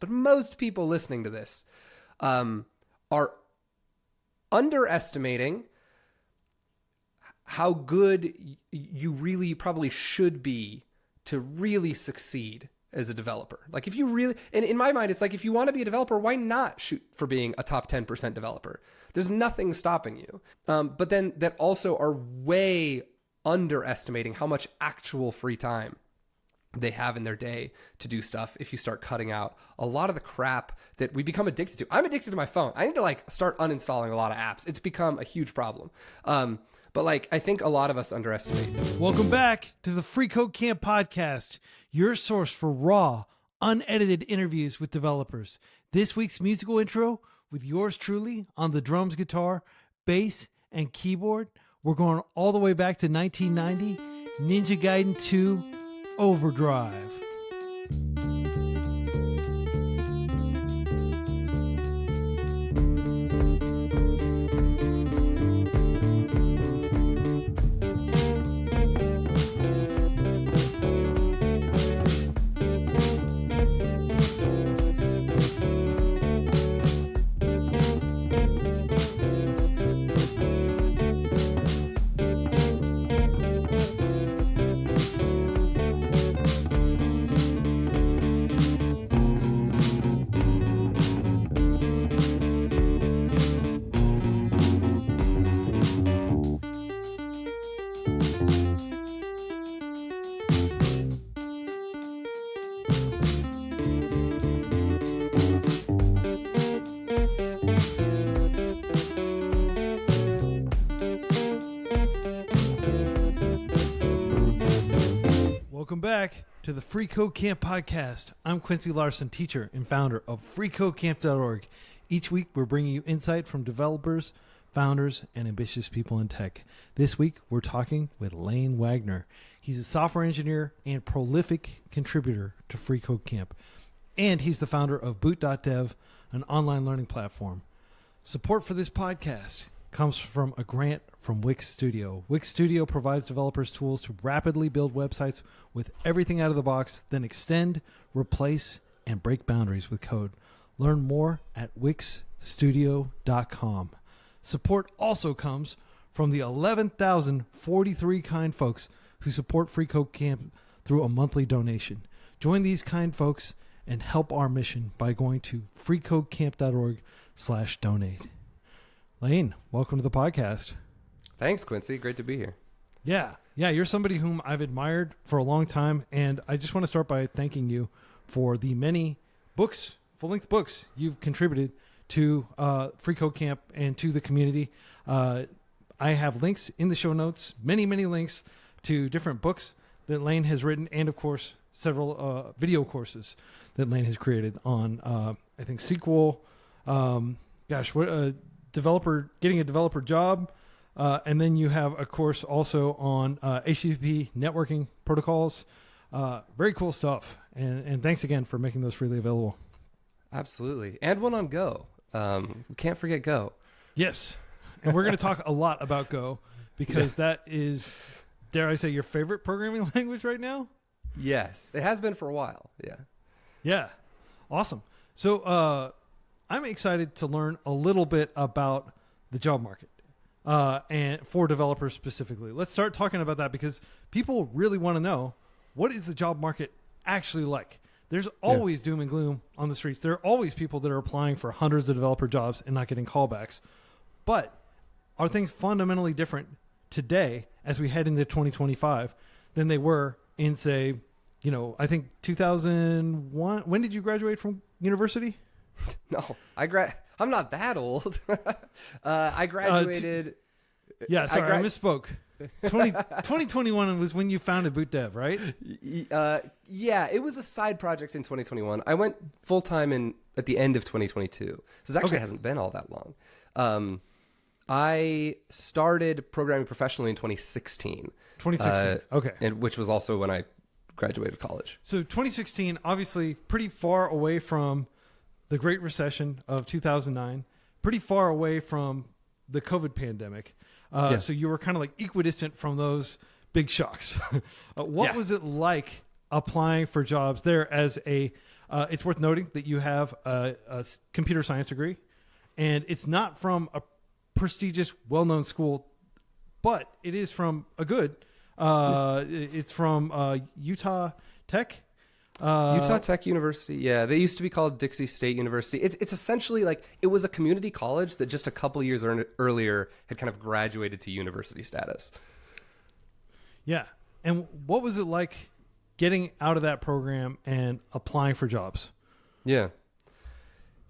but most people listening to this are underestimating how good you really probably should be to really succeed as a developer. Like if you really, and in my mind, it's like, if you want to be a developer, why not shoot for being a top 10% developer? There's nothing stopping you. But then that also are way underestimating how much actual free time they have in their day to do stuff if you start cutting out a lot of the crap that we become addicted to. I'm addicted to my phone. I need to like start uninstalling a lot of apps. It's become a huge problem. But like, I think a lot of us underestimate. Welcome back to the Free Code Camp podcast, your source for raw, unedited interviews with developers. This week's musical intro with yours truly on the drums, guitar, bass, and keyboard. We're going all the way back to 1990, Ninja Gaiden 2 Overdrive. Welcome back to the Free Code Camp podcast. I'm Quincy Larson, teacher and founder of freeCodeCamp.org. Each week, we're bringing you insight from developers, founders, and ambitious people in tech. This week, we're talking with Lane Wagner. He's a software engineer and prolific contributor to Free Code Camp. And he's the founder of Boot.dev, an online learning platform. Support for this podcast comes from a grant from Wix Studio. Wix Studio provides developers tools to rapidly build websites with everything out of the box, then extend, replace, and break boundaries with code. Learn more at wixstudio.com. Support also comes from the 11,043 kind folks who support Free Code Camp through a monthly donation. Join these kind folks and help our mission by going to freecodecamp.org/donate. Lane, welcome to the podcast. Thanks, Quincy. Great to be here. Yeah, you're somebody whom I've admired for a long time, and I just want to start by thanking you for the many books, full-length books you've contributed to Free Code Camp and to the community. I have links in the show notes, many links to different books that Lane has written, and of course, several video courses that Lane has created on, I think, SQL, getting a developer job. And then you have a course also on HTTP networking protocols. Very cool stuff. And thanks again for making those freely available. Absolutely. And one on Go. We can't forget Go. Yes. And we're going to talk a lot about Go because that is, dare I say, your favorite programming language right now? Yes. It has been for a while. Yeah. Yeah. Awesome. So I'm excited to learn a little bit about the job market. And for developers specifically. Let's start talking about that because people really want to know, what is the job market actually like? There's always doom and gloom on the streets. There are always people that are applying for hundreds of developer jobs and not getting callbacks. But are things fundamentally different today as we head into 2025 than they were in, say, I think 2001? When did you graduate from university? No, I'm not that old. I graduated. I misspoke. 2021 was when you founded Boot.dev, right? Yeah, it was a side project in 2021. I went full time at the end of 2022. So it actually hasn't been all that long. I started programming professionally in 2016. 2016, okay. Which was also when I graduated college. So 2016, obviously pretty far away from the Great Recession of 2009, pretty far away from the COVID pandemic. So you were kind of like equidistant from those big shocks. What was it like applying for jobs there as a It's worth noting that you have a computer science degree, and it's not from a prestigious, well-known school, but it is from a good. It's from Utah Tech. Utah Tech University. Yeah, they used to be called Dixie State University. It's essentially like it was a community college that just a couple years earlier had kind of graduated to university status. Yeah. And what was it like getting out of that program and applying for jobs? Yeah.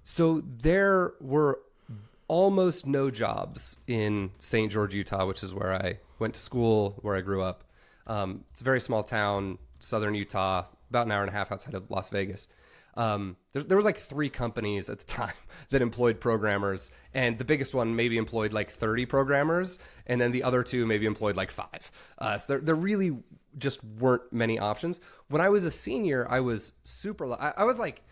So there were almost no jobs in St. George, Utah, which is where I went to school, where I grew up. It's a very small town, southern Utah, about an hour and a half outside of Las Vegas. There was like 3 companies at the time that employed programmers, and the biggest one maybe employed like 30 programmers, and then the other 2 maybe employed like 5. So there really just weren't many options. When I was a senior, I was I was like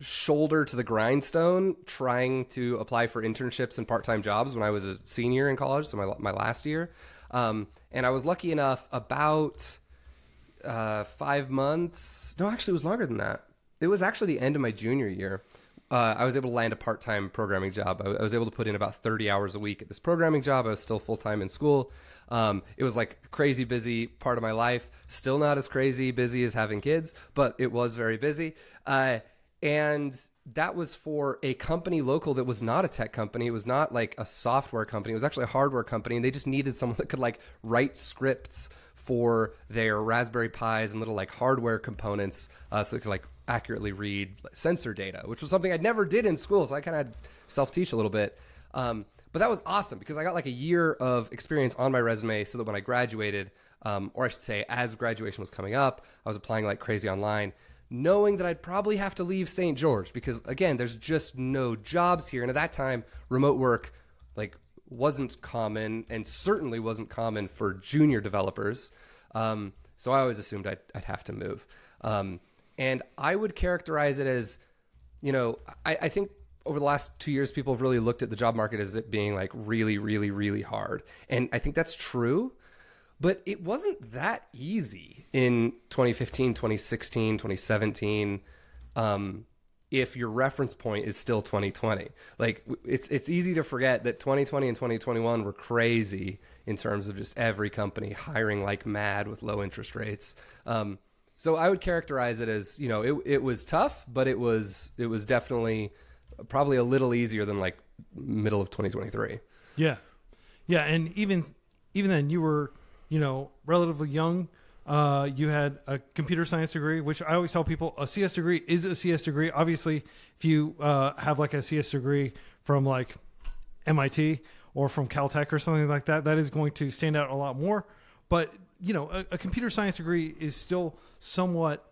shoulder to the grindstone trying to apply for internships and part-time jobs when I was a senior in college, so my last year. And I was lucky enough about 5 months. No, actually, it was longer than that. It was actually the end of my junior year. I was able to land a part-time programming job. I was able to put in about 30 hours a week at this programming job. I was still full-time in school. It was like a crazy busy part of my life. Still not as crazy busy as having kids, but it was very busy. And that was for a company local that was not a tech company. It was not like a software company. It was actually a hardware company, and they just needed someone that could like write scripts for their Raspberry Pis and little like hardware components, so they could like accurately read sensor data, which was something I never did in school. So I kind of had self-teach a little bit. But that was awesome because I got like a year of experience on my resume so that when I graduated, or I should say as graduation was coming up, I was applying like crazy online, knowing that I'd probably have to leave St. George because again, there's just no jobs here. And at that time, remote work like wasn't common and certainly wasn't common for junior developers. So I always assumed I'd have to move. And I would characterize it as, you know, I think over the last 2 years, people have really looked at the job market as it being like really, really, really hard. And I think that's true, but it wasn't that easy in 2015, 2016, 2017. If your reference point is still 2020, like it's easy to forget that 2020 and 2021 were crazy in terms of just every company hiring like mad with low interest rates. So I would characterize it as, you know, it was tough, but it was definitely probably a little easier than like middle of 2023. Yeah. Yeah. And even then you were, you know, relatively young. You had a computer science degree, which I always tell people a CS degree is a CS degree. Obviously, if you have like a CS degree from like MIT or from Caltech or something like that, that is going to stand out a lot more. But, you know, a computer science degree is still somewhat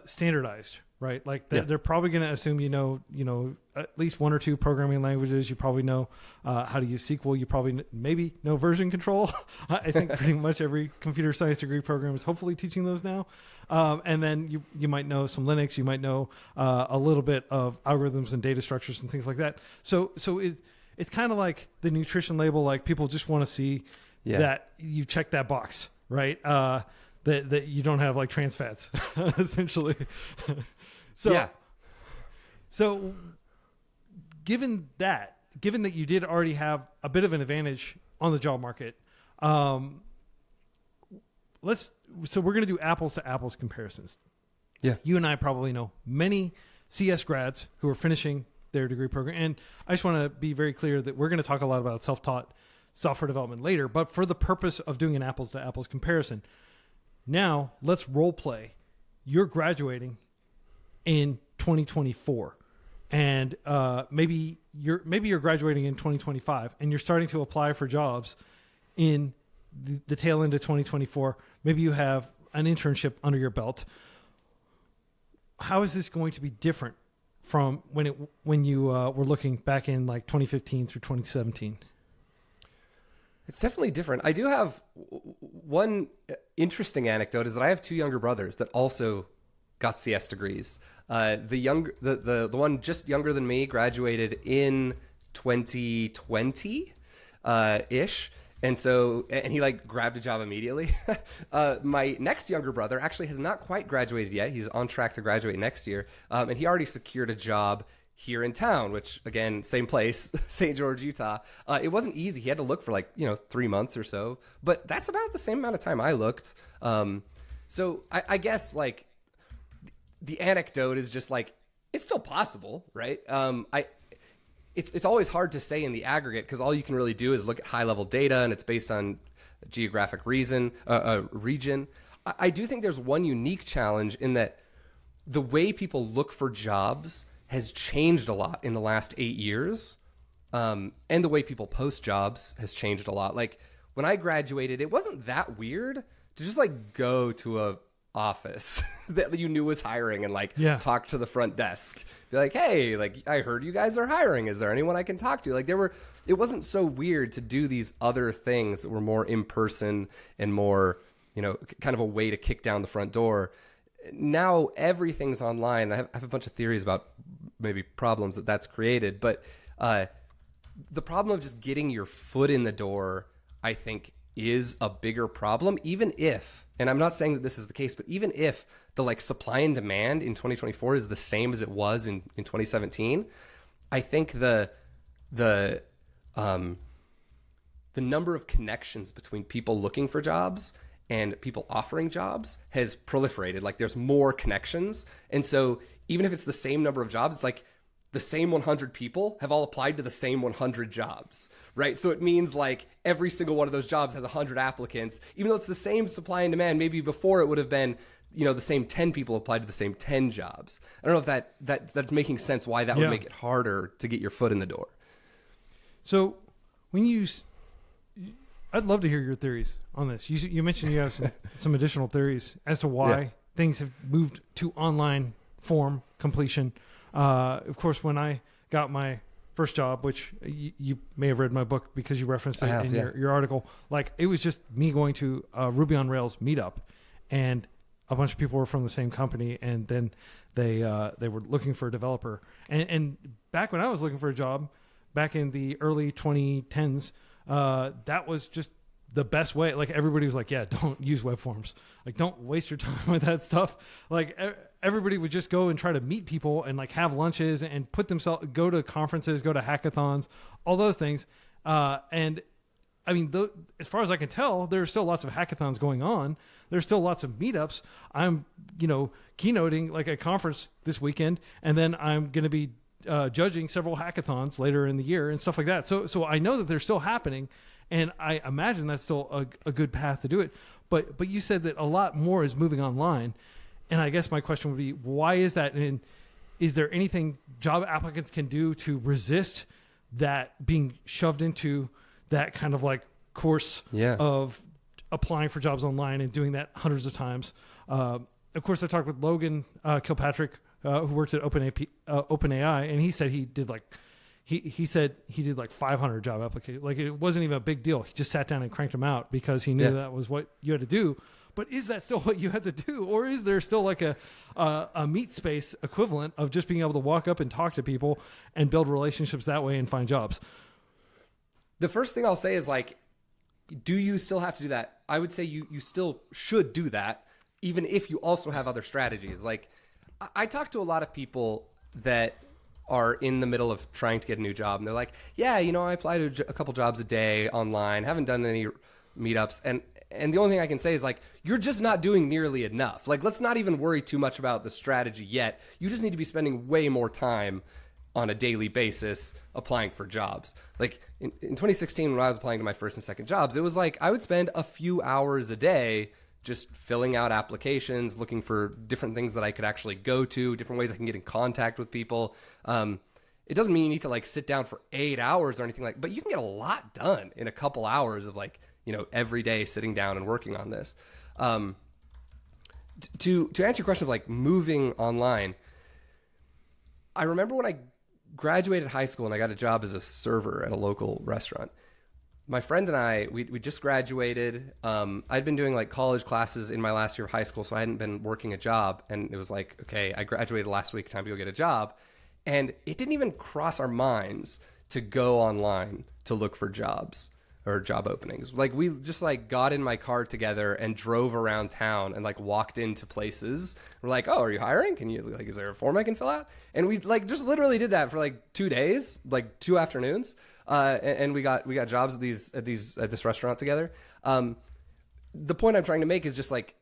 standardized, right? Like they're probably going to assume, you know, at least 1 or 2 programming languages. You probably know how to use SQL. You probably maybe know version control. I think pretty much every computer science degree program is hopefully teaching those now. And then you might know some Linux. You might know a little bit of algorithms and data structures and things like that. So it's kind of like the nutrition label. Like people just want to see that you check that box, right? That you don't have like trans fats, essentially. So given that you did already have a bit of an advantage on the job market, so we're going to do apples to apples comparisons. Yeah. You and I probably know many CS grads who are finishing their degree program. And I just want to be very clear that we're going to talk a lot about self-taught software development later, but for the purpose of doing an apples to apples comparison, now let's role play. You're graduating in 2024, and maybe you're graduating in 2025, and you're starting to apply for jobs in the tail end of 2024. Maybe you have an internship under your belt. How is this going to be different from when you were looking back in like 2015 through 2017? It's definitely different. I do have one interesting anecdote is that I have 2 younger brothers that also got CS degrees. The one just younger than me graduated in 2020 ish, And he like grabbed a job immediately. My next younger brother actually has not quite graduated yet. He's on track to graduate next year. And he already secured a job here in town, which again, same place, St. George, Utah. It wasn't easy. He had to look for 3 months or so, but that's about the same amount of time I looked. So I guess like the anecdote is just like, it's still possible, right? It's always hard to say in the aggregate because all you can really do is look at high level data and it's based on geographic region. I do think there's one unique challenge in that the way people look for jobs has changed a lot in the last 8 years. And the way people post jobs has changed a lot. Like when I graduated, it wasn't that weird to just like go to a office that you knew was hiring and talk to the front desk. Be like, hey, like I heard you guys are hiring. Is there anyone I can talk to? Like it wasn't so weird to do these other things that were more in person and more, kind of a way to kick down the front door. Now everything's online. I have a bunch of theories about maybe problems that's created, but the problem of just getting your foot in the door, I think, is a bigger problem, even if, and I'm not saying that this is the case, but even if the supply and demand in 2024 is the same as it was in 2017, I think the number of connections between people looking for jobs and people offering jobs has proliferated. Like there's more connections. And so even if it's the same number of jobs, it's like the same 100 people have all applied to the same 100 jobs, right? So it means like every single one of those jobs has 100 applicants, even though it's the same supply and demand. Maybe before it would have been, the same 10 people applied to the same 10 jobs. I don't know if that's making sense, why that would make it harder to get your foot in the door. So when I'd love to hear your theories on this. You mentioned you have some additional theories as to why things have moved to online form completion. Of course, when I got my first job, which you may have read my book because you referenced it in your article, like it was just me going to a Ruby on Rails meetup, and a bunch of people were from the same company, and then they were looking for a developer. And back when I was looking for a job, back in the early 2010s, that was just the best way. Like everybody was like, yeah, don't use web forms. Like don't waste your time with that stuff. Like everybody would just go and try to meet people and like have lunches and go to conferences, go to hackathons, all those things. And I mean, as far as I can tell, there's still lots of hackathons going on. There's still lots of meetups. I'm, keynoting like a conference this weekend, and then I'm going to be judging several hackathons later in the year and stuff like that. So I know that they're still happening, and I imagine that's still a good path to do it. But you said that a lot more is moving online, and I guess my question would be, why is that? And is there anything job applicants can do to resist that being shoved into that kind of like course of applying for jobs online and doing that hundreds of times? Of course, I talked with Logan Kilpatrick, who worked at OpenAI, and he said he did like 500 job applications. Like it wasn't even a big deal. He just sat down and cranked them out because he knew that was what you had to do. But is that still what you had to do, or is there still like a meat space equivalent of just being able to walk up and talk to people and build relationships that way and find jobs? The first thing I'll say is like, do you still have to do that? I would say you still should do that, even if you also have other strategies. Like I talk to a lot of people that are in the middle of trying to get a new job, and they're like, yeah, I apply to a couple jobs a day online, haven't done any meetups. And the only thing I can say is like, you're just not doing nearly enough. Like, let's not even worry too much about the strategy yet. You just need to be spending way more time on a daily basis applying for jobs. Like in 2016, when I was applying to my first and second jobs, it was like I would spend a few hours a day just filling out applications, looking for different things that I could actually go to, different ways I can get in contact with people. It doesn't mean you need to like sit down for 8 hours or anything but you can get a lot done in a couple hours of like, every day sitting down and working on this. To answer your question of like moving online, I remember when I graduated high school and I got a job as a server at a local restaurant. My friend and I, we just graduated. I'd been doing like college classes in my last year of high school, so I hadn't been working a job. And it was like, okay, I graduated last week, time to go get a job. And it didn't even cross our minds to go online to look for jobs. or job openings. Like we just like got in my car together and drove around town and like walked into places. We're like, oh, are you hiring? Can you like, is there a form I can fill out? And we like just literally did that for like 2 days, like 2 afternoons. And we got jobs at this restaurant together. The point I'm trying to make is just like,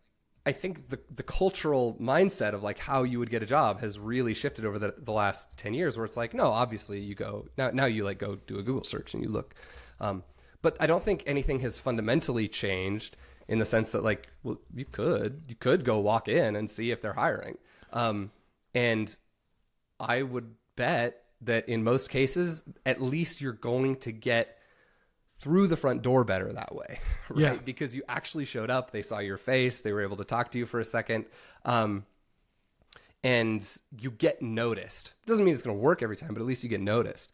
I think the cultural mindset of like how you would get a job has really shifted over the last 10 years, where it's like, no, obviously you go now you like go do a Google search and you look. But I don't think anything has fundamentally changed in the sense that like, well, you could go walk in and see if they're hiring. And I would bet that in most cases, at least you're going to get through the front door better that way, right? Yeah. Because you actually showed up, they saw your face, they were able to talk to you for a second. And you get noticed. Doesn't mean it's going to work every time, but at least you get noticed.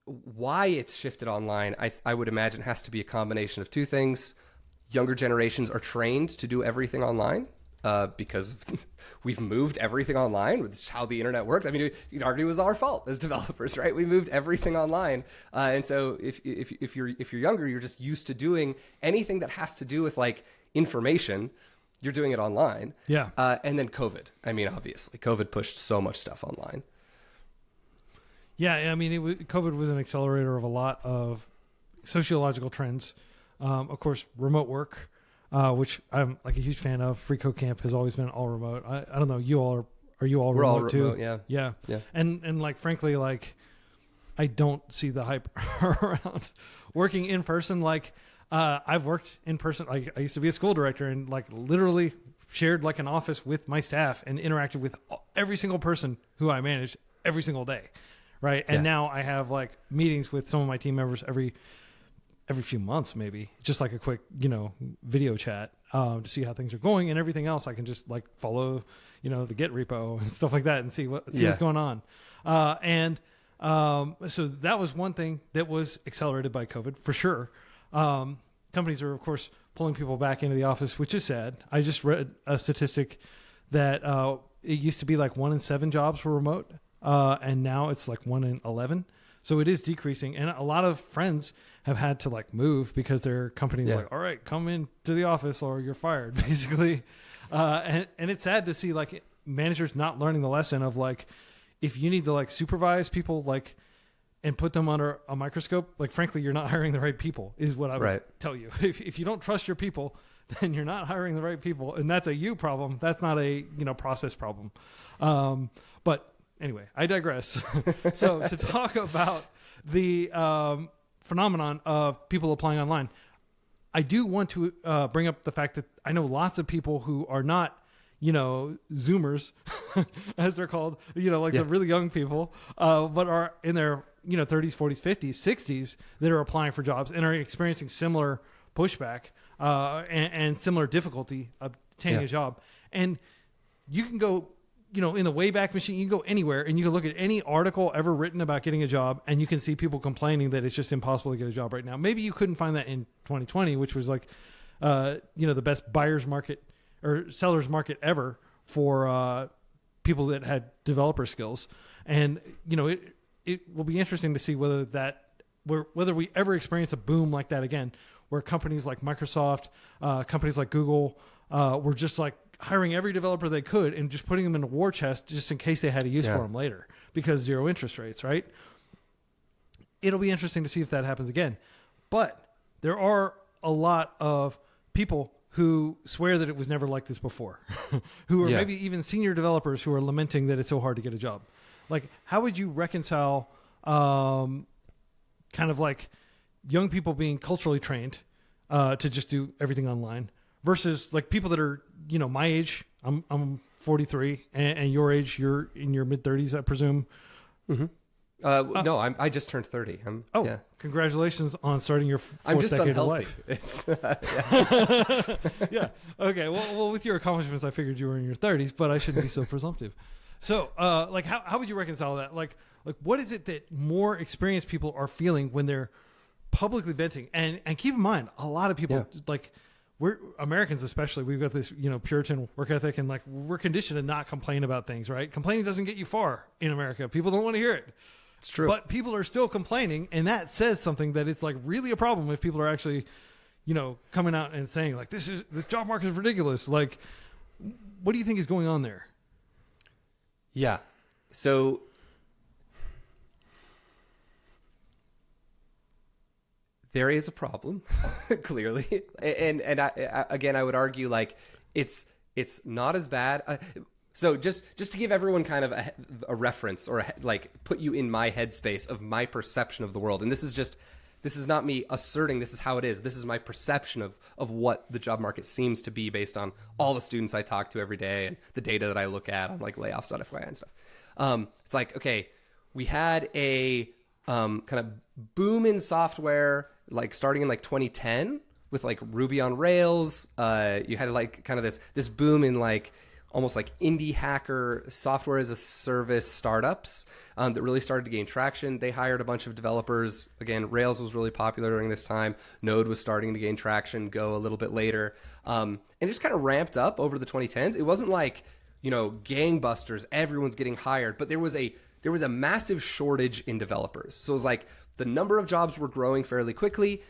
Why it's shifted online, I would imagine has to be a combination of 2 things. Younger generations are trained to do everything online because we've moved everything online. It's how the internet works. I mean, you'd argue it was our fault as developers, right? We moved everything online. And so if you're younger, you're just used to doing anything that has to do with like information. You're doing it online. Yeah. And then COVID. I mean, obviously, COVID pushed so much stuff online. Yeah, I mean, COVID was an accelerator of a lot of sociological trends. Of course, remote work, which I'm like a huge fan of. FreeCodeCamp has always been all remote. I don't know, are you all We're remote all too? remote, yeah. Yeah. And like, frankly, like, I don't see the hype around working in person. Like, I've worked in person. Like, I used to be a school director and like literally shared like an office with my staff and interacted with every single person who I managed every single day. Right. And now I have like meetings with some of my team members every few months, maybe just like a quick, video chat to see how things are going, and everything else I can just like follow, the Git repo and stuff like that and see what's going on. So that was one thing that was accelerated by COVID for sure. Companies are, of course, pulling people back into the office, which is sad. I just read a statistic that it used to be like 1 in 7 jobs were remote. And now it's like 1 in 11. So it is decreasing. And a lot of friends have had to like move because their company's like, all right, come into the office or you're fired, basically. And it's sad to see like managers not learning the lesson of like, if you need to like supervise people like and put them under a microscope, like frankly, you're not hiring the right people is what I would tell you. If you don't trust your people, then you're not hiring the right people. And that's a you problem. That's not a, process problem. But anyway, I digress. So to talk about the phenomenon of people applying online, I do want to bring up the fact that I know lots of people who are not, Zoomers, as they're called, the really young people, but are in their, 30s, 40s, 50s, 60s that are applying for jobs and are experiencing similar pushback and similar difficulty obtaining a job. And you can go, in the Wayback Machine, you can go anywhere and you can look at any article ever written about getting a job and you can see people complaining that it's just impossible to get a job right now. Maybe you couldn't find that in 2020, which was like, the best buyer's market or seller's market ever for people that had developer skills. And, it will be interesting to see whether we ever experience a boom like that again, where companies like Microsoft, companies like Google were just like hiring every developer they could and just putting them in a war chest just in case they had a use for them later because 0 interest rates, right? It'll be interesting to see if that happens again. But there are a lot of people who swear that it was never like this before, who are maybe even senior developers who are lamenting that it's so hard to get a job. Like, how would you reconcile kind of like young people being culturally trained to just do everything online versus like people that are, my age, I'm 43 and your age, you're in your mid 30s, I presume. Mm-hmm. No, I just turned 30. Congratulations on starting your fourth I'm just decade unhealthy. of life. Yeah. Okay. Well, with your accomplishments, I figured you were in your 30s, but I shouldn't be so presumptive. So, how would you reconcile that? Like, what is it that more experienced people are feeling when they're publicly venting? And keep in mind, a lot of people we're Americans, especially, we've got this, Puritan work ethic, and like we're conditioned to not complain about things, right? Complaining doesn't get you far in America. People don't want to hear it. It's true. But people are still complaining, and that says something that it's like really a problem if people are actually, coming out and saying like this job market is ridiculous. Like, what do you think is going on there? Yeah. So there is a problem, clearly, and I would argue like it's not as bad. So just to give everyone kind of a reference or like put you in my headspace of my perception of the world, and this is not me asserting this is how it is. This is my perception of what the job market seems to be based on all the students I talk to every day and the data that I look at on like layoffs.fyi and stuff. It's like, okay, we had a kind of boom in software like starting in like 2010 with like Ruby on Rails. You had like kind of this boom in like almost like indie hacker software as a service startups that really started to gain traction. They hired a bunch of developers. Again, Rails was really popular during this time. Node was starting to gain traction, Go a little bit later. And it just kind of ramped up over the 2010s. It wasn't like, gangbusters, everyone's getting hired, but there was a massive shortage in developers. So it was like the number of jobs were growing fairly quickly.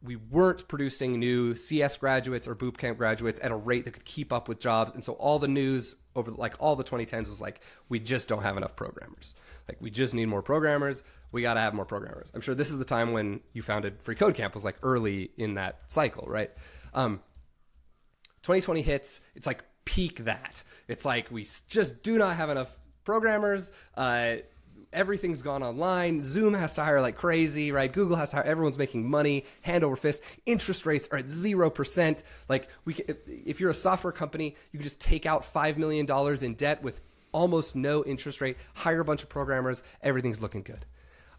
We weren't producing new CS graduates or bootcamp graduates at a rate that could keep up with jobs. And so all the news over like all the 2010s was like, we just don't have enough programmers. Like we just need more programmers. We got to have more programmers. I'm sure this is the time when you founded FreeCodeCamp was like early in that cycle, right? 2020 hits. It's like peak that. It's like we just do not have enough programmers. Everything's gone online. Zoom has to hire like crazy, right? Google has to hire. Everyone's making money, hand over fist. Interest rates are at 0%. Like if you're a software company, you can just take out $5 million in debt with almost no interest rate, hire a bunch of programmers. Everything's looking good.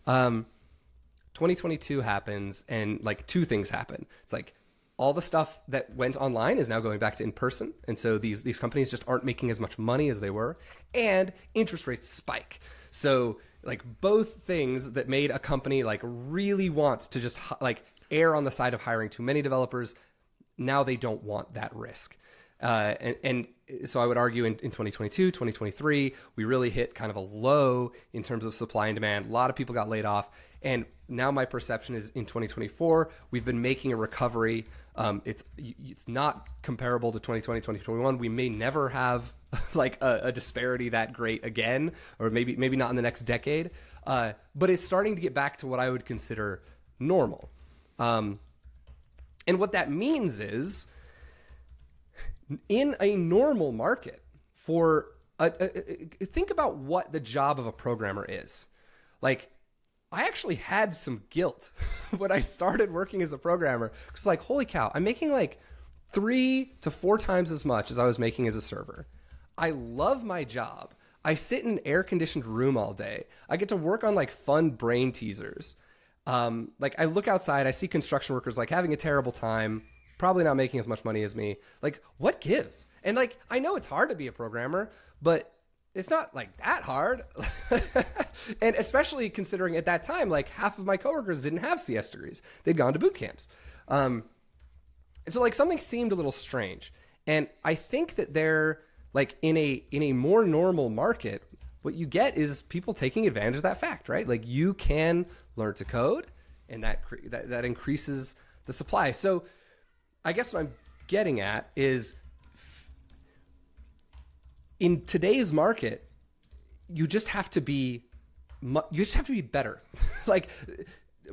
2022 happens and like two things happen. It's like all the stuff that went online is now going back to in person. And so these companies just aren't making as much money as they were, and interest rates spike. So like both things that made a company like really want to just like err on the side of hiring too many developers, now they don't want that risk. And so I would argue in 2022, 2023, we really hit kind of a low in terms of supply and demand. A lot of people got laid off. And now my perception is in 2024, we've been making a recovery. It's not comparable to 2020, 2021. We may never have like a disparity that great again, or maybe not in the next decade. But it's starting to get back to what I would consider normal. And what that means is in a normal market think about what the job of a programmer is. Like, I actually had some guilt when I started working as a programmer. It's like, holy cow, I'm making like 3 to 4 times as much as I was making as a server. I love my job. I sit in an air-conditioned room all day. I get to work on like fun brain teasers. Like I look outside, I see construction workers like having a terrible time, probably not making as much money as me. Like, what gives? And like, I know it's hard to be a programmer, but it's not like that hard. And especially considering at that time, like half of my coworkers didn't have CS degrees. They'd gone to boot camps. And so like something seemed a little strange. And I think that they're like in a more normal market, what you get is people taking advantage of that fact, right? Like you can learn to code, and that increases the supply. So I guess what I'm getting at is in today's market, you just have to be better. Like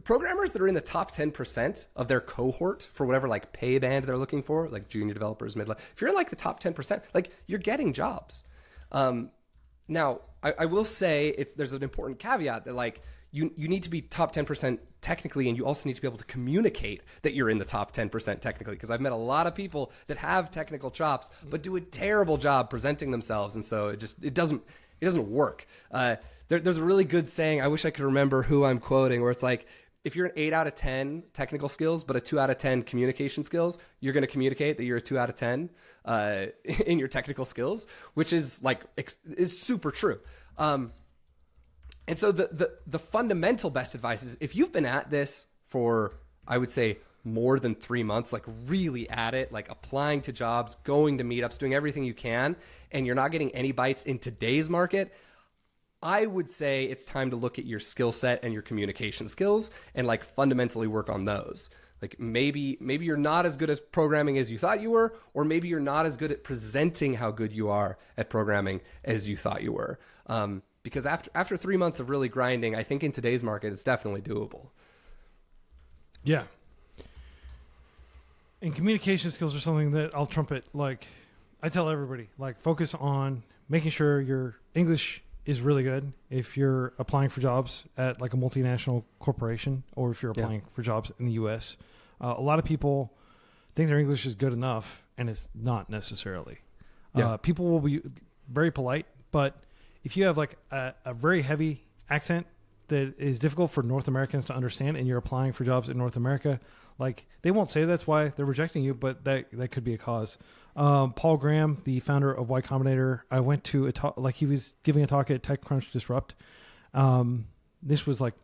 programmers that are in the top 10% of their cohort for whatever like pay band they're looking for, like junior developers, mid-level, if you're in like the top 10%, like you're getting jobs. Now I will say there's an important caveat that like you need to be top 10% technically, and you also need to be able to communicate that you're in the top 10% technically, because I've met a lot of people that have technical chops but do a terrible job presenting themselves, and so it doesn't work. There's a really good saying, I wish I could remember who I'm quoting, where it's like, if you're an 8 out of 10 technical skills but a 2 out of 10 communication skills, you're going to communicate that you're a 2 out of 10 in your technical skills, which is like is super true. And so the fundamental best advice is, if you've been at this for, I would say, more than 3 months, like really at it, like applying to jobs, going to meetups, doing everything you can, and you're not getting any bites in today's market, I would say it's time to look at your skill set and your communication skills and like fundamentally work on those. Like maybe you're not as good at programming as you thought you were, or maybe you're not as good at presenting how good you are at programming as you thought you were. Because after 3 months of really grinding, I think in today's market, it's definitely doable. Yeah. And communication skills are something that I'll trumpet. Like I tell everybody, like focus on making sure your English is really good if you're applying for jobs at like a multinational corporation, or if you're applying for jobs in the US. A lot of people think their English is good enough, and it's not necessarily. People will be very polite, but if you have like a very heavy accent that is difficult for North Americans to understand, and you're applying for jobs in North America, like they won't say that's why they're rejecting you, but that could be a cause. Paul Graham, the founder of Y Combinator, I went to a talk, like he was giving a talk at TechCrunch Disrupt. This was like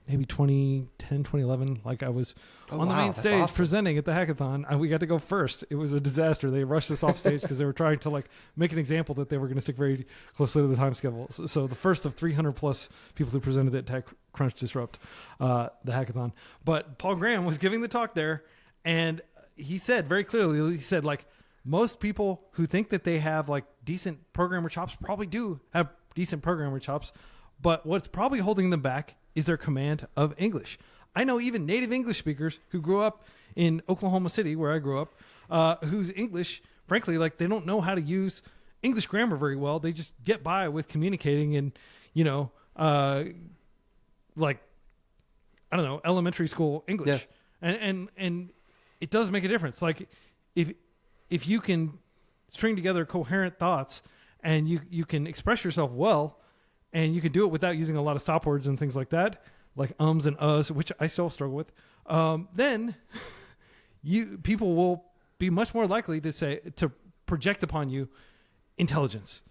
maybe 2010, 2011. Like I was on the main stage presenting at the hackathon, and we got to go first. It was a disaster. They rushed us off stage because they were trying to like make an example that they were going to stick very closely to the time schedule. So the first of 300 plus people who presented at TechCrunch Disrupt, the hackathon. But Paul Graham was giving the talk there, and he said very clearly, he said like, most people who think that they have like decent programmer chops probably do have decent programmer chops, but what's probably holding them back is their command of English. I know even native English speakers who grew up in Oklahoma City, where I grew up, whose English, frankly, like they don't know how to use English grammar very well. They just get by with communicating in, like, I don't know, elementary school English. Yeah. And it does make a difference. Like if you can string together coherent thoughts and you can express yourself well, and you can do it without using a lot of stop words and things like that, like ums and uhs, which I still struggle with, then people will be much more likely to project upon you intelligence.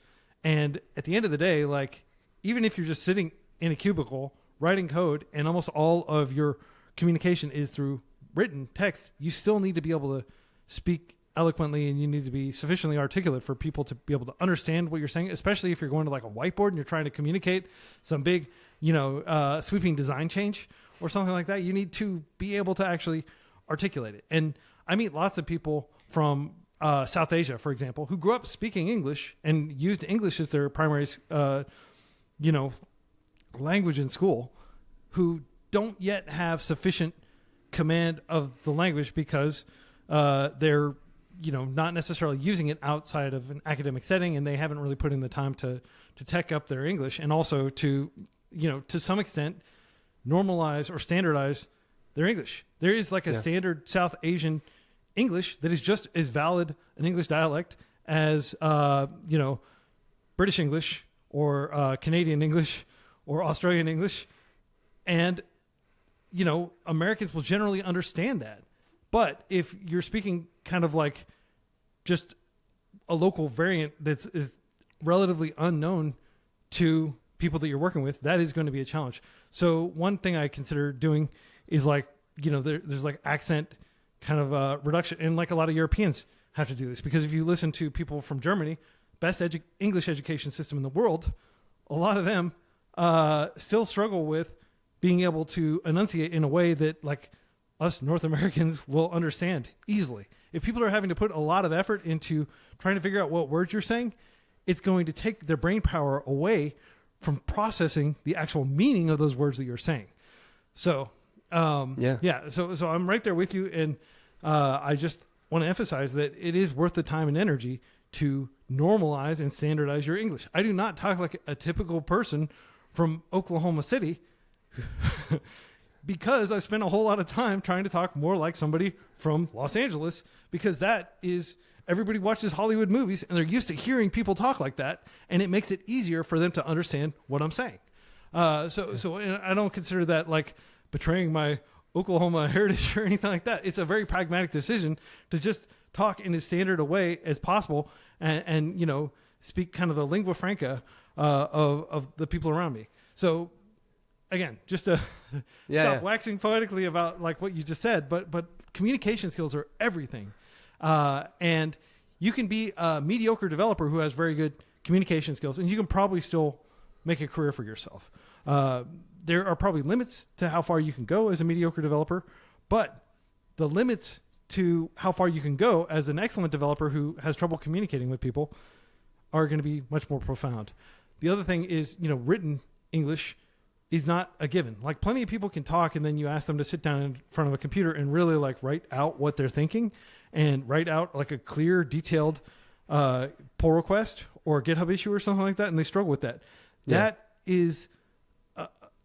And at the end of the day, like even if you're just sitting in a cubicle writing code and almost all of your communication is through written text, you still need to be able to speak eloquently, and you need to be sufficiently articulate for people to be able to understand what you're saying, especially if you're going to like a whiteboard and you're trying to communicate some big, sweeping design change or something like that. You need to be able to actually articulate it. And I meet lots of people from South Asia, for example, who grew up speaking English and used English as their primary, language in school, who don't yet have sufficient command of the language because they're not necessarily using it outside of an academic setting, and they haven't really put in the time to tech up their English, and also to some extent normalize or standardize their English. There is like a standard South Asian English that is just as valid an English dialect as British English or Canadian English or Australian English, and Americans will generally understand that. But if you're speaking kind of like just a local variant that's is relatively unknown to people that you're working with, that is going to be a challenge. So one thing I consider doing is like, there's like accent kind of reduction. And like a lot of Europeans have to do this, because if you listen to people from Germany, best English education system in the world, a lot of them still struggle with being able to enunciate in a way that like us North Americans will understand easily. If people are having to put a lot of effort into trying to figure out what words you're saying, it's going to take their brain power away from processing the actual meaning of those words that you're saying. So, So I'm right there with you. And I just want to emphasize that it is worth the time and energy to normalize and standardize your English. I do not talk like a typical person from Oklahoma City because I spent a whole lot of time trying to talk more like somebody from Los Angeles, because that is, everybody watches Hollywood movies and they're used to hearing people talk like that, and it makes it easier for them to understand what I'm saying. So I don't consider that like betraying my Oklahoma heritage or anything like that. It's a very pragmatic decision to just talk in as standard a way as possible and speak kind of the lingua franca of the people around me. So again, just to stop waxing poetically about like what you just said, but communication skills are everything. And you can be a mediocre developer who has very good communication skills, and you can probably still make a career for yourself. There are probably limits to how far you can go as a mediocre developer, but the limits to how far you can go as an excellent developer who has trouble communicating with people are going to be much more profound. The other thing is, written English is not a given. Like, plenty of people can talk, and then you ask them to sit down in front of a computer and really like write out what they're thinking and write out like a clear, detailed pull request or GitHub issue or something like that, and they struggle with that. Yeah.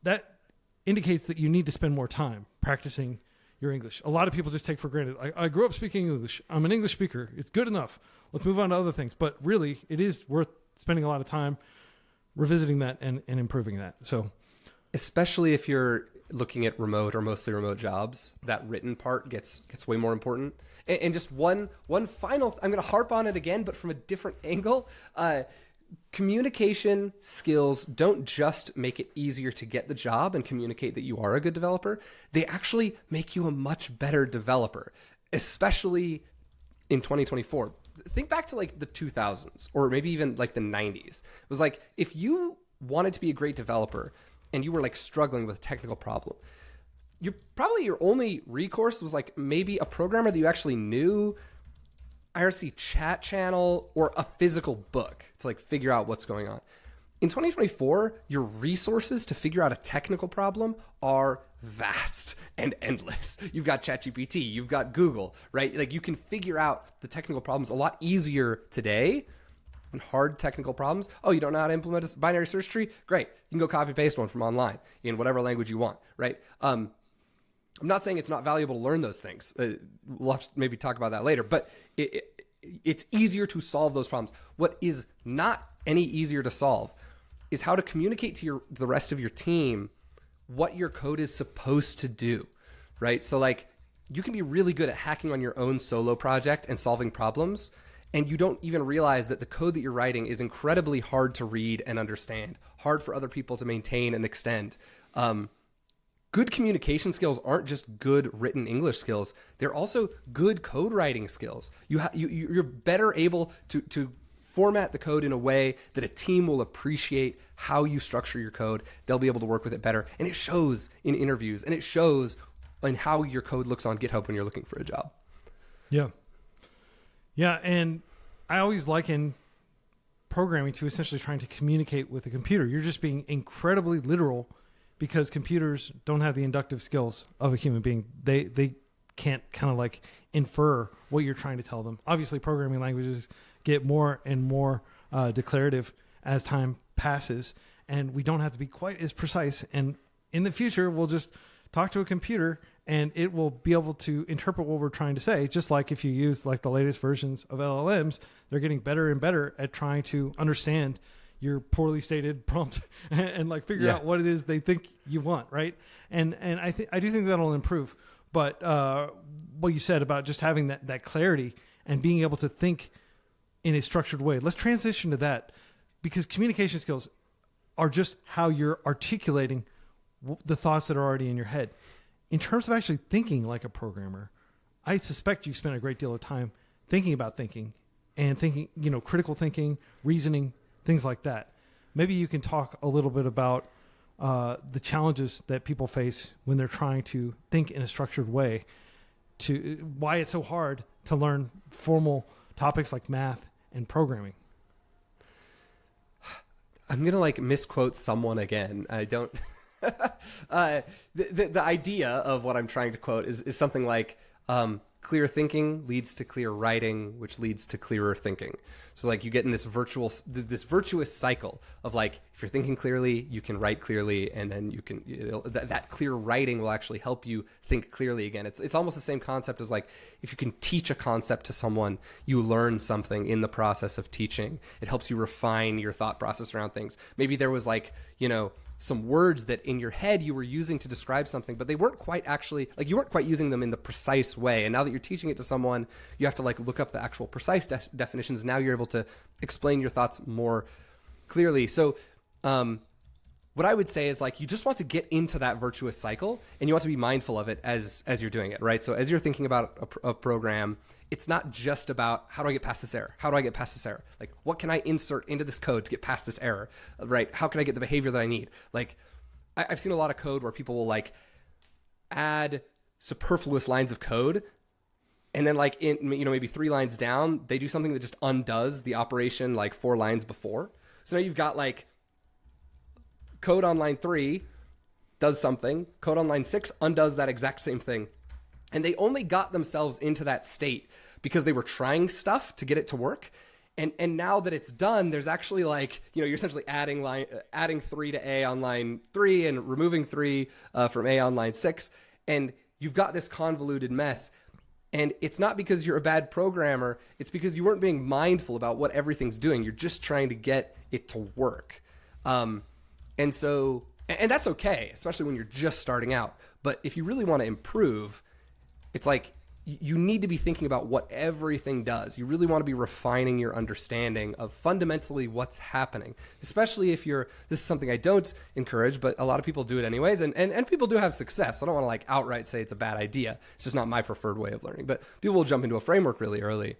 That indicates that you need to spend more time practicing your English. A lot of people just take for granted. I grew up speaking English. I'm an English speaker. It's good enough. Let's move on to other things. But really, it is worth spending a lot of time revisiting that and improving that. So, especially if you're looking at remote or mostly remote jobs, that written part gets way more important. And just one final, I'm going to harp on it again, but from a different angle. Communication skills don't just make it easier to get the job and communicate that you are a good developer. They actually make you a much better developer, especially in 2024. Think back to like the 2000s or maybe even like the 90s. It was like, if you wanted to be a great developer and you were like struggling with a technical problem, your only recourse was like maybe a programmer that you actually knew, IRC chat channel, or a physical book to like figure out what's going on. In 2024, your resources to figure out a technical problem are vast and endless. You've got ChatGPT, you've got Google, right? Like, you can figure out the technical problems a lot easier today than hard technical problems. Oh, you don't know how to implement a binary search tree? Great. You can go copy paste one from online in whatever language you want, right? I'm not saying it's not valuable to learn those things. We'll have to maybe talk about that later, but it's easier to solve those problems. What is not any easier to solve is how to communicate to the rest of your team what your code is supposed to do, right? So like, you can be really good at hacking on your own solo project and solving problems, and you don't even realize that the code that you're writing is incredibly hard to read and understand, hard for other people to maintain and extend. Good communication skills aren't just good written English skills. They're also good code writing skills. You're better able to format the code in a way that a team will appreciate how you structure your code. They'll be able to work with it better. And it shows in interviews, and it shows in how your code looks on GitHub when you're looking for a job. Yeah. Yeah, and I always liken programming to essentially trying to communicate with a computer. You're just being incredibly literal because computers don't have the inductive skills of a human being. They can't kind of like infer what you're trying to tell them. Obviously, programming languages get more and more declarative as time passes, and we don't have to be quite as precise. And in the future, we'll just talk to a computer and it will be able to interpret what we're trying to say. Just like if you use like the latest versions of LLMs, they're getting better and better at trying to understand your poorly stated prompt and like figure out what it is they think you want, right? And I do think that'll improve. But what you said about just having that clarity and being able to think in a structured way, let's transition to that, because communication skills are just how you're articulating the thoughts that are already in your head. In terms of actually thinking like a programmer, I suspect you've spent a great deal of time thinking about thinking and thinking, critical thinking, reasoning, things like that. Maybe you can talk a little bit about the challenges that people face when they're trying to think in a structured way, to why it's so hard to learn formal topics like math and programming. I'm going to like misquote someone again. I don't... the idea of what I'm trying to quote is something like clear thinking leads to clear writing, which leads to clearer thinking. So like you get in this virtuous cycle of like, if you're thinking clearly, you can write clearly, and then you can that clear writing will actually help you think clearly again. It's almost the same concept as like, if you can teach a concept to someone, you learn something in the process of teaching. It helps you refine your thought process around things. Maybe there was like, some words that in your head you were using to describe something, but they weren't quite actually, like you weren't quite using them in the precise way. And now that you're teaching it to someone, you have to like look up the actual precise definitions. Now you're able to explain your thoughts more clearly. So what I would say is like, you just want to get into that virtuous cycle, and you want to be mindful of it as you're doing it, right? So as you're thinking about a program, it's not just about how do I get past this error? How do I get past this error? Like, what can I insert into this code to get past this error, right? How can I get the behavior that I need? Like, I've seen a lot of code where people will like add superfluous lines of code, and then like in, you know, maybe 3 lines down, they do something that just undoes the operation like 4 lines before. So now you've got like code on line 3 does something, code on line 6 undoes that exact same thing. And they only got themselves into that state because they were trying stuff to get it to work. And now that it's done, there's actually like, you know, you're essentially adding 3 to A on line 3 and removing 3 from A on line 6. And you've got this convoluted mess. And it's not because you're a bad programmer. It's because you weren't being mindful about what everything's doing. You're just trying to get it to work. And that's okay, especially when you're just starting out. But if you really want to improve, it's like you need to be thinking about what everything does. You really want to be refining your understanding of fundamentally what's happening, especially if this is something I don't encourage, but a lot of people do it anyways. And people do have success. So I don't want to like outright say it's a bad idea. It's just not my preferred way of learning, but people will jump into a framework really early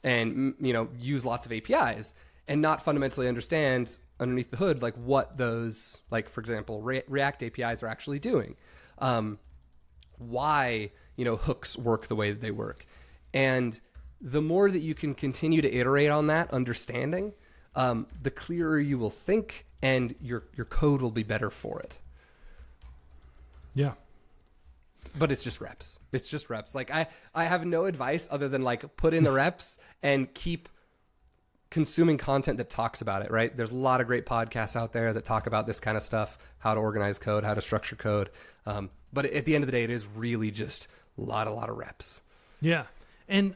and, you know, use lots of APIs and not fundamentally understand underneath the hood, like what those, like, for example, React APIs are actually doing. Why, you know, hooks work the way that they work. And the more that you can continue to iterate on that understanding, the clearer you will think and your code will be better for it. Yeah. But it's just reps. It's just reps. Like I have no advice other than like put in the reps and keep consuming content that talks about it, right? There's a lot of great podcasts out there that talk about this kind of stuff, how to organize code, how to structure code. But at the end of the day, it is really just a lot of reps. Yeah. And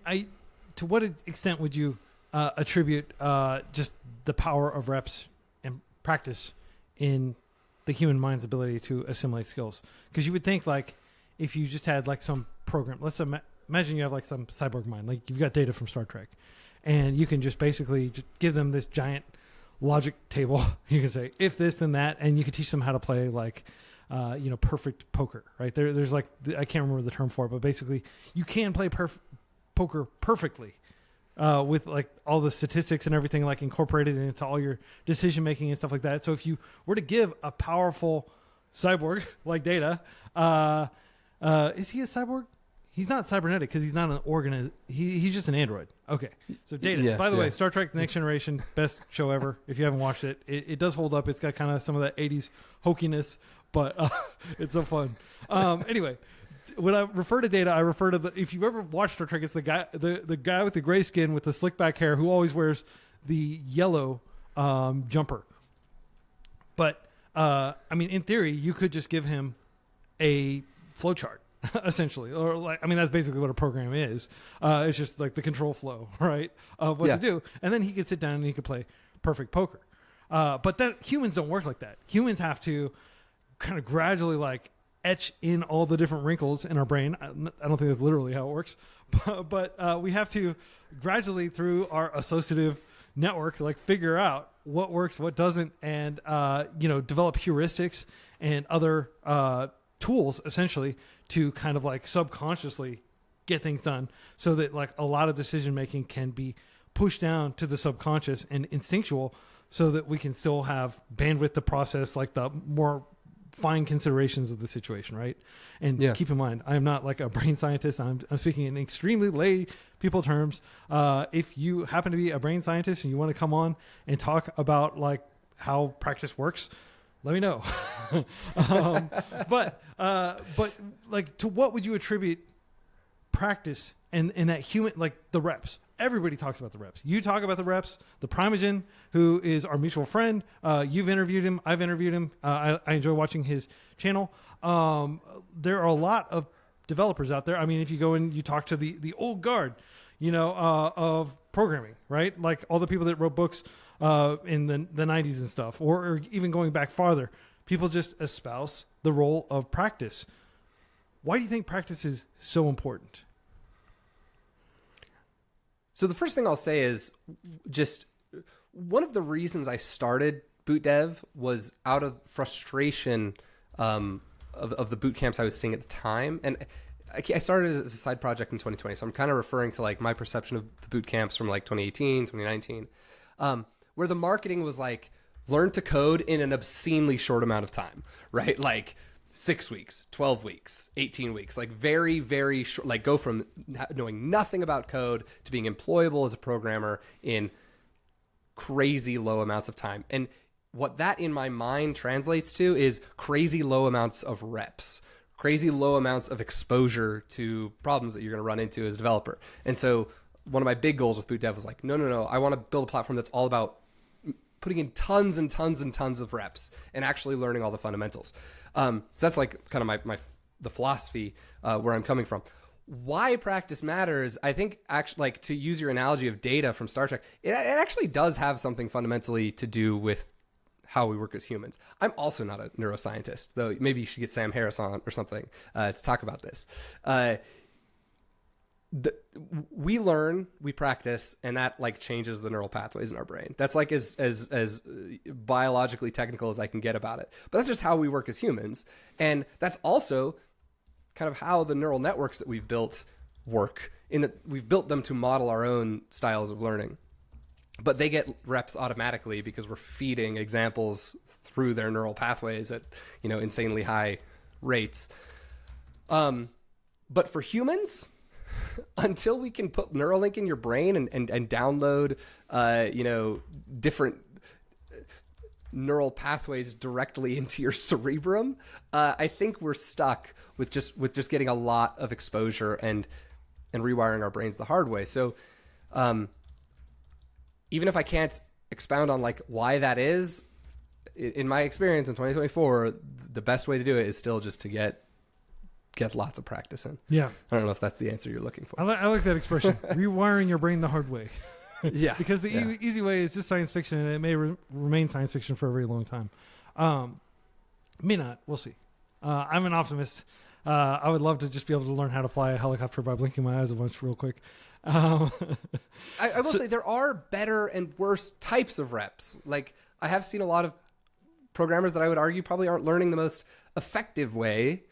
to what extent would you attribute just the power of reps and practice in the human mind's ability to assimilate skills? Because you would think, like, if you just had like some program, let's imagine you have like some cyborg mind, like you've got Data from Star Trek, and you can just basically just give them this giant logic table. You can say if this then that, and you can teach them how to play like perfect poker, right? There's like, I can't remember the term for it, but basically you can play poker perfectly with like all the statistics and everything like incorporated into all your decision making and stuff like that. So if you were to give a powerful cyborg like Data, is he a cyborg? He's not cybernetic because he's not an organ. He's just an android. Okay. So Data, Yeah, by the way, Star Trek The Next Generation, best show ever. If you haven't watched it, it does hold up. It's got kind of some of that 80s hokiness, but it's so fun. Anyway, when I refer to Data, I refer to if you've ever watched Star Trek, it's the guy with the gray skin with the slick back hair who always wears the yellow jumper. But I mean, in theory, you could just give him a flowchart. Essentially, or like, I mean, that's basically what a program is. It's just like the control flow, right, of what to do, and then he could sit down and he could play perfect poker. But that humans don't work like that. Humans have to kind of gradually like etch in all the different wrinkles in our brain. I don't think that's literally how it works, but we have to gradually through our associative network like figure out what works, what doesn't, and develop heuristics and other tools essentially to kind of like subconsciously get things done so that like a lot of decision making can be pushed down to the subconscious and instinctual so that we can still have bandwidth to process like the more fine considerations of the situation, right? And keep in mind, I am not like a brain scientist. I'm speaking in extremely lay people terms. If you happen to be a brain scientist and you want to come on and talk about like how practice works, let me know. But like, to what would you attribute practice and that human, like the reps? Everybody talks about the reps. You talk about the reps. The Primogen, who is our mutual friend, you've interviewed him. I've interviewed him. I enjoy watching his channel. There are a lot of developers out there. I mean, if you go and you talk to the old guard, of programming, right? Like all the people that wrote books in the 90s and stuff, or even going back farther, people just espouse the role of practice. Why do you think practice is so important? So the first thing I'll say is just one of the reasons I started Boot.dev was out of frustration of the boot camps I was seeing at the time. And I started as a side project in 2020, so I'm kind of referring to like my perception of the boot camps from like 2018, 2019, where the marketing was like, learn to code in an obscenely short amount of time, right? Like 6 weeks, 12 weeks, 18 weeks, like very, very short, like go from knowing nothing about code to being employable as a programmer in crazy low amounts of time. And what that in my mind translates to is crazy low amounts of reps, crazy low amounts of exposure to problems that you're going to run into as a developer. And so one of my big goals with Boot.dev was like, no, I want to build a platform that's all about putting in tons and tons and tons of reps and actually learning all the fundamentals. So that's like kind of the philosophy where I'm coming from. Why practice matters, I think, actually, like to use your analogy of data from Star Trek, it actually does have something fundamentally to do with how we work as humans. I'm also not a neuroscientist, though maybe you should get Sam Harris on or something to talk about this. We learn, we practice, and that like changes the neural pathways in our brain. That's like as biologically technical as I can get about it. But that's just how we work as humans. And that's also kind of how the neural networks that we've built work, in that we've built them to model our own styles of learning. But they get reps automatically because we're feeding examples through their neural pathways at, insanely high rates. But for humans, until we can put Neuralink in your brain and download, different neural pathways directly into your cerebrum, I think we're stuck with just getting a lot of exposure and rewiring our brains the hard way. So, even if I can't expound on like why that is, in my experience in 2024, the best way to do it is still just to get lots of practice in. Yeah. I don't know if that's the answer you're looking for. I like that expression, rewiring your brain the hard way. Yeah. Because the easy way is just science fiction, and it may remain science fiction for a very long time. May not. We'll see. I'm an optimist. I would love to just be able to learn how to fly a helicopter by blinking my eyes a bunch real quick. I will say there are better and worse types of reps. Like I have seen a lot of programmers that I would argue probably aren't learning the most effective way.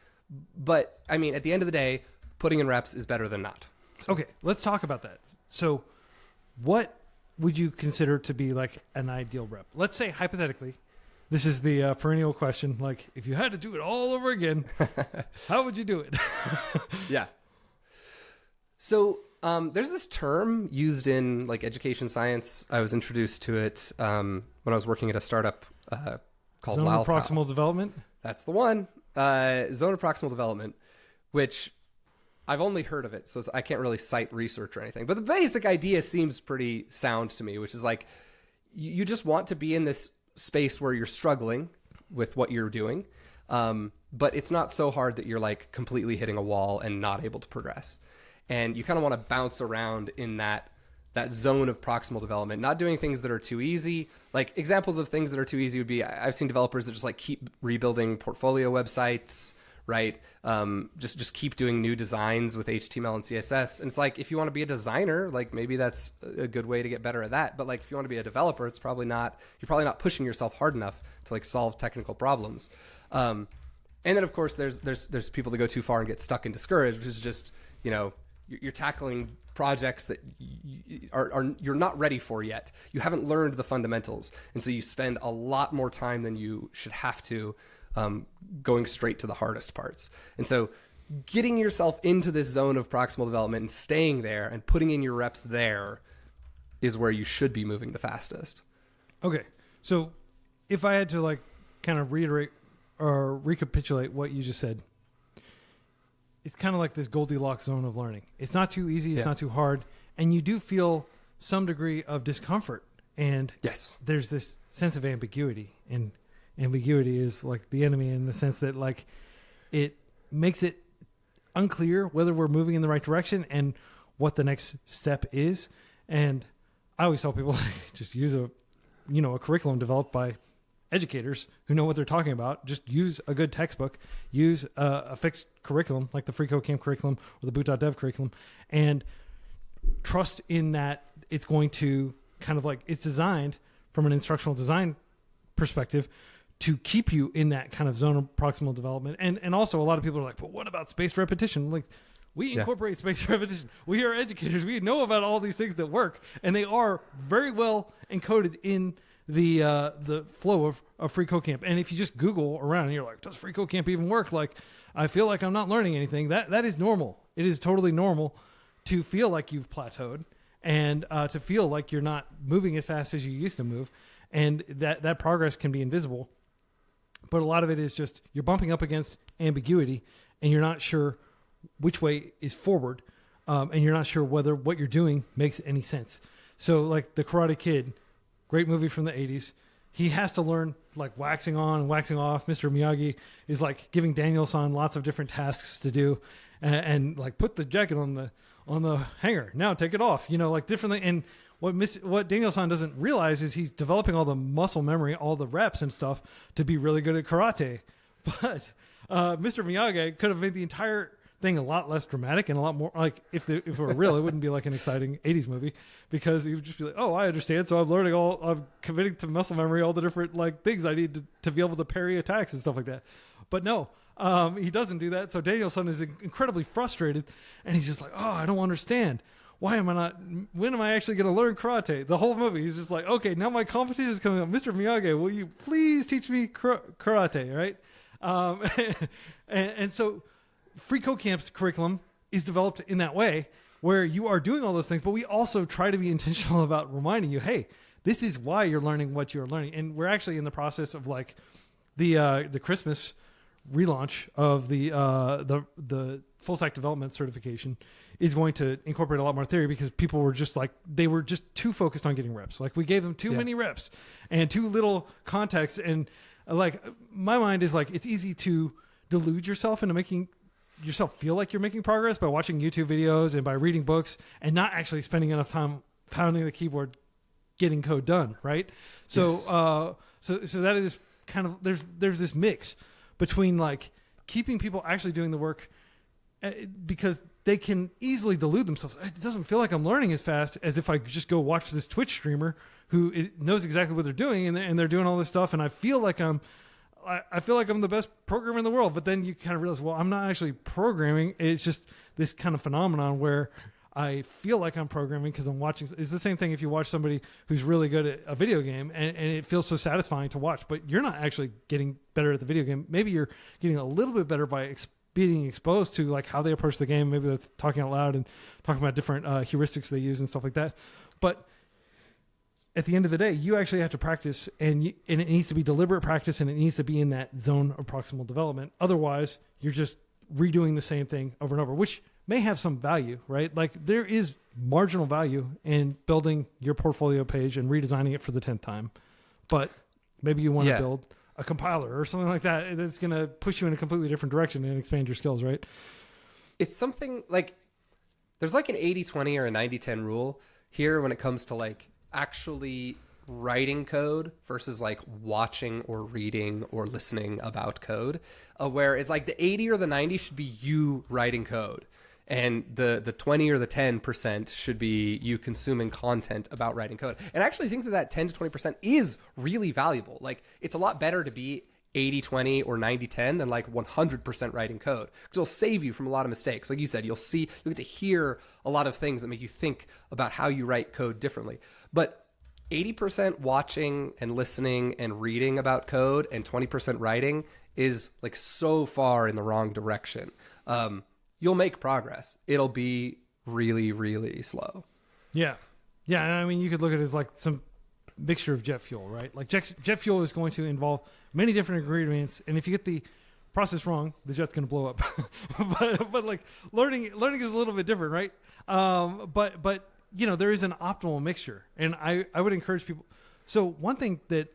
But I mean, at the end of the day, putting in reps is better than not. Okay, let's talk about that. So what would you consider to be like an ideal rep? Let's say hypothetically, this is the perennial question, like if you had to do it all over again, how would you do it? Yeah. So there's this term used in like education science. I was introduced to it when I was working at a startup called Zone of proximal development. That's the one. Zone of proximal development, which I've only heard of it, so I can't really cite research or anything. But the basic idea seems pretty sound to me, which is like you just want to be in this space where you're struggling with what you're doing, but it's not so hard that you're like completely hitting a wall and not able to progress. And you kind of want to bounce around in that zone of proximal development, not doing things that are too easy. Like examples of things that are too easy would be, I've seen developers that just like keep rebuilding portfolio websites, right? Just keep doing new designs with HTML and CSS. And it's like, if you want to be a designer, like maybe that's a good way to get better at that. But like, if you want to be a developer, you're probably not pushing yourself hard enough to like solve technical problems. And then of course there's people that go too far and get stuck and discouraged, which is just, you're tackling projects that you're not ready for yet. You haven't learned the fundamentals. And so you spend a lot more time than you should have to going straight to the hardest parts. And so getting yourself into this zone of proximal development and staying there and putting in your reps there is where you should be moving the fastest. Okay. So if I had to like kind of reiterate or recapitulate what you just said, it's kind of like this Goldilocks zone of learning. It's not too easy. It's not too hard. And you do feel some degree of discomfort. And yes, there's this sense of ambiguity. And ambiguity is like the enemy in the sense that like it makes it unclear whether we're moving in the right direction and what the next step is. And I always tell people like, just use a curriculum developed by educators who know what they're talking about. Just use a good textbook, use a fixed curriculum like the freeCodeCamp curriculum or the Boot.dev curriculum, and trust in that it's going to kind of like, it's designed from an instructional design perspective to keep you in that kind of zone of proximal development. And also a lot of people are like, but what about spaced repetition? Like We incorporate spaced repetition. We are educators. We know about all these things that work, and they are very well encoded in the flow of freeCodeCamp. And if you just Google around and you're like, does freeCodeCamp even work? Like, I feel like I'm not learning anything. That is normal. It is totally normal to feel like you've plateaued and to feel like you're not moving as fast as you used to move. And that progress can be invisible. But a lot of it is just you're bumping up against ambiguity and you're not sure which way is forward, and you're not sure whether what you're doing makes any sense. So like the Karate Kid, great movie from the 80s, he has to learn like waxing on and waxing off. Mr. Miyagi is like giving Daniel-san lots of different tasks to do, and like put the jacket on the hanger. Now take it off. Like differently. And what Daniel-san doesn't realize is he's developing all the muscle memory, all the reps and stuff to be really good at karate. But Mr. Miyagi could have made the entire thing a lot less dramatic and a lot more like if it were real, it wouldn't be like an exciting 80s movie, because he would just be like, oh, I understand, so I'm committing to muscle memory all the different like things I need to be able to parry attacks and stuff like that. But no, he doesn't do that. So Daniel-san is incredibly frustrated, and he's just like, oh, I don't understand. When am I actually going to learn karate? The whole movie, he's just like, okay, now my competition is coming up. Mr. Miyagi, will you please teach me karate, right? And so freeCodeCamp's curriculum is developed in that way where you are doing all those things, but we also try to be intentional about reminding you, hey, this is why you're learning what you're learning. And we're actually in the process of like the Christmas relaunch of the full stack development certification is going to incorporate a lot more theory, because people were just like, they were just too focused on getting reps. Like we gave them too many reps and too little context. And like my mind is like, it's easy to delude yourself into making yourself feel like you're making progress by watching YouTube videos and by reading books and not actually spending enough time pounding the keyboard getting code done, right? So yes. So that is kind of there's this mix between like keeping people actually doing the work, because they can easily delude themselves. It doesn't feel like I'm learning as fast as if I just go watch this Twitch streamer who knows exactly what they're doing, and they're doing all this stuff, and I feel like I'm the best programmer in the world. But then you kind of realize, well, I'm not actually programming. It's just this kind of phenomenon where I feel like I'm programming because I'm watching. It's the same thing if you watch somebody who's really good at a video game, and it feels so satisfying to watch, but you're not actually getting better at the video game. Maybe you're getting a little bit better by being exposed to like how they approach the game. Maybe they're talking out loud and talking about different heuristics they use and stuff like that. But at the end of the day, you actually have to practice, and it needs to be deliberate practice, and it needs to be in that zone of proximal development. Otherwise, you're just redoing the same thing over and over, which may have some value, right? Like there is marginal value in building your portfolio page and redesigning it for the 10th time. But maybe you want to build a compiler or something like that that's going to push you in a completely different direction and expand your skills, right? It's something like there's like an 80-20 or a 90-10 rule here when it comes to like actually writing code versus like watching or reading or listening about code, where it's like the 80 or the 90 should be you writing code, and the 20 or the 10% should be you consuming content about writing code. And I actually think that 10 to 20% is really valuable. Like it's a lot better to be 80-20 or 90-10 than like 100% writing code, because it'll save you from a lot of mistakes. Like you said, you'll get to hear a lot of things that make you think about how you write code differently. But 80% watching and listening and reading about code and 20% writing is like so far in the wrong direction. You'll make progress. It'll be really, really slow. Yeah. Yeah. And I mean, you could look at it as like some mixture of jet fuel, right? Like jet fuel is going to involve many different ingredients, and if you get the process wrong, the jet's going to blow up. but like learning is a little bit different, right? But you know, there is an optimal mixture, and I would encourage people. So one thing that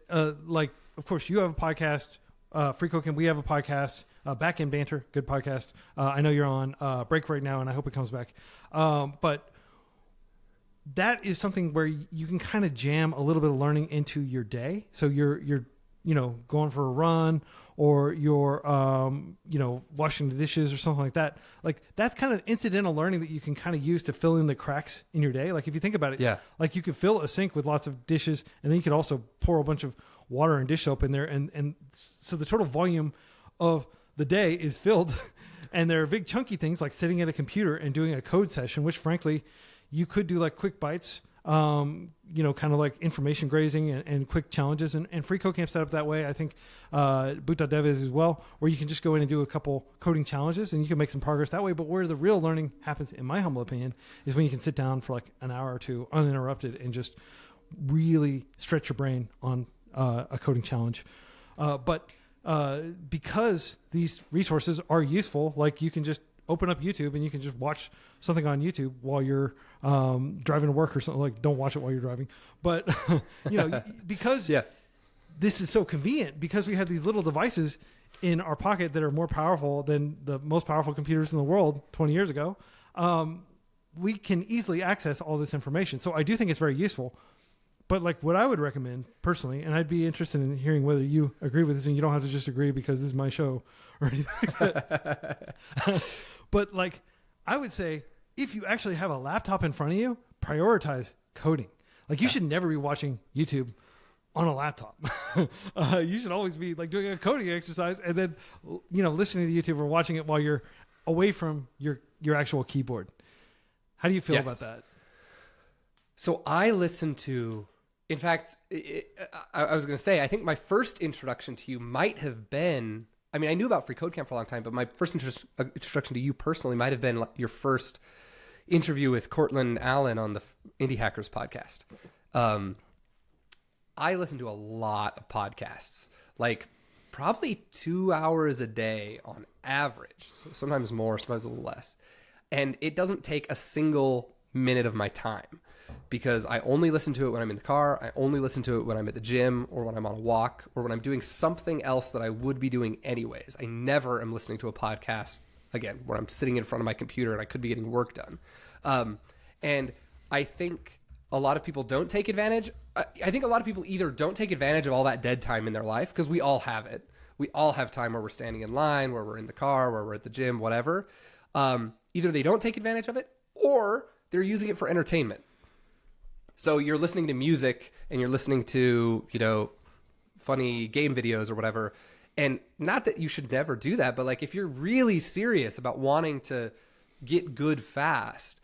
like, of course, you have a podcast, freeCodeCamp. We have a podcast, Back End Banter, good podcast. I know you're on break right now, and I hope it comes back. But that is something where you can kind of jam a little bit of learning into your day. So you're you know, going for a run, or you're you know, washing the dishes or something like that. Like that's kind of incidental learning that you can kind of use to fill in the cracks in your day. Like if you think about it, like you could fill a sink with lots of dishes, and then you could also pour a bunch of water and dish soap in there, and so the total volume of the day is filled And there are big chunky things like sitting at a computer and doing a code session, which frankly, you could do like quick bites, kind of like information grazing and quick challenges. And freeCodeCamp set up that way. I think Boot.dev is as well, where you can just go in and do a couple coding challenges and you can make some progress that way. But where the real learning happens, in my humble opinion, is when you can sit down for like an hour or two uninterrupted and just really stretch your brain on a coding challenge. But because these resources are useful, like you can just open up YouTube and you can just watch something on YouTube while you're driving to work or something. Like, don't watch it while you're driving. But, because this is so convenient, because we have these little devices in our pocket that are more powerful than the most powerful computers in the world 20 years ago, we can easily access all this information. So I do think it's very useful. But like what I would recommend personally, and I'd be interested in hearing whether you agree with this, and you don't have to just agree because this is my show or anything like that. But like, I would say if you actually have a laptop in front of you, prioritize coding. Like you should never be watching YouTube on a laptop. You should always be like doing a coding exercise and then, listening to YouTube or watching it while you're away from your actual keyboard. How do you feel about that? So I listen to, in fact, I was going to say, I think my first introduction to you might have been, I mean, I knew about freeCodeCamp for a long time, but my first introduction to you personally might have been your first interview with Cortland Allen on the Indie Hackers podcast. I listen to a lot of podcasts, like probably 2 hours a day on average. So sometimes more, sometimes a little less. And it doesn't take a single minute of my time, because I only listen to it when I'm in the car. I only listen to it when I'm at the gym or when I'm on a walk or when I'm doing something else that I would be doing anyways. I never am listening to a podcast, again, where I'm sitting in front of my computer and I could be getting work done. And I think a lot of people don't take advantage. I think a lot of people either don't take advantage of all that dead time in their life, because we all have it. We all have time where we're standing in line, where we're in the car, where we're at the gym, whatever. Either they don't take advantage of it, or they're using it for entertainment. So you're listening to music and you're listening to, funny game videos or whatever. And not that you should never do that, but like if you're really serious about wanting to get good fast,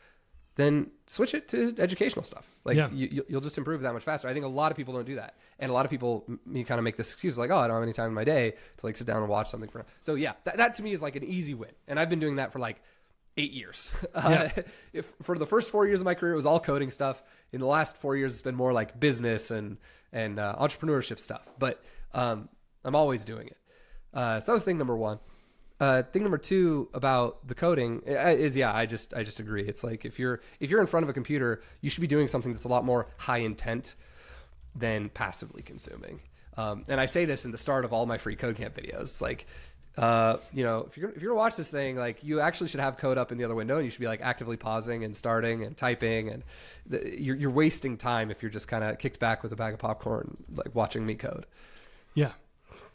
then switch it to educational stuff. Like you'll just improve that much faster. I think a lot of people don't do that. And a lot of people, you kind of make this excuse like, oh, I don't have any time in my day to like sit down and watch something. So yeah, that to me is like an easy win. And I've been doing that for like 8 years. If for the first 4 years of my career, it was all coding stuff. In the last 4 years, it's been more like business and entrepreneurship stuff. But I'm always doing it. So that was thing number one. Thing number two about the coding is, I just agree. It's like if you're in front of a computer, you should be doing something that's a lot more high intent than passively consuming. And I say this in the start of all my free CodeCamp videos. It's like, if you're gonna watch this thing, like you actually should have code up in the other window, and you should be like actively pausing and starting and typing, and you're wasting time if you're just kind of kicked back with a bag of popcorn, like watching me code. Yeah,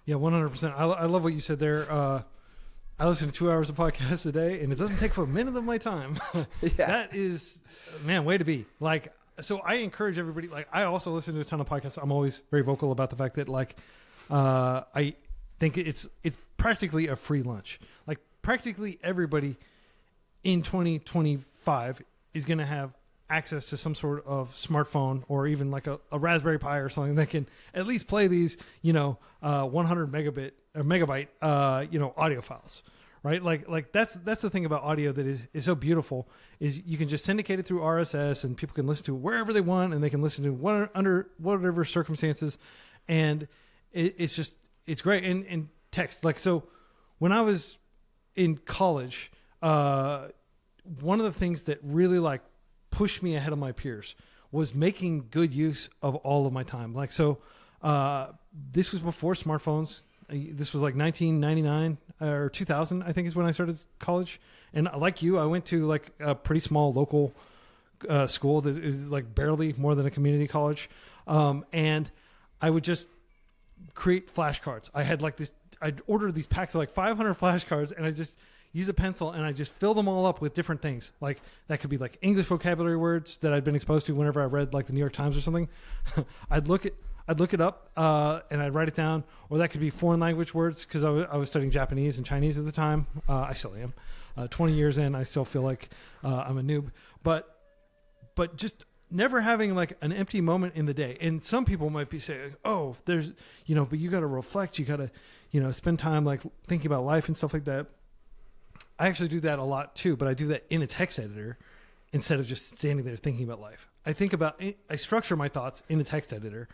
100%. I love what you said there. I listen to 2 hours of podcasts a day, and it doesn't take a minute of my time. That is, man, way to be. Like, so I encourage everybody. Like, I also listen to a ton of podcasts. I'm always very vocal about the fact that, like, I think it's practically a free lunch. Like practically everybody in 2025 is going to have access to some sort of smartphone or even like a Raspberry Pi or something that can at least play these, 100 megabyte, audio files, right? Like that's the thing about audio that is so beautiful is you can just syndicate it through RSS and people can listen to it wherever they want, and they can listen to under whatever circumstances. And it's great. And text, like, so when I was in college, one of the things that really like pushed me ahead of my peers was making good use of all of my time. Like, so this was before smartphones. This was like 1999 or 2000, I think is when I started college. And like you, I went to like a pretty small local school that is like barely more than a community college. And I would just create flashcards. I had like this, I'd order these packs of like 500 flashcards, and I just use a pencil and I just fill them all up with different things. Like that could be like English vocabulary words that I'd been exposed to whenever I read like the New York Times or something. I'd look I'd look it up and I'd write it down, or that could be foreign language words because I was studying Japanese and Chinese at the time. I still am. 20 years in, I still feel like I'm a noob, but just never having like an empty moment in the day. And some people might be saying, oh, there's, but you got to reflect. You got to, spend time like thinking about life and stuff like that. I actually do that a lot too, but I do that in a text editor instead of just standing there thinking about life. I structure my thoughts in a text editor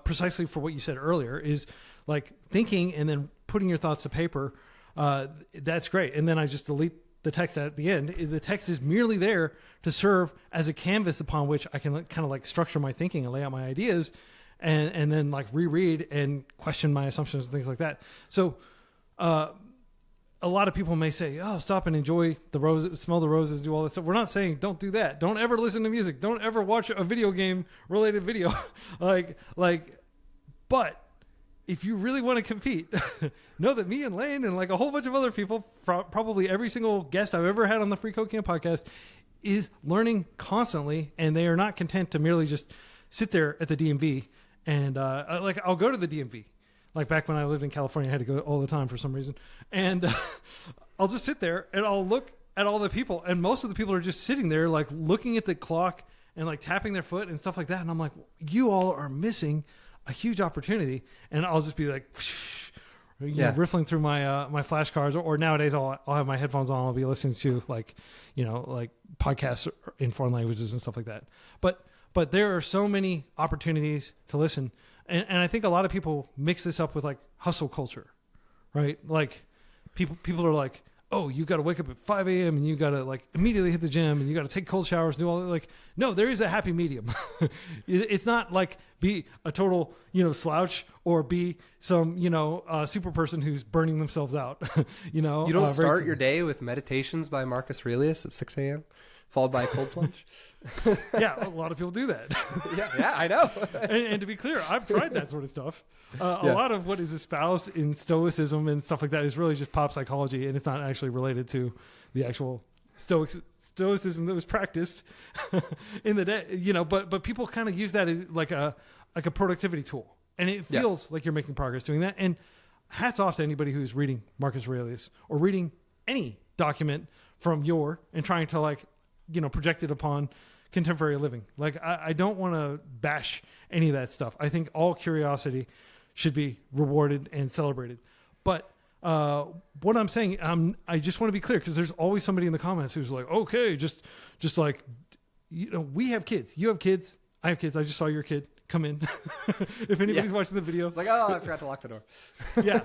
precisely for what you said earlier is like thinking and then putting your thoughts to paper. That's great. And then I just delete the text at the end. The text is merely there to serve as a canvas upon which I can kind of like structure my thinking and lay out my ideas and then like reread and question my assumptions and things like that. So, a lot of people may say, oh, stop and enjoy the roses, smell the roses, do all this stuff. We're not saying don't do that. Don't ever listen to music. Don't ever watch a video game related video. But if you really want to compete, know that me and Lane and like a whole bunch of other people, probably every single guest I've ever had on the Free Code Camp podcast is learning constantly. And they are not content to merely just sit there at the DMV. And I'll go to the DMV. Like back when I lived in California, I had to go all the time for some reason. And I'll just sit there and I'll look at all the people. And most of the people are just sitting there like looking at the clock and like tapping their foot and stuff like that. And I'm like, you all are missing a huge opportunity. And I'll just be like, riffling through my my flashcards. Or nowadays I'll have my headphones on. I'll be listening to like podcasts in foreign languages and stuff like that. But there are so many opportunities to listen. And I think a lot of people mix this up with like hustle culture, right? Like people are like, oh, you got to wake up at 5 a.m. and you got to like immediately hit the gym and you got to take cold showers, do all that. Like, no, there is a happy medium. It's not like be a total, slouch or be some, super person who's burning themselves out. You don't start your day with Meditations by Marcus Aurelius at 6 a.m. followed by a cold plunge. Yeah, a lot of people do that. yeah, I know. and to be clear, I've tried that sort of stuff. A lot of what is espoused in Stoicism and stuff like that is really just pop psychology, and it's not actually related to the actual Stoicism that was practiced in the day. But people kind of use that as like a productivity tool, and it feels like you're making progress doing that. And hats off to anybody who's reading Marcus Aurelius or reading any document from and trying to like project it upon contemporary living. Like I don't want to bash any of that stuff. I think all curiosity should be rewarded and celebrated. But what I'm saying, I just want to be clear because there's always somebody in the comments who's like, okay, just like, we have kids. You have kids. I have kids. I just saw your kid come in. If anybody's watching the video. It's like, oh, I forgot to lock the door. Yeah.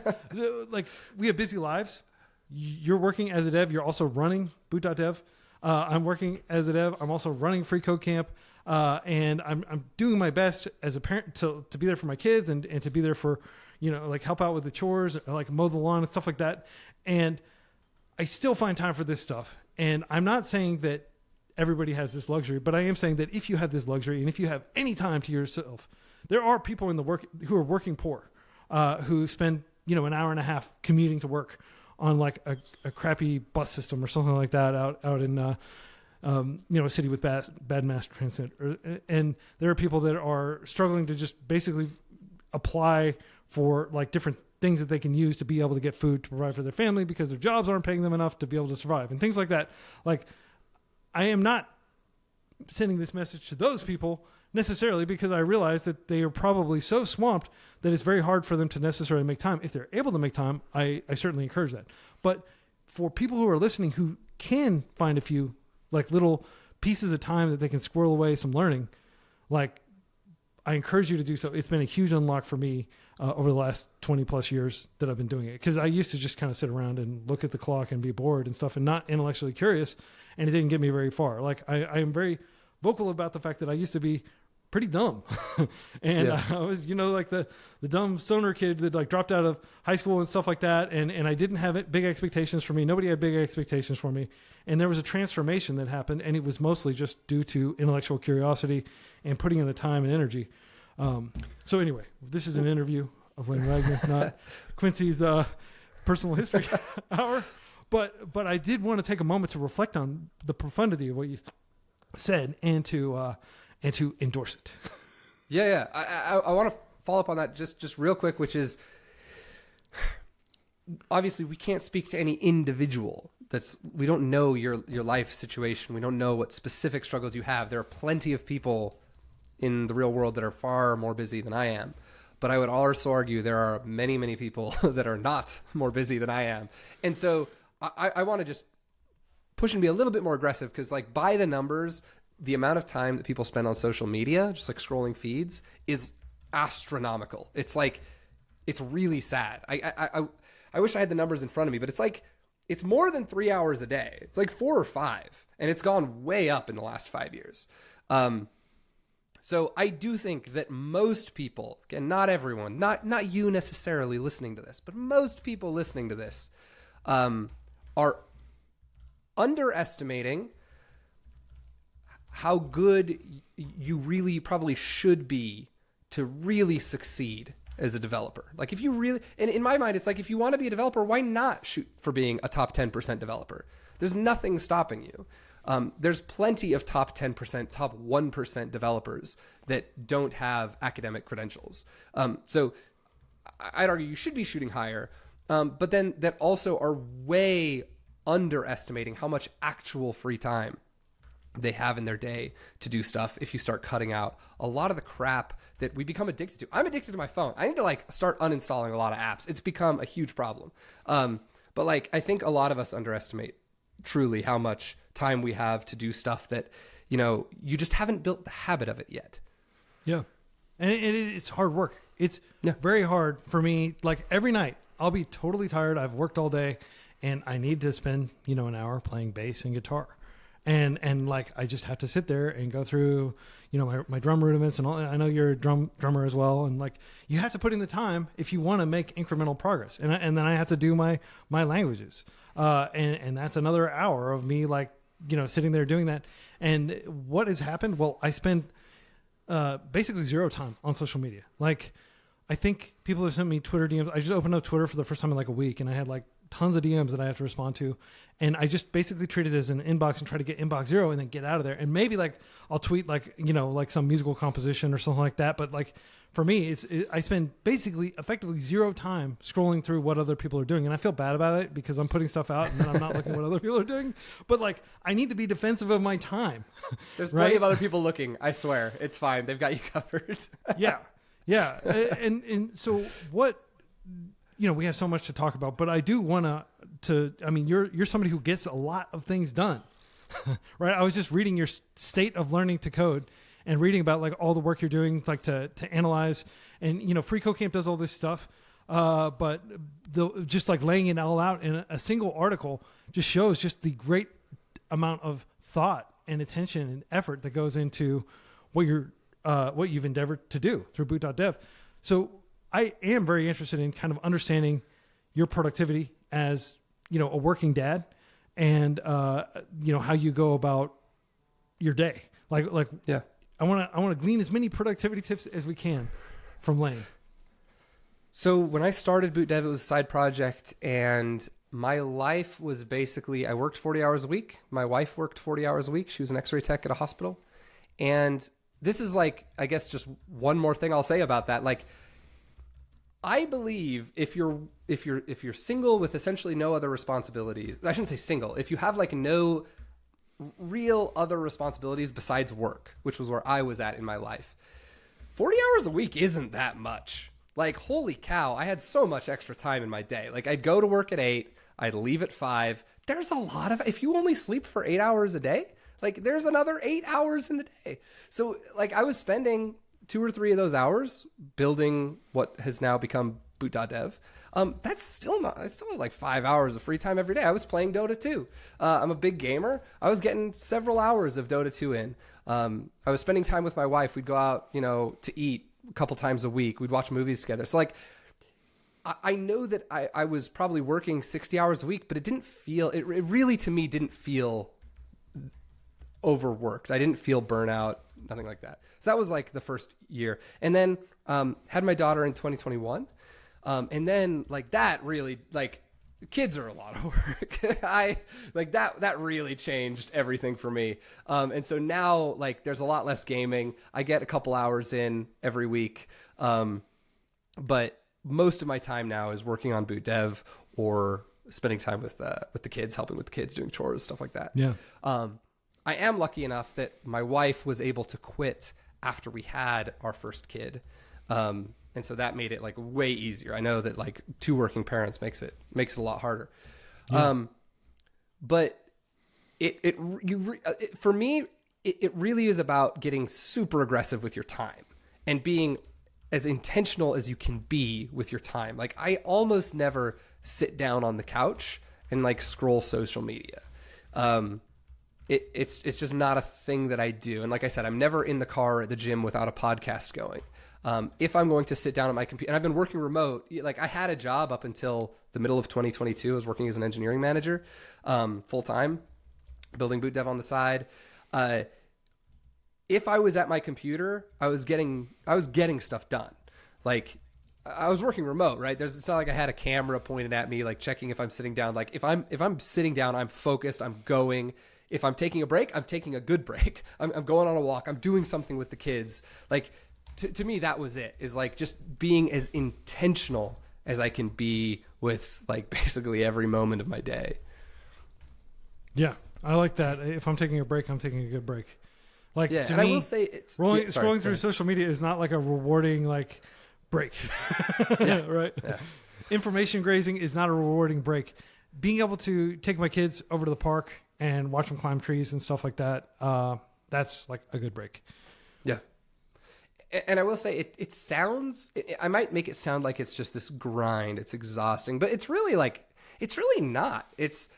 Like we have busy lives. You're working as a dev. You're also running Boot.dev. I'm working as a dev. I'm also running Free Code Camp. And I'm doing my best as a parent to be there for my kids and to be there for, like help out with the chores, like mow the lawn and stuff like that. And I still find time for this stuff. And I'm not saying that everybody has this luxury, but I am saying that if you have this luxury and if you have any time to yourself, there are people in the work who are working poor, who spend, an hour and a half commuting to work on like a crappy bus system or something like that out in, a city with bad mass transit. And there are people that are struggling to just basically apply for like different things that they can use to be able to get food to provide for their family because their jobs aren't paying them enough to be able to survive and things like that. Like I am not sending this message to those people necessarily because I realize that they are probably so swamped that it's very hard for them to necessarily make time. If they're able to make time, I certainly encourage that. But for people who are listening who can find a few like little pieces of time that they can squirrel away some learning, like I encourage you to do so. It's been a huge unlock for me over the last 20 plus years that I've been doing it. Because I used to just kind of sit around and look at the clock and be bored and stuff and not intellectually curious. And it didn't get me very far. Like I am very vocal about the fact that I used to be pretty dumb. And I was, like the dumb stoner kid that like dropped out of high school and stuff like that. And I didn't have big expectations for me. Nobody had big expectations for me. And there was a transformation that happened. And it was mostly just due to intellectual curiosity and putting in the time and energy. So anyway, this is an interview of Lane Wagner, not Quincy's personal history hour. But I did want to take a moment to reflect on the profundity of what you said and to endorse it. Yeah. I want to follow up on that just real quick, which is obviously we can't speak to any individual. We don't know your life situation. We don't know what specific struggles you have. There are plenty of people in the real world that are far more busy than I am. But I would also argue there are many, many people that are not more busy than I am. And so I want to just push and be a little bit more aggressive because, like, by the numbers, the amount of time that people spend on social media, just like scrolling feeds, is astronomical. It's like, it's really sad. I wish I had the numbers in front of me, but it's more than 3 hours a day. It's like 4 or 5, and it's gone way up in the last 5 years. So I do think that most people, again, not everyone, not you necessarily listening to this, but most people listening to this are underestimating how good you really probably should be to really succeed as a developer. Like, if you really, and in my mind, it's like, if you want to be a developer, why not shoot for being a top 10% developer? There's nothing stopping you. There's plenty of top 10%, top 1% developers that don't have academic credentials. So I'd argue you should be shooting higher, but then that also are way underestimating how much actual free time they have in their day to do stuff if you start cutting out a lot of the crap that we become addicted to. I'm addicted to my phone. I need to start uninstalling a lot of apps. It's become a huge problem. But I think a lot of us underestimate truly how much time we have to do stuff that, you just haven't built the habit of it yet. Yeah. And it's hard work. It's very hard for me. Like, every night I'll be totally tired. I've worked all day and I need to spend, an hour playing bass and guitar. And I just have to sit there and go through, my drum rudiments and all. I know you're a drummer as well. And you have to put in the time if you want to make incremental progress. And then I have to do my languages. And that's another hour of me sitting there doing that. And what has happened? Well, I spend basically zero time on social media. I think people have sent me Twitter DMs. I just opened up Twitter for the first time in a week, and I had tons of DMs that I have to respond to. And I just basically treat it as an inbox and try to get inbox zero and then get out of there. And maybe I'll tweet some musical composition or something like that. But for me, I spend basically effectively zero time scrolling through what other people are doing. And I feel bad about it because I'm putting stuff out and then I'm not looking at what other people are doing. But I need to be defensive of my time. There's plenty of other people looking. I swear. It's fine. They've got you covered. Yeah. Yeah. And so what, we have so much to talk about, but I do want you're somebody who gets a lot of things done, right? I was just reading your state of learning to code and reading about all the work you're doing, to analyze, and, freeCodeCamp does all this stuff. But just laying it all out in a single article just shows just the great amount of thought and attention and effort that goes into what you've endeavored to do through Boot.dev. So I am very interested in kind of understanding your productivity as, a working dad and, how you go about your day. Yeah. I want to glean as many productivity tips as we can from Lane. So when I started Boot.dev, it was a side project, and my life was basically, I worked 40 hours a week. My wife worked 40 hours a week. She was an X-ray tech at a hospital. And this is I guess just one more thing I'll say about that. I believe if you're single with essentially no other responsibilities, I shouldn't say single, if you have no real other responsibilities besides work, which was where I was at in my life, 40 hours a week isn't that much. Holy cow, I had so much extra time in my day. I'd go to work at 8, I'd leave at 5. There's a lot of, if you only sleep for 8 hours a day, there's another 8 hours in the day. So I was spending 2 or 3 of those hours building what has now become Boot.dev. That's still not, I still have 5 hours of free time every day. I was playing Dota 2. I'm a big gamer. I was getting several hours of Dota 2 in. I was spending time with my wife. We'd go out, to eat a couple times a week. We'd watch movies together. So I know that I was probably working 60 hours a week, but it didn't feel, it really to me didn't feel overworked. I didn't feel burnout, nothing like that. So that was the first year. And then had my daughter in 2021. And then that really, kids are a lot of work. That really changed everything for me. And so now there's a lot less gaming. I get a couple hours in every week. but most of my time now is working on Boot.dev or spending time with the kids, helping with the kids, doing chores, stuff like that. Yeah. I am lucky enough that my wife was able to quit after we had our first kid. And so that made it like way easier. I know that like 2 working parents makes it a lot harder. Yeah. But for me, it really is about getting super aggressive with your time and being as intentional as you can be with your time. Like I almost never sit down on the couch and like scroll social media. It's just not a thing that I do. And like I said, I'm never in the car or at the gym without a podcast going. If I'm going to sit down at my computer, and I've been working remote, like I had a job up until the middle of 2022. I was working as an engineering manager, full time, building Boot.dev on the side. If I was at my computer, I was getting stuff done. Like I was working remote, right? It's not like I had a camera pointed at me, like checking if I'm sitting down. Like if I'm sitting down, I'm focused, I'm going. If I'm taking a break, I'm taking a good break. I'm going on a walk. I'm doing something with the kids. Like to me, that was it, is like just being as intentional as I can be with like basically every moment of my day. Yeah. I like that. If I'm taking a break, I'm taking a good break. Like Yeah, to and me, I will say it's scrolling through social media is not like a rewarding like break. Yeah. Right. Yeah. Information grazing is not a rewarding break. Being able to take my kids over to the park and watch them climb trees and stuff like that, that's like a good break. Yeah. And I will say it sounds, I might make it sound like it's just this grind. It's exhausting, but it's really not. It's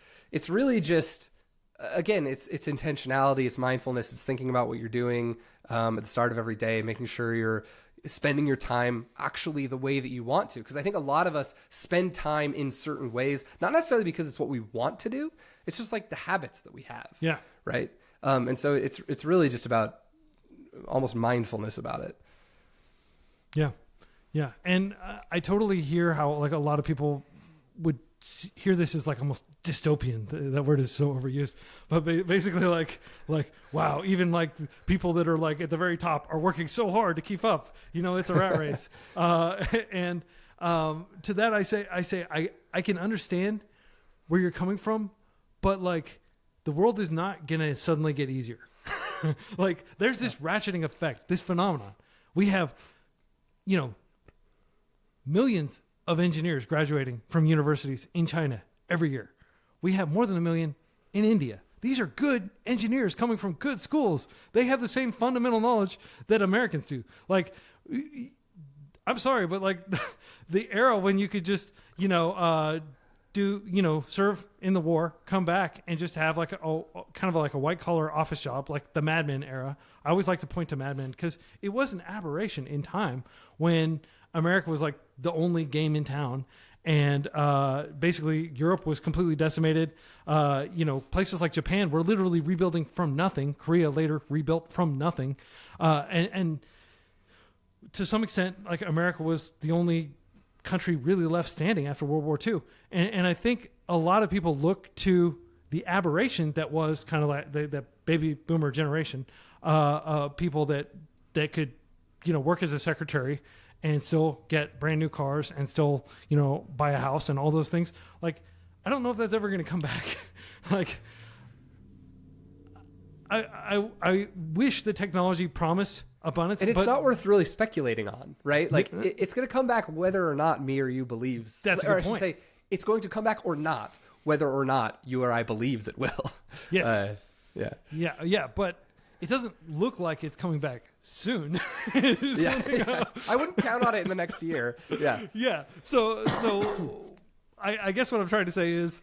really just, again, it's intentionality, it's mindfulness, it's thinking about what you're doing at the start of every day, making sure you're spending your time actually the way that you want to. Because I think a lot of us spend time in certain ways, not necessarily because it's what we want to do. It's just like the habits that we have. Yeah. Right. And so it's really just about almost mindfulness about it. Yeah. Yeah. And I totally hear how like a lot of people would hear this as like almost dystopian. That word is so overused, but basically like, wow, even like people that are like at the very top are working so hard to keep up, it's a rat race. And to that, I say, I can understand where you're coming from, but like the world is not going to suddenly get easier. Like there's this ratcheting effect, this phenomenon. We have, millions of engineers graduating from universities in China every year. We have more than 1 million in India. These are good engineers coming from good schools. They have the same fundamental knowledge that Americans do. Like, I'm sorry, but like the era when you could just, serve in the war, come back and just have like kind of like a white collar office job, like the Mad Men era. I always like to point to Mad Men because it was an aberration in time when America was like the only game in town. And basically Europe was completely decimated. Places like Japan were literally rebuilding from nothing. Korea later rebuilt from nothing. And to some extent, like America was the only country really left standing after World War II. And I think a lot of people look to the aberration that was kind of like the baby boomer generation, people that could, work as a secretary and still get brand new cars and still, buy a house and all those things. Like, I don't know if that's ever going to come back. Like, I wish the technology promised abundance. And it's not worth really speculating on, right? Like, it's going to come back whether or not me or you believes. That's a good point. I should say, it's going to come back or not, whether or not you or I believes it will. Yes. Yeah. But it doesn't look like it's coming back soon. Yeah. I wouldn't count on it in the next year. Yeah. Yeah. So I guess what I'm trying to say is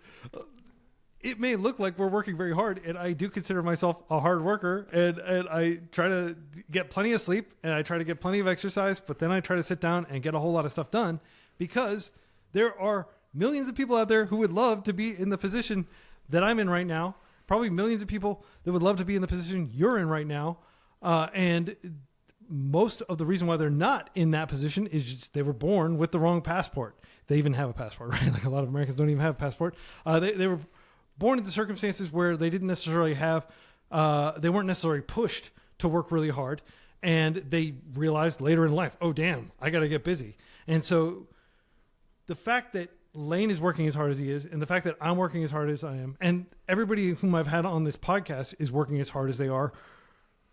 it may look like we're working very hard, and I do consider myself a hard worker, and I try to get plenty of sleep, and I try to get plenty of exercise, but then I try to sit down and get a whole lot of stuff done because there are millions of people out there who would love to be in the position that I'm in right now. Probably millions of people that would love to be in the position you're in right now. And most of the reason why they're not in that position is just they were born with the wrong passport. They even have a passport, right? Like a lot of Americans don't even have a passport. They were born into circumstances where they didn't necessarily have, they weren't necessarily pushed to work really hard. And they realized later in life, oh, damn, I got to get busy. And so the fact that Lane is working as hard as he is, and the fact that I'm working as hard as I am, and everybody whom I've had on this podcast is working as hard as they are,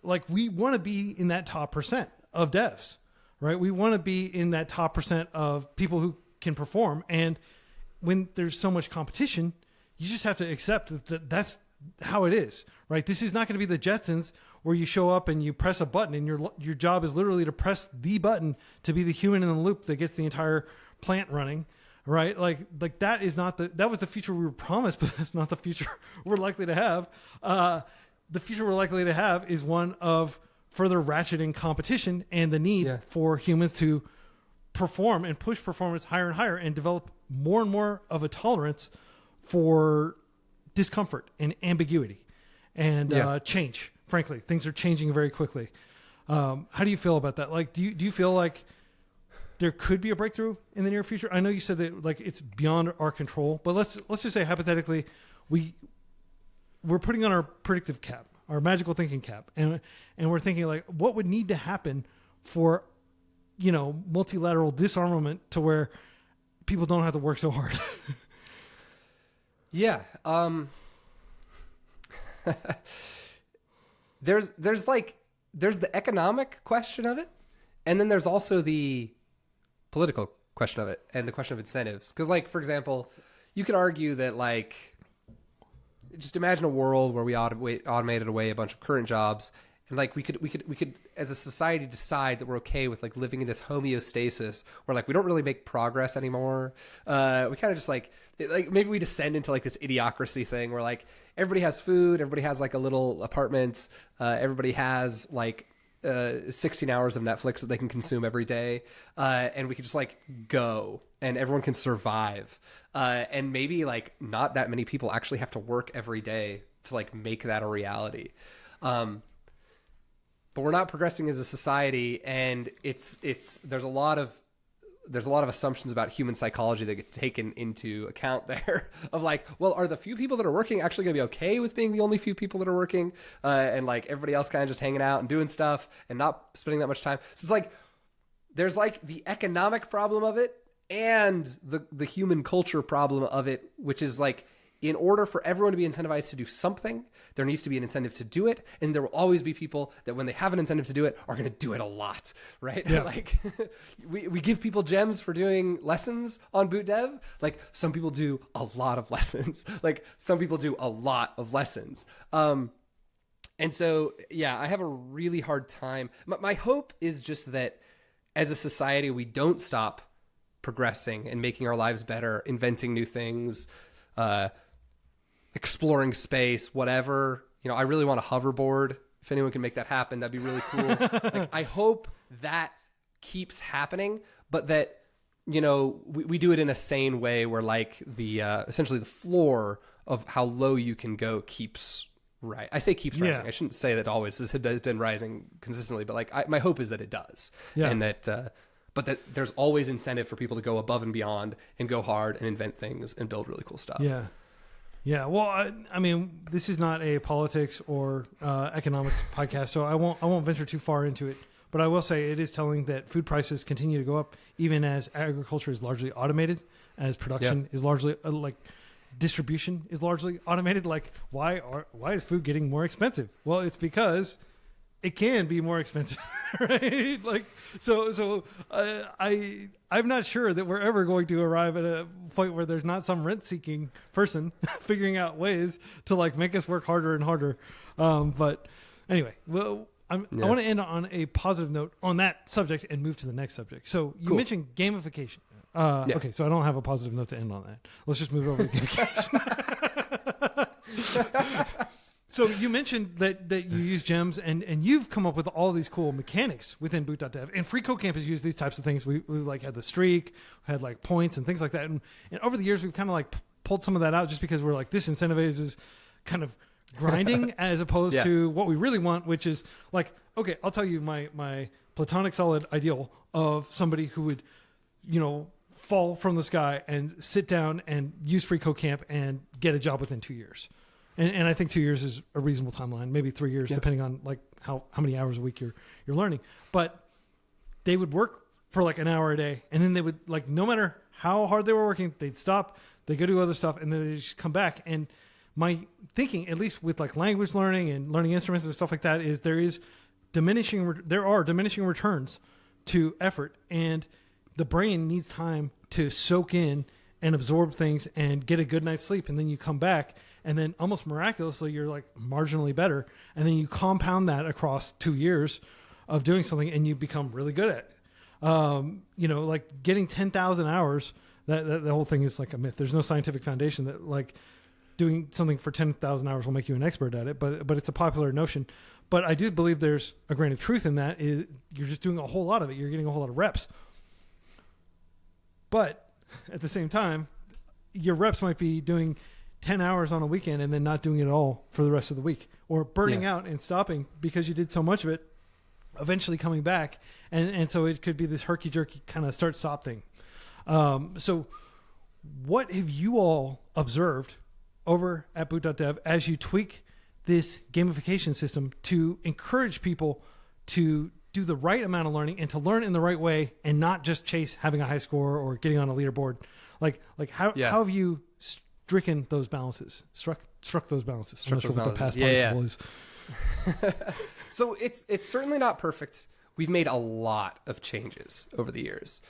like, we want to be in that top percent of devs, right? We want to be in that top percent of people who can perform. And when there's so much competition, you just have to accept that that's how it is, right? This is not going to be the Jetsons where you show up and you press a button and your job is literally to press the button to be the human in the loop that gets the entire plant running. Right? Like that is not that was the future we were promised, but that's not the future we're likely to have. The future we're likely to have is one of further ratcheting competition and the need for humans to perform and push performance higher and higher and develop more and more of a tolerance for discomfort and ambiguity and change. Frankly, things are changing very quickly. How do you feel about that? Like, do you feel like there could be a breakthrough in the near future? I know you said that like it's beyond our control, but let's just say hypothetically, we're putting on our predictive cap, our magical thinking cap, and we're thinking like, what would need to happen for, multilateral disarmament to where people don't have to work so hard? Yeah. There's the economic question of it, and then there's also the political question of it and the question of incentives. Because, like, for example, you could argue that, like, just imagine a world where we automated away a bunch of current jobs, and like we could as a society decide that we're okay with like living in this homeostasis where like we don't really make progress anymore. We kind of just like maybe we descend into like this idiocracy thing where like everybody has food, everybody has like a little apartment, everybody has like 16 hours of Netflix that they can consume every day, and we could just like go and everyone can survive, and maybe like not that many people actually have to work every day to like make that a reality. But we're not progressing as a society, and there's a lot of assumptions about human psychology that get taken into account there of like, well, are the few people that are working actually going to be okay with being the only few people that are working, and like everybody else kind of just hanging out and doing stuff and not spending that much time? So it's like there's like the economic problem of it and the human culture problem of it, which is like, in order for everyone to be incentivized to do something, there needs to be an incentive to do it. And there will always be people that when they have an incentive to do it are going to do it a lot, right? Yeah. Like we give people gems for doing lessons on Boot.dev. Like some people do a lot of lessons. Like some people do a lot of lessons. And so, yeah, I have a really hard time. My hope is just that as a society, we don't stop progressing and making our lives better, inventing new things, exploring space, whatever. I really want a hoverboard. If anyone can make that happen, that'd be really cool. Like, I hope that keeps happening, but that, we do it in a sane way where like the, essentially the floor of how low you can go keeps right. I say keeps rising. I shouldn't say that always has been rising consistently, but like my hope is that it does. Yeah. And that, but that there's always incentive for people to go above and beyond and go hard and invent things and build really cool stuff. Yeah. Yeah. Well, I mean, this is not a politics or economics podcast, so I won't venture too far into it. But I will say it is telling that food prices continue to go up, even as agriculture is largely automated, as production is largely like distribution is largely automated. Like, why is food getting more expensive? Well, it's because it can be more expensive, right? Like, so I'm not sure that we're ever going to arrive at a point where there's not some rent-seeking person figuring out ways to like make us work harder and harder. But anyway, well, I want to end on a positive note on that subject and move to the next subject. So you mentioned gamification. Okay, so I don't have a positive note to end on that. Let's just move over to gamification. So you mentioned that you use gems and you've come up with all these cool mechanics within Boot.dev, and FreeCodeCamp has used these types of things. We like had the streak, had like points and things like that. And over the years, we've kind of like pulled some of that out just because we're like, this incentivizes kind of grinding as opposed to what we really want, which is like, okay, I'll tell you my platonic solid ideal of somebody who would, fall from the sky and sit down and use FreeCodeCamp and get a job within 2 years. And I think 2 years is a reasonable timeline, maybe 3 years, depending on like how many hours a week you're learning. But they would work for like an hour a day. And then they would, like, no matter how hard they were working, they'd stop, they go do other stuff, and then they just come back. And my thinking, at least with like language learning and learning instruments and stuff like that, is there are diminishing returns to effort, and the brain needs time to soak in and absorb things and get a good night's sleep. And then you come back, and then almost miraculously you're like marginally better, and then you compound that across 2 years of doing something, and you become really good at it. Like getting 10,000 hours, that the whole thing is like a myth. There's no scientific foundation that like doing something for 10,000 hours will make you an expert at it, but it's a popular notion. But I do believe there's a grain of truth in that. Is you're just doing a whole lot of it. You're getting a whole lot of reps. But at the same time, your reps might be doing 10 hours on a weekend and then not doing it all for the rest of the week, or burning out and stopping because you did so much of it, eventually coming back. And so it could be this herky-jerky kind of start-stop thing. So what have you all observed over at Boot.dev as you tweak this gamification system to encourage people to do the right amount of learning and to learn in the right way, and not just chase having a high score or getting on a leaderboard? Like how have you struck those balances? Struck those balances. I'm not sure what the past participle is. So it's certainly not perfect. We've made a lot of changes over the years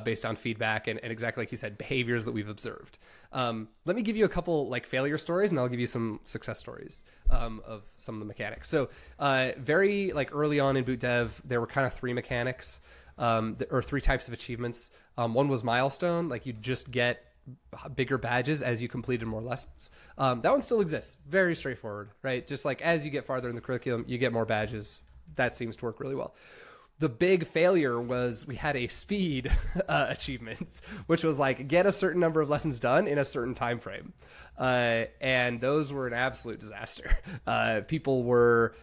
based on feedback and exactly like you said, behaviors that we've observed. Let me give you a couple like failure stories, and I'll give you some success stories of some of the mechanics. So very like early on in Boot.dev, there were kind of three mechanics or three types of achievements. One was milestone, like you just get bigger badges as you completed more lessons. That one still exists. Very straightforward, right? Just like as you get farther in the curriculum, you get more badges. That seems to work really well. The big failure was we had a speed achievement, which was like get a certain number of lessons done in a certain time frame. And those were an absolute disaster. People were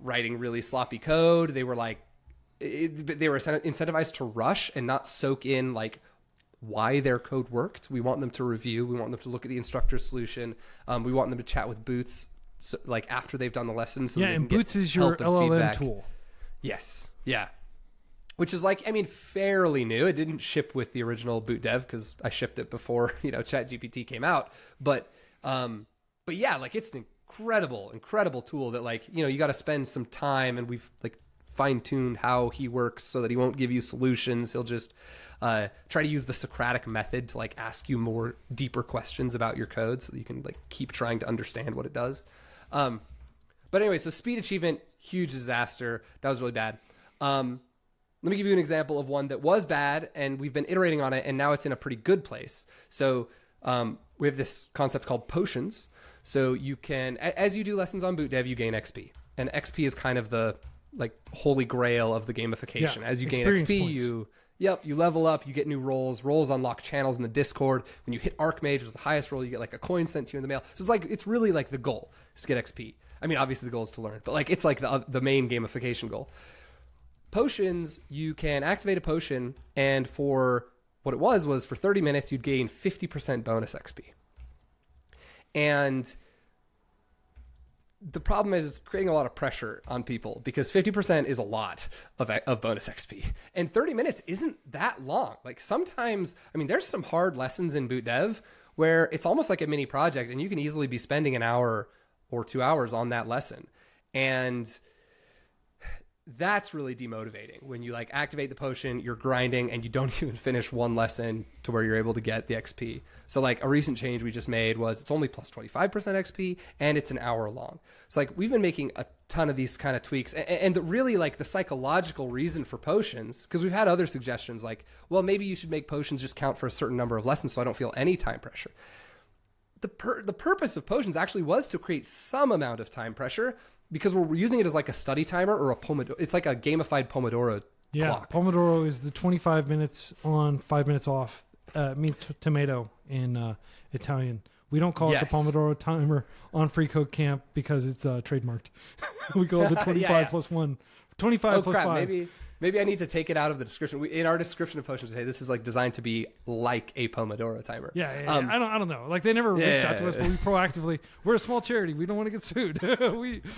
writing really sloppy code. They were like, they were incentivized to rush and not soak in like why their code worked. We want them to review. We want them to look at the instructor's solution. We want them to chat with Boots so, like after they've done the lesson. So and Boots is your LLM feedback. Tool. Yes. Yeah. Which is like, I mean, fairly new. It didn't ship with the original Boot.dev because I shipped it before, ChatGPT came out. But yeah, like it's an incredible tool that like, you got to spend some time, and we've like fine-tuned how he works so that he won't give you solutions. He'll just try to use the Socratic method to like ask you more deeper questions about your code so that you can like keep trying to understand what it does. But anyway, so speed achievement, huge disaster. That was really bad. Let me give you an example of one that was bad, and we've been iterating on it, and now it's in a pretty good place. So we have this concept called potions. So you can, as you do lessons on Boot.dev, you gain XP. And XP is kind of the like holy grail of the gamification. Yeah, as you gain experience XP, points. you level up, you get new roles. Roles unlock channels in the Discord. When you hit Archmage, which is the highest role, you get like a coin sent to you in the mail. So it's like, it's really like the goal is to get XP. I mean, obviously the goal is to learn, but like it's like the main gamification goal. Potions, you can activate a potion, and for what it was for 30 minutes, you'd gain 50% bonus XP. And the problem is it's creating a lot of pressure on people because 50% is a lot of bonus XP. And 30 minutes isn't that long. Like sometimes, I mean, there's some hard lessons in Boot.dev where it's almost like a mini project, and you can easily be spending an hour or 2 hours on that lesson. And that's really demotivating when you like activate the potion, you're grinding, and you don't even finish one lesson to where you're able to get the XP. So like a recent change we just made was it's only plus 25% XP, and it's an hour long. So like we've been making a ton of these kind of tweaks, and really like the psychological reason for potions, because we've had other suggestions like, well, maybe you should make potions just count for a certain number of lessons so I don't feel any time pressure. The purpose of potions actually was to create some amount of time pressure, because we're using it as like a study timer or a Pomodoro. It's like a gamified Pomodoro clock. Pomodoro is the 25 minutes on, 5 minutes off. Means tomato in Italian. We don't call it the Pomodoro timer on FreeCodeCamp because it's trademarked. We call it the 25 plus 1. 25 plus crap, 5. Maybe Maybe I need to take it out of the description. In our description of Potions, we say this is like designed to be like a Pomodoro timer. Yeah. I don't know. Like they never reached out to us, but we proactively. We're a small charity. We don't want to get sued.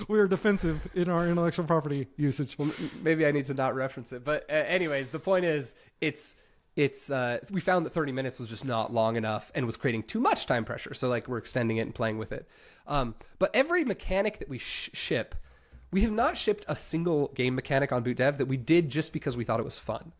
we're defensive in our intellectual property usage. Well, maybe I need to not reference it. But anyways, the point is, we found that 30 minutes was just not long enough and was creating too much time pressure. So like we're extending it and playing with it. But every mechanic that we ship, we have not shipped a single game mechanic on Boot.dev that we did just because we thought it was fun.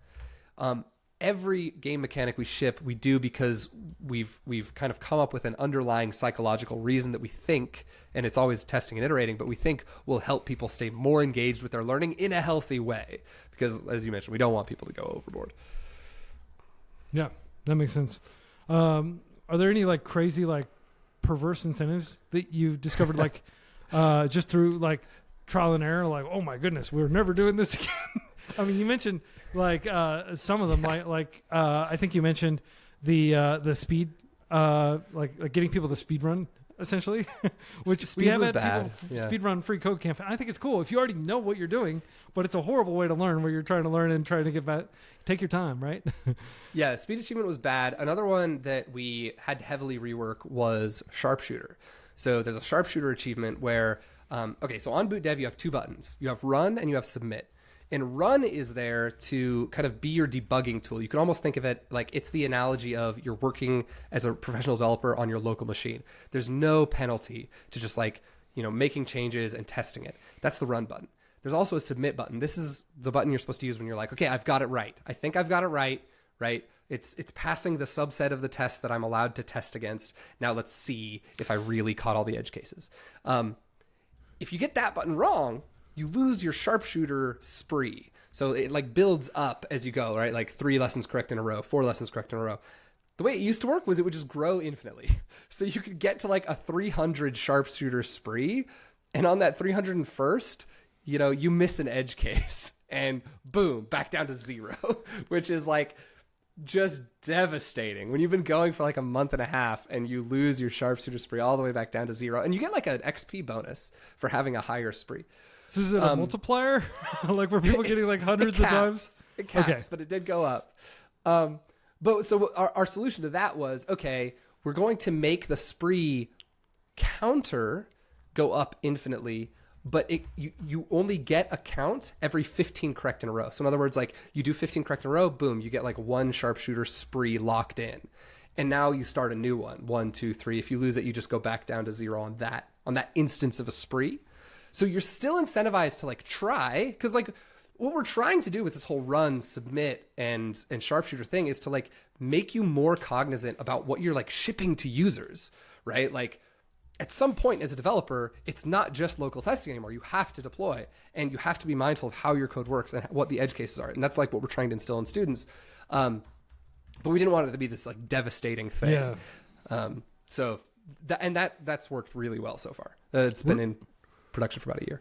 Every game mechanic we ship, we do because we've kind of come up with an underlying psychological reason that we think, and it's always testing and iterating, but we think will help people stay more engaged with their learning in a healthy way. Because as you mentioned, we don't want people to go overboard. Yeah, that makes sense. Are there any like crazy, like perverse incentives that you've discovered, like just through like trial and error? Like, oh my goodness, we're never doing this again. I mean, you mentioned like some of them, like I think you mentioned the speed, like getting people to speed run essentially, which Speed we have was had bad. people Yeah. speed run free code camp. I think it's cool if you already know what you're doing, but it's a horrible way to learn where you're trying to learn and trying to get back. Take your time, right? Yeah, speed achievement was bad. Another one that we had to heavily rework was sharpshooter. So there's a sharpshooter achievement where, so on Boot.dev you have two buttons. You have run and you have submit. And run is there to kind of be your debugging tool. You can almost think of it like it's the analogy of you're working as a professional developer on your local machine. There's no penalty to just like, making changes and testing it. That's the run button. There's also a submit button. This is the button you're supposed to use when you're like, okay, I've got it right. I think I've got it right? It's passing the subset of the tests that I'm allowed to test against. Now let's see if I really caught all the edge cases. If you get that button wrong, you lose your sharpshooter spree. So it like builds up as you go, right? Like 3 lessons correct in a row, 4 lessons correct in a row. The way it used to work was it would just grow infinitely. So you could get to like a 300 sharpshooter spree, and on that 301st, you miss an edge case and boom, back down to 0, which is like just devastating when you've been going for like a month and a half and you lose your sharpshooter spree all the way back down to 0. And you get like an XP bonus for having a higher spree. So is it a multiplier? Like were people getting like hundreds of times? It caps, Okay. but it did go up. But so our solution to that was, okay, we're going to make the spree counter go up infinitely, but you only get a count every 15 correct in a row. So in other words, like you do 15 correct in a row, boom, you get like 1 sharpshooter spree locked in. And now you start a new one, 1, 2, 3. If you lose it, you just go back down to 0 on that instance of a spree. So you're still incentivized to like try, because like what we're trying to do with this whole run, submit, and sharpshooter thing is to like make you more cognizant about what you're like shipping to users, right? Like at some point as a developer, it's not just local testing anymore. You have to deploy, and you have to be mindful of how your code works and what the edge cases are. And that's like what we're trying to instill in students. But we didn't want it to be this like devastating thing. Yeah. So that's worked really well so far. It's been in production for about a year.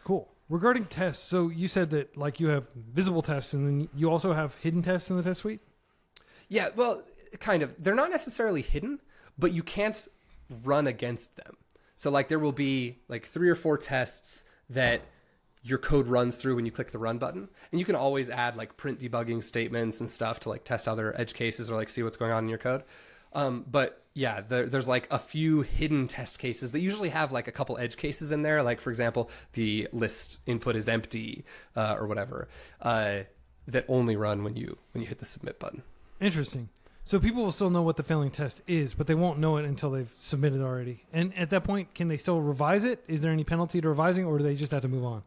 Cool. Regarding tests, so you said that like you have visible tests and then you also have hidden tests in the test suite? Yeah, well, kind of. They're not necessarily hidden, but you can't run against them. So like there will be like 3 or 4 tests that your code runs through when you click the run button. And you can always add like print debugging statements and stuff to like test other edge cases or like see what's going on in your code. But yeah, there's like a few hidden test cases that usually have like a couple edge cases in there. Like for example, the list input is empty or whatever, that only run when you hit the submit button. Interesting. So people will still know what the failing test is, but they won't know it until they've submitted already. And at that point, can they still revise it? Is there any penalty to revising, or do they just have to move on?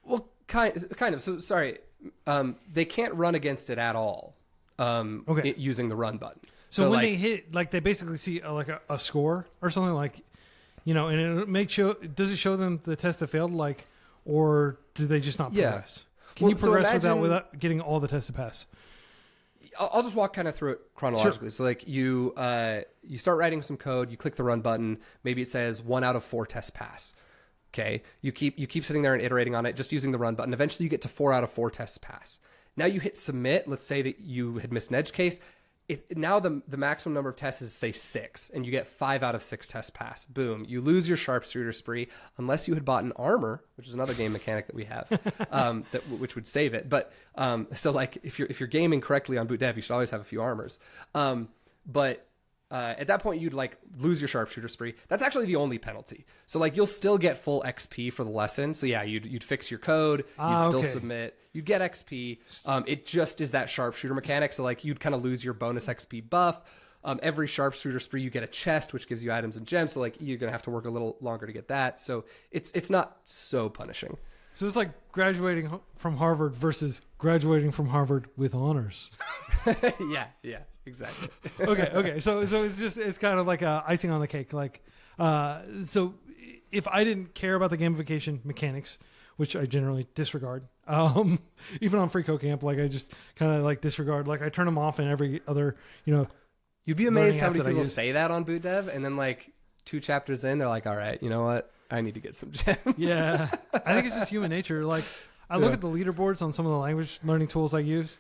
Well, kind of. So sorry, they can't run against it at all. Okay. Using the run button. So when like, they hit, like they basically see a score or something like, and it does it show them the test that failed, like, or do they just not progress? Can you progress without getting all the tests to pass? I'll just walk kind of through it chronologically. Sure. So like you start writing some code, you click the run button, maybe it says 1 out of 4 tests pass. Okay. You keep sitting there and iterating on it, just using the run button. Eventually you get to 4 out of 4 tests pass. Now you hit submit. Let's say that you had missed an edge case. now the maximum number of tests is say 6, and you get 5 out of 6 tests pass. Boom, you lose your sharpshooter spree unless you had bought an armor, which is another game mechanic that we have, which would save it. But so like if you're gaming correctly on Boot.dev, you should always have a few armors. But at that point, you'd like lose your sharpshooter spree. That's actually the only penalty. So like you'll still get full XP for the lesson. So yeah, you'd fix your code, you'd still submit, you'd get XP. It just is that sharpshooter mechanic. So like you'd kind of lose your bonus XP buff. Every sharpshooter spree, you get a chest, which gives you items and gems. So like you're gonna have to work a little longer to get that. So it's not so punishing. So it's like graduating from Harvard versus graduating from Harvard with honors. Yeah, exactly. Okay. So it's kind of like icing on the cake. Like, so if I didn't care about the gamification mechanics, which I generally disregard, even on FreeCodeCamp, like I just kind of like disregard. Like I turn them off in every other, You'd be amazed how many people say that on Boot.dev, and then like 2 chapters in, they're like, all right, you know what? I need to get some gems. Yeah. I think it's just human nature. Like I look at the leaderboards on some of the language learning tools I use,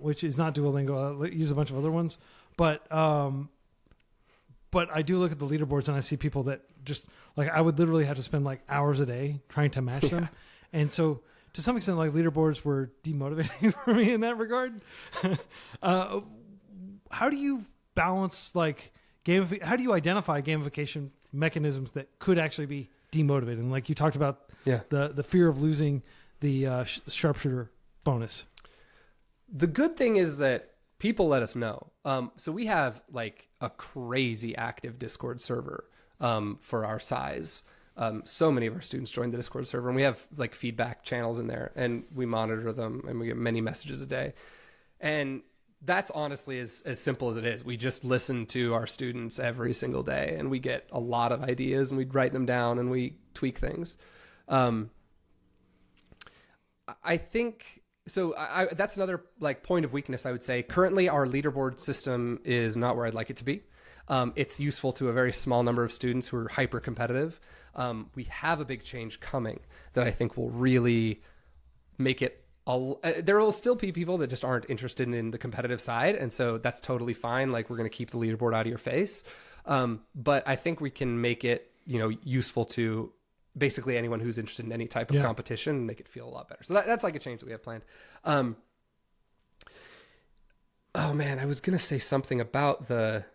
which is not Duolingo. I use a bunch of other ones, but I do look at the leaderboards and I see people that just like, I would literally have to spend like hours a day trying to match them. And so to some extent, like leaderboards were demotivating for me in that regard. How do you balance like how do you identify gamification mechanisms that could actually be demotivating? Like you talked about the fear of losing the sharpshooter bonus. The good thing is that people let us know. So we have like a crazy active Discord server for our size. So many of our students join the Discord server, and we have like feedback channels in there, and we monitor them, and we get many messages a day. And that's honestly as simple as it is. We just listen to our students every single day, and we get a lot of ideas, and we write them down, and we tweak things. I think so. That's another like point of weakness, I would say. Currently, our leaderboard system is not where I'd like it to be. It's useful to a very small number of students who are hyper competitive. We have a big change coming that I think will really make it. There will still be people that just aren't interested in the competitive side, and so that's totally fine. Like we're going to keep the leaderboard out of your face, but I think we can make it useful to basically anyone who's interested in any type of competition and make it feel a lot better. So that's like a change that we have planned. Oh man, I was going to say something about the.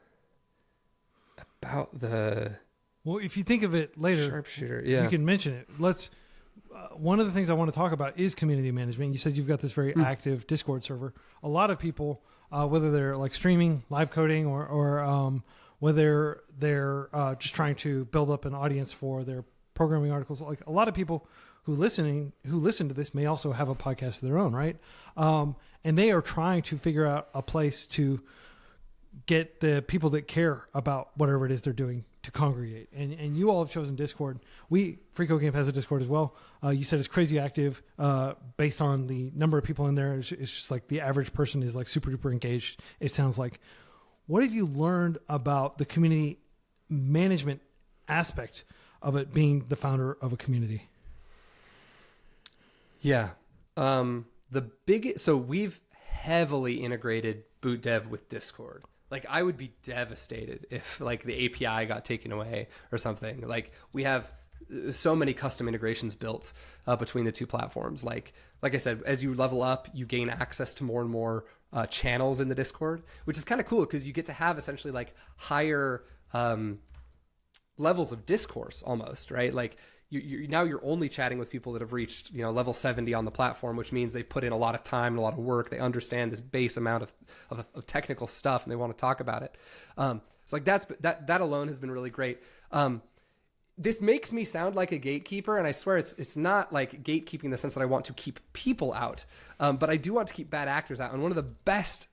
Well, if you think of it later, sharpshooter, you can mention it. One of the things I want to talk about is community management. You said you've got this very active Discord server. A lot of people, whether they're like streaming, live coding, or whether they're just trying to build up an audience for their programming articles, like a lot of people who listen to this may also have a podcast of their own, right? And they are trying to figure out a place to get the people that care about whatever it is they're doing to congregate. And you all have chosen Discord. FreeCodeCamp has a Discord as well. You said it's crazy active based on the number of people in there. It's just like the average person is like super duper engaged. It sounds like. What have you learned about the community management aspect of it being the founder of a community? Yeah. So we've heavily integrated Boot.dev with Discord. Like I would be devastated if like the API got taken away or something. Like we have so many custom integrations built between the two platforms. Like I said, as you level up, you gain access to more and more channels in the Discord, which is kind of cool because you get to have essentially like higher levels of discourse almost, right? Like now you're only chatting with people that have reached level 70 on the platform, which means they've put in a lot of time and a lot of work. They understand this base amount of technical stuff, and they want to talk about it. So like that alone has been really great. This makes me sound like a gatekeeper, and I swear it's not like gatekeeping in the sense that I want to keep people out, but I do want to keep bad actors out. And one of the best,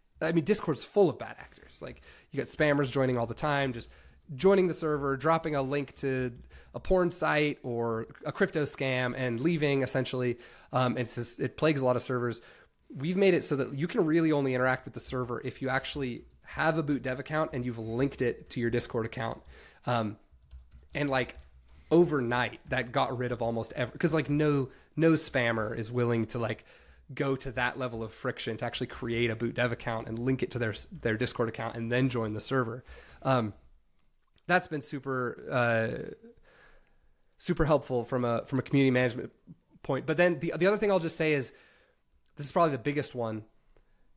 Discord's full of bad actors. Like you got spammers joining all the time, just joining the server, dropping a link to a porn site or a crypto scam and leaving essentially. It plagues a lot of servers. We've made it so that you can really only interact with the server if you actually have a Boot.dev account and you've linked it to your Discord account. And like overnight that got rid of almost because like no spammer is willing to like go to that level of friction to actually create a Boot.dev account and link it to their Discord account and then join the server. That's been super helpful from a community management point. But then the other thing I'll just say is, this is probably the biggest one.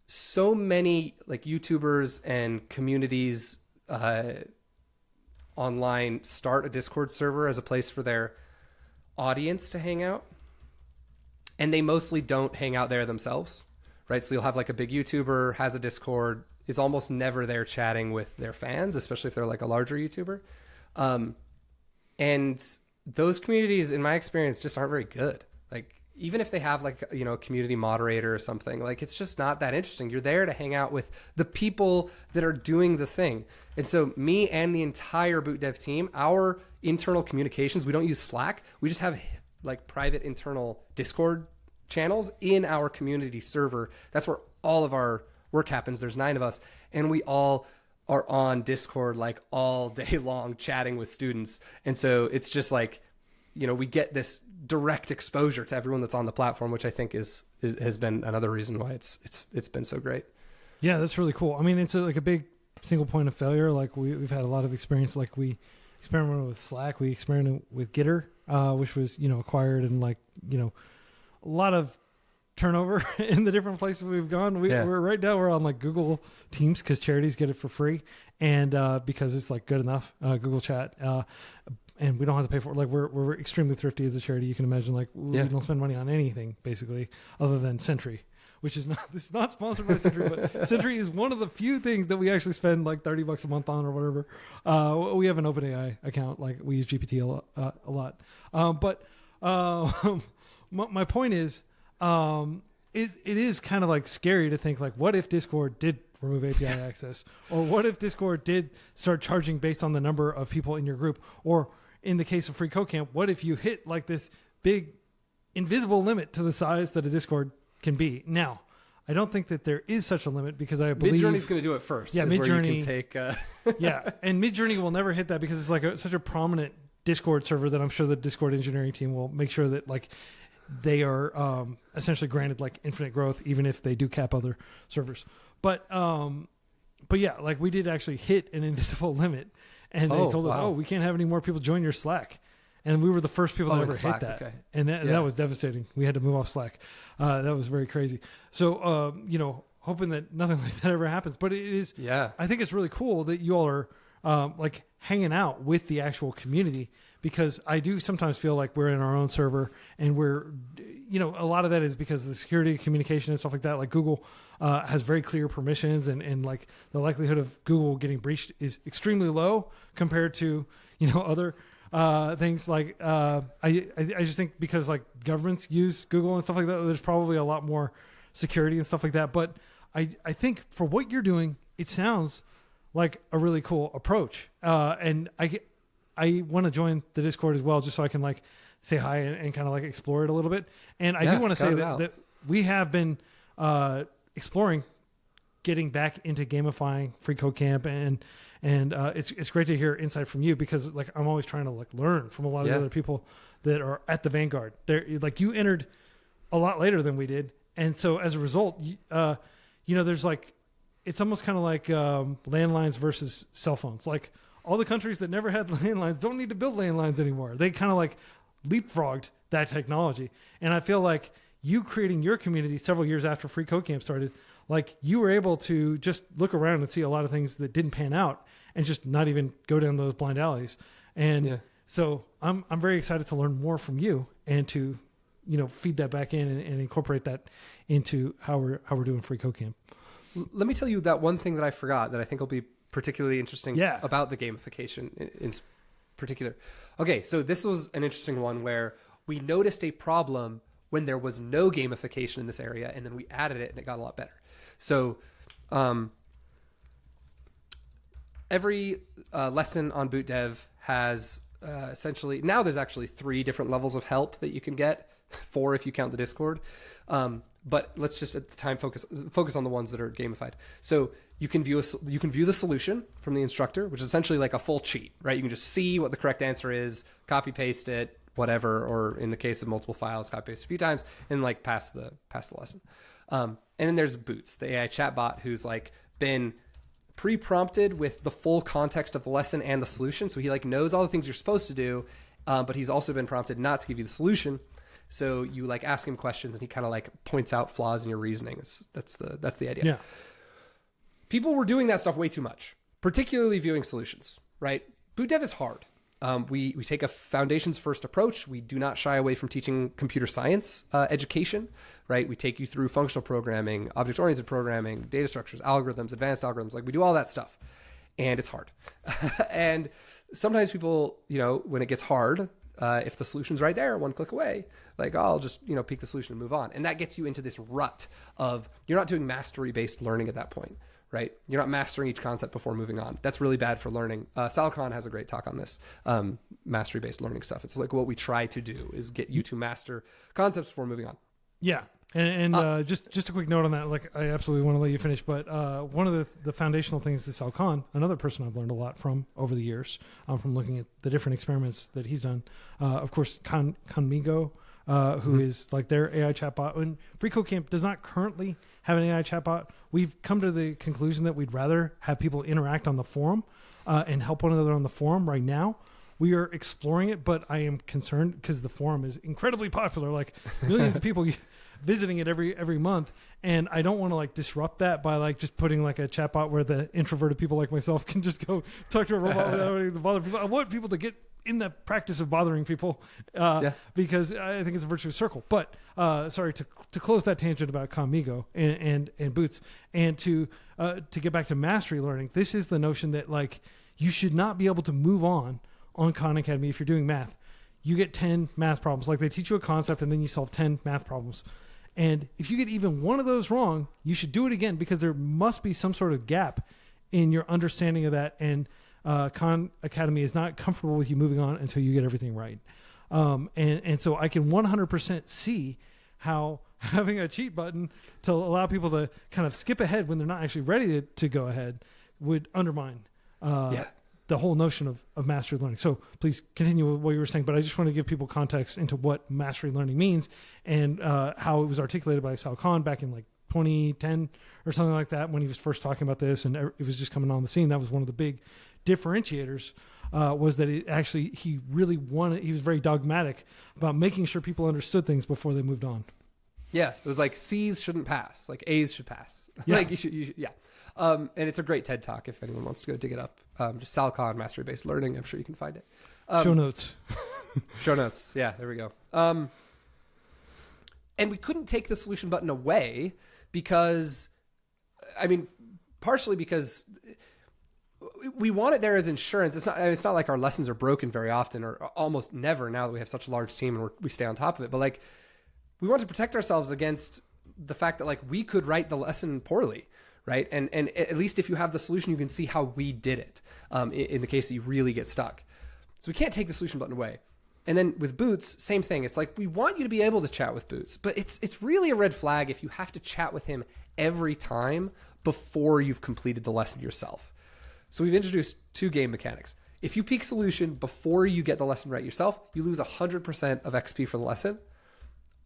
So many like YouTubers and communities online start a Discord server as a place for their audience to hang out, and they mostly don't hang out there themselves, right? So you'll have like a big YouTuber has a Discord, is almost never there chatting with their fans, especially if they're like a larger YouTuber. And those communities, in my experience, just aren't very good. Like, even if they have like, you know, a community moderator or something, like it's just not that interesting. You're there to hang out with the people that are doing the thing. And so me and the entire Boot.dev team, our internal communications, we don't use Slack. We just have like private internal Discord channels in our community server. That's where all of our work happens. There's 9 of us, and we all are on Discord like all day long chatting with students. And so it's just like, you know, we get this direct exposure to everyone that's on the platform, which I think has been another reason why it's been so great. Yeah, that's really cool. I mean, it's like a big single point of failure. Like we've had a lot of experience. Like we experimented with Slack, we experimented with Gitter, which was, you know, acquired, and like, you know, a lot of turnover in the different places we've gone. We're right now we're on like Google Teams because charities get it for free, and because it's like good enough, Google Chat. And we don't have to pay for it. Like we're extremely thrifty as a charity. You can imagine, like we don't spend money on anything basically other than Sentry, which is not, this is not sponsored by Sentry, but Sentry is one of the few things that we actually spend like $30 a month on or whatever. We have an OpenAI account. Like we use GPT a lot. But my point is, it is kind of like scary to think like, what if Discord did remove API access, or what if Discord did start charging based on the number of people in your group, or in the case of freeCodeCamp, what if you hit like this big invisible limit to the size that a Discord can be? Now, I don't think that there is such a limit, because I believe Midjourney's going to do it first. Yeah, Midjourney can take. Yeah, and Midjourney will never hit that because it's like such a prominent Discord server that I'm sure the Discord engineering team will make sure that like they are essentially granted like infinite growth, even if they do cap other servers. But yeah, like we did actually hit an invisible limit. And they told us, we can't have any more people join your Slack. And we were the first people to ever hit that. Okay. And that was devastating. We had to move off Slack. That was very crazy. So, you know, hoping that nothing like that ever happens. But it is, I think it's really cool that you all are like hanging out with the actual community, because I do sometimes feel like we're in our own server, and we're, you know, a lot of that is because of the security, communication, and stuff like that. Like Google has very clear permissions, and like the likelihood of Google getting breached is extremely low compared to, you know, other things. Like I just think because like governments use Google and stuff like that, there's probably a lot more security and stuff like that. But I think for what you're doing, it sounds like a really cool approach. And I want to join the Discord as well, just so I can like say hi and kind of like explore it a little bit. And I do want to say that we have been exploring getting back into gamifying freeCodeCamp, and it's great to hear insight from you, because like I'm always trying to like learn from a lot of the other people that are at the vanguard. They're like, you entered a lot later than we did, and so as a result, you know, there's like, it's almost kind of like landlines versus cell phones. Like all the countries that never had landlines don't need to build landlines anymore. They kind of like leapfrogged that technology. And I feel like you creating your community several years after freeCodeCamp started, like you were able to just look around and see a lot of things that didn't pan out, and just not even go down those blind alleys. And so I'm very excited to learn more from you, and to, you know, feed that back in and incorporate that into how we're doing freeCodeCamp. Let me tell you that one thing that I forgot that I think will be particularly interesting about the gamification in particular. Okay, so this was an interesting one where we noticed a problem when there was no gamification in this area, and then we added it and it got a lot better. So every lesson on Boot.dev has essentially, now there's actually 3 different levels of help that you can get, 4 if you count the Discord. But let's just at the time focus on the ones that are gamified. So you can view the solution from the instructor, which is essentially like a full cheat, right? You can just see what the correct answer is, copy paste it, whatever, or in the case of multiple files, copy paste a few times and like pass the lesson. And then there's Boots, the AI chatbot, who's like been pre-prompted with the full context of the lesson and the solution. So he like knows all the things you're supposed to do, but he's also been prompted not to give you the solution. So you like ask him questions and he kind of like points out flaws in your reasoning. That's the idea. Yeah. People were doing that stuff way too much, particularly viewing solutions, right? Boot.dev is hard. We take a foundations first approach. We do not shy away from teaching computer science education, right? We take you through functional programming, object-oriented programming, data structures, algorithms, advanced algorithms. Like we do all that stuff, and it's hard. And sometimes people, when it gets hard, if the solution's right there, one click away, like, oh, I'll just, peek the solution and move on. And that gets you into this rut of you're not doing mastery-based learning at that point. Right? You're not mastering each concept before moving on. That's really bad for learning. Sal Khan has a great talk on this, mastery-based learning stuff. It's like what we try to do is get you to master concepts before moving on. Yeah. And just a quick note on that. Like, I absolutely want to let you finish, but one of the foundational things that Sal Khan, another person I've learned a lot from over the years, from looking at the different experiments that he's done. Of course, Conmigo, who is like their AI chatbot. And freeCodeCamp does not currently have an AI chatbot. We've come to the conclusion that we'd rather have people interact on the forum and help one another on the forum right now. We are exploring it, but I am concerned because the forum is incredibly popular, like millions of people visiting it every month. And I don't want to like disrupt that by like just putting like a chatbot where the introverted people like myself can just go talk to a robot without having to bother people. I want people to get in the practice of bothering people because I think it's a virtuous circle. But sorry, to close that tangent about Conmigo and Boots, and to get back to mastery learning, this is the notion that like you should not be able to move on Khan Academy if you're doing math. You get 10 math problems. Like they teach you a concept and then you solve 10 math problems. And if you get even one of those wrong, you should do it again because there must be some sort of gap in your understanding of that. And Khan Academy is not comfortable with you moving on until you get everything right. And so I can 100% see how having a cheat button to allow people to kind of skip ahead when they're not actually ready to go ahead would undermine the whole notion of mastery learning. So please continue with what you were saying, but I just want to give people context into what mastery learning means and how it was articulated by Sal Khan back in like 2010 or something like that when he was first talking about this and it was just coming on the scene. That was one of the big differentiators was that he really wanted, he was very dogmatic about making sure people understood things before they moved on. Yeah, it was like C's shouldn't pass, like A's should pass. Yeah. Like you should. And it's a great TED Talk if anyone wants to go dig it up. Just Sal Khan, mastery-based learning. I'm sure you can find it. Show notes. Show notes. Yeah, there we go. And we couldn't take the solution button away because, partially because we want it there as insurance. It's not like our lessons are broken very often or almost never now that we have such a large team and we stay on top of it. But like, we want to protect ourselves against the fact that like we could write the lesson poorly, right? And at least if you have the solution, you can see how we did it in the case that you really get stuck. So we can't take the solution button away. And then with Boots, same thing. It's like we want you to be able to chat with Boots, but it's really a red flag if you have to chat with him every time before you've completed the lesson yourself. So we've introduced two game mechanics. If you peek solution before you get the lesson right yourself, you lose 100% of XP for the lesson,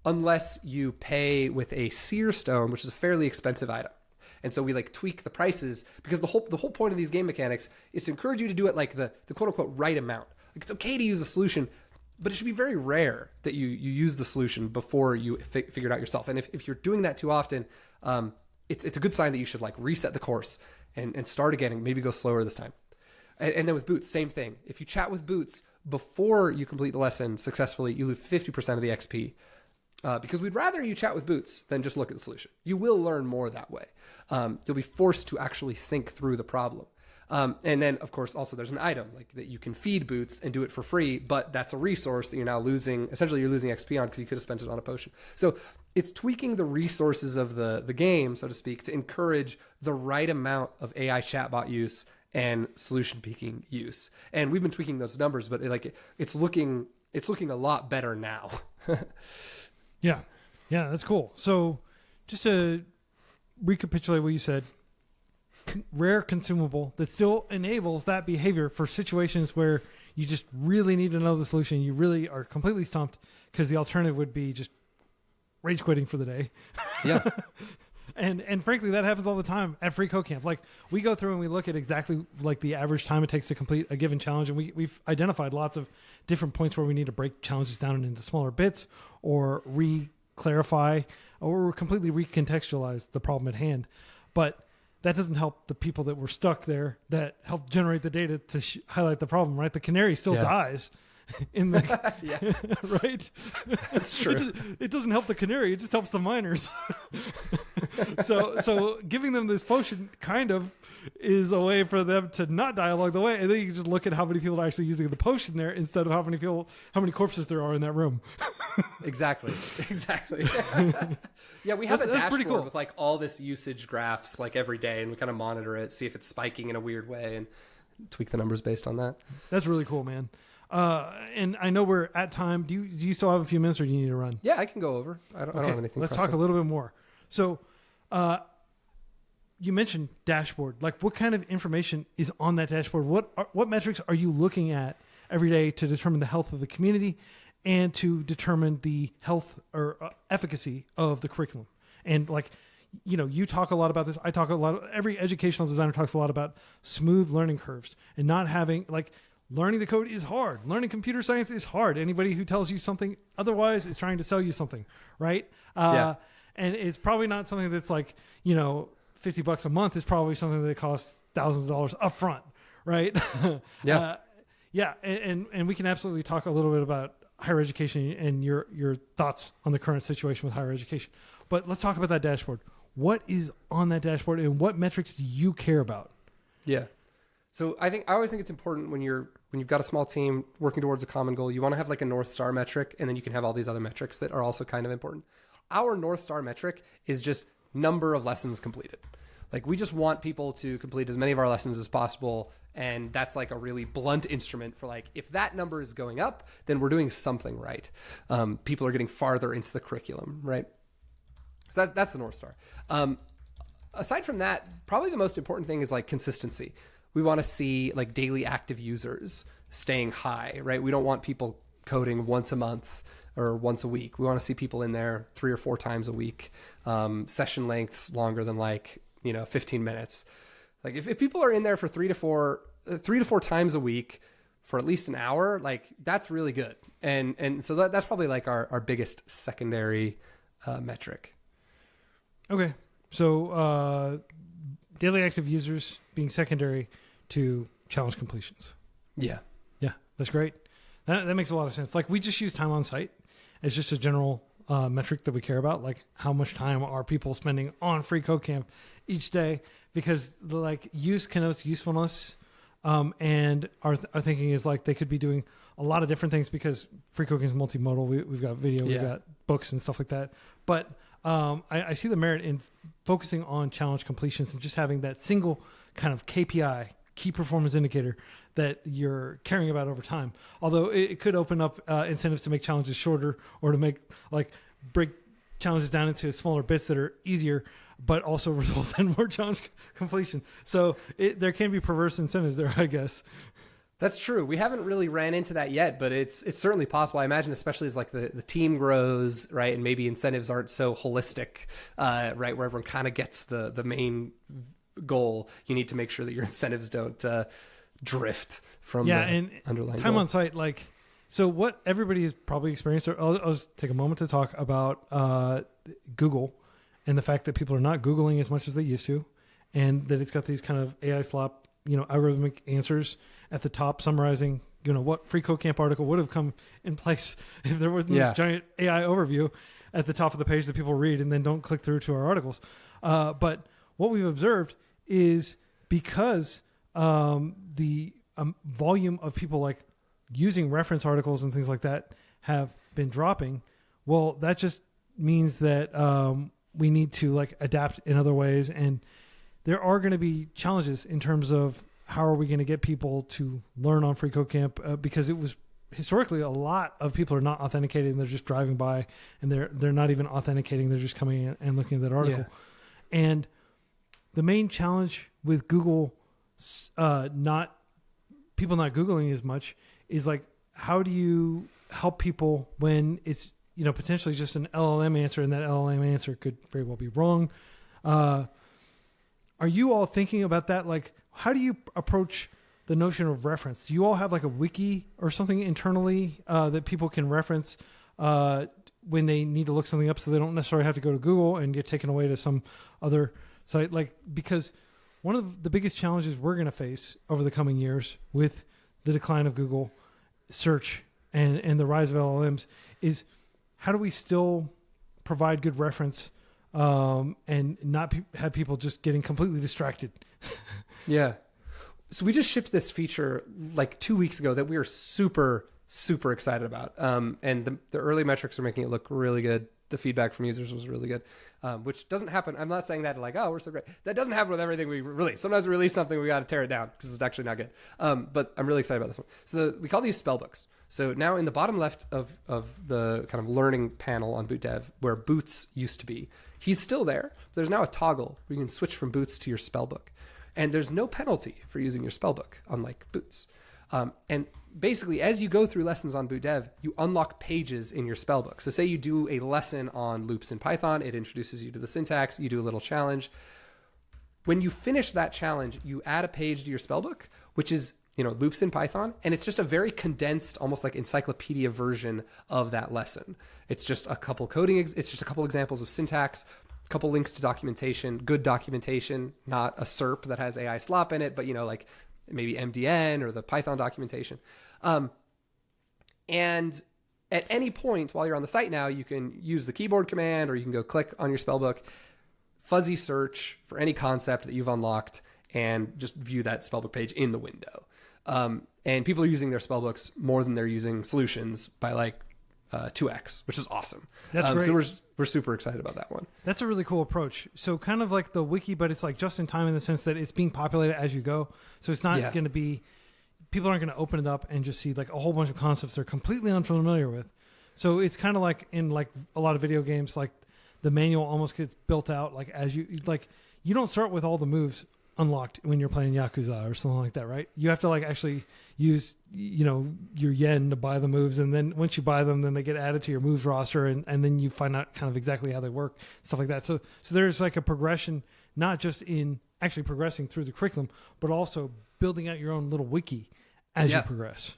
unless you pay with a seer stone, which is a fairly expensive item. And so we like tweak the prices because the whole point of these game mechanics is to encourage you to do it like the quote unquote right amount. Like it's okay to use a solution, but it should be very rare that you use the solution before you figure it out yourself. And if you're doing that too often, it's a good sign that you should like reset the course and start again and maybe go slower this time. And then with Boots, same thing. If you chat with Boots before you complete the lesson successfully, you lose 50% of the XP. Because we'd rather you chat with Boots than just look at the solution. You will learn more that way. You'll be forced to actually think through the problem. And then, of course, also there's an item like that you can feed Boots and do it for free, but that's a resource that you're now losing. Essentially, you're losing XP on because you could have spent it on a potion. So it's tweaking the resources of the game, so to speak, to encourage the right amount of AI chatbot use and solution peeking use. And we've been tweaking those numbers, but it's looking a lot better now. Yeah, that's cool. So just to recapitulate what you said, rare consumable that still enables that behavior for situations where you just really need to know the solution. You really are completely stumped because the alternative would be just rage quitting for the day. Yeah. And frankly, that happens all the time at freeCodeCamp. Like we go through and we look at exactly like the average time it takes to complete a given challenge. And we've identified lots of different points where we need to break challenges down into smaller bits or re-clarify or completely recontextualize the problem at hand. But that doesn't help the people that were stuck there that helped generate the data to highlight the problem, right? The canary still dies in the, right? That's true. It doesn't help the canary. It just helps the miners. So giving them this potion kind of is a way for them to not die along the way. And then you can just look at how many people are actually using the potion there instead of how many corpses there are in that room. Exactly. Yeah, we have a dashboard pretty cool. with like all this usage graphs like every day, and we kind of monitor it, see if it's spiking in a weird way, and tweak the numbers based on that. That's really cool, man. And I know we're at time. Do you still have a few minutes, or do you need to run? Yeah, I can go over. I don't have anything. Let's pressing. talk a little bit more. So, you mentioned dashboard. Like, what kind of information is on that dashboard? What metrics are you looking at every day to determine the health of the community and to determine the health or efficacy of the curriculum? And like, you talk a lot about this. I talk a lot. Every educational designer talks a lot about smooth learning curves and not having like. Learning the code is hard. Learning computer science is hard. Anybody who tells you something otherwise is trying to sell you something, right? And it's probably not something that's like, $50 a month. Is probably something that costs thousands of dollars up front, right? And we can absolutely talk a little bit about higher education and your thoughts on the current situation with higher education. But let's talk about that dashboard. What is on that dashboard and what metrics do you care about? Yeah. So I always think it's important when you've got a small team working towards a common goal, you want to have like a North Star metric, and then you can have all these other metrics that are also kind of important. Our North Star metric is just number of lessons completed. Like we just want people to complete as many of our lessons as possible. And that's like a really blunt instrument for like, if that number is going up, then we're doing something right. People are getting farther into the curriculum, right? So that's the North Star. Aside from that, probably the most important thing is like consistency. We want to see like daily active users staying high, right? We don't want people coding once a month or once a week. We want to see people in there 3 or 4 times a week. Session lengths longer than 15 minutes. Like if people are in there for 3 to 4 times a week for at least an hour, like that's really good. And so that's probably like our biggest secondary metric. Okay. So daily active users being secondary to challenge completions. Yeah. Yeah, that's great. That makes a lot of sense. Like we just use time on site as just a general metric that we care about. Like how much time are people spending on freeCodeCamp each day? Because like use connotes usefulness. And our thinking is like they could be doing a lot of different things because freeCodeCamp is multimodal. We've got video, we've got books and stuff like that. But I see the merit in focusing on challenge completions and just having that single kind of KPI, key performance indicator, that you're caring about over time. Although it could open up incentives to make challenges shorter or to make break challenges down into smaller bits that are easier, but also result in more challenge completion. So there can be perverse incentives there, I guess. That's true. We haven't really ran into that yet, but it's certainly possible. I imagine, especially as like the team grows, right, and maybe incentives aren't so holistic, right, where everyone kind of gets the main goal. You need to make sure that your incentives don't drift from the and underlying time goal. on site. Like, so what everybody has probably experienced. I'll just take a moment to talk about Google and the fact that people are not Googling as much as they used to, and that it's got these kind of AI slop, algorithmic answers at the top summarizing, what freeCodeCamp article would have come in place if there wasn't this giant AI overview at the top of the page that people read and then don't click through to our articles. But what we've observed is because the volume of people like using reference articles and things like that have been dropping, well, that just means that we need to like adapt in other ways. And there are going to be challenges in terms of how are we going to get people to learn on freeCodeCamp, because it was historically a lot of people are not authenticated and they're just driving by and they're not even authenticating. They're just coming in and looking at that article. Yeah. And the main challenge with Google, not people not Googling as much is like, how do you help people when it's, potentially just an LLM answer, and that LLM answer could very well be wrong. Are you all thinking about that? Like, how do you approach the notion of reference? Do you all have like a wiki or something internally that people can reference when they need to look something up, so they don't necessarily have to go to Google and get taken away to some other site? Like, because one of the biggest challenges we're going to face over the coming years with the decline of Google search and the rise of LLMs is, how do we still provide good reference and not have people just getting completely distracted? Yeah. So we just shipped this feature like 2 weeks ago that we are super, super excited about. And the early metrics are making it look really good. The feedback from users was really good, which doesn't happen. I'm not saying that like, oh, we're so great. That doesn't happen with everything we release. Sometimes we release something, we got to tear it down because it's actually not good. But I'm really excited about this one. So we call these spell books. So now in the bottom left of the kind of learning panel on Boot.dev, where Boots used to be, he's still there. There's now a toggle where you can switch from Boots to your spell book. And there's no penalty for using your spell book, unlike Boots. And basically, as you go through lessons on Boot.dev, you unlock pages in your spellbook. So say you do a lesson on loops in Python, it introduces you to the syntax, you do a little challenge. When you finish that challenge, you add a page to your spellbook, which is, loops in Python, and it's just a very condensed, almost like encyclopedia version of that lesson. It's just a couple it's just a couple examples of syntax, a couple links to documentation, good documentation, not a SERP that has AI slop in it, but like maybe MDN or the Python documentation. And at any point while you're on the site now, you can use the keyboard command, or you can go click on your spellbook, fuzzy search for any concept that you've unlocked, and just view that spellbook page in the window. And people are using their spellbooks more than they're using solutions by like 2x, which is awesome. That's great. So we're super excited about that one. That's a really cool approach. So kind of like the wiki, but it's like just in time in the sense that it's being populated as you go. So it's not going to be, people aren't going to open it up and just see like a whole bunch of concepts they're completely unfamiliar with. So it's kind of like in like a lot of video games, like the manual almost gets built out like as you don't start with all the moves unlocked when you're playing Yakuza or something like that, right? You have to like actually use, your yen to buy the moves. And then once you buy them, then they get added to your moves roster. And then you find out kind of exactly how they work, stuff like that. So there's like a progression, not just in actually progressing through the curriculum, but also building out your own little wiki as you progress.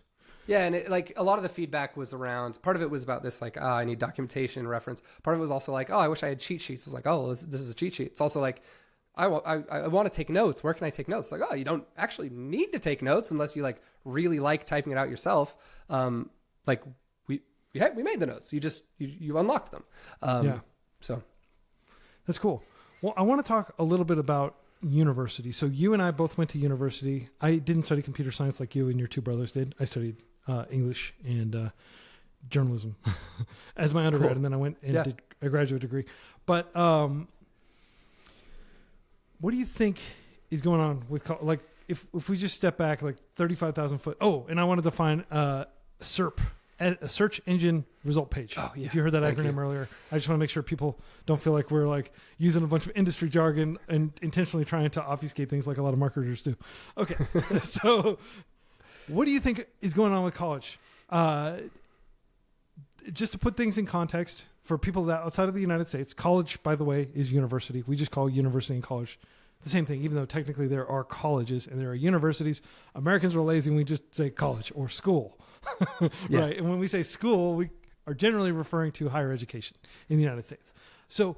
Yeah, and a lot of the feedback was around, part of it was about this, like, I need documentation reference. Part of it was also like, I wish I had cheat sheets. It was like, this is a cheat sheet. It's also like, I want to take notes. Where can I take notes? It's like, you don't actually need to take notes unless you like really like typing it out yourself. Like we made the notes. You unlocked them. So that's cool. Well, I want to talk a little bit about university. So you and I both went to university. I didn't study computer science like you and your two brothers did. I studied English and journalism as my undergrad, cool. And then I went and did a graduate degree. But what do you think is going on with like if we just step back like 35,000 foot? Oh, and I wanted to find SERP, a search engine result page. Oh, yeah. If you heard that acronym earlier, I just want to make sure people don't feel like we're like using a bunch of industry jargon and intentionally trying to obfuscate things like a lot of marketers do. Okay, so what do you think is going on with college? Just to put things in context for people that outside of the United States, college, by the way, is university. We just call university and college the same thing, even though technically there are colleges and there are universities. Americans are lazy and we just say college or school. Right. And when we say school, we are generally referring to higher education in the United States. So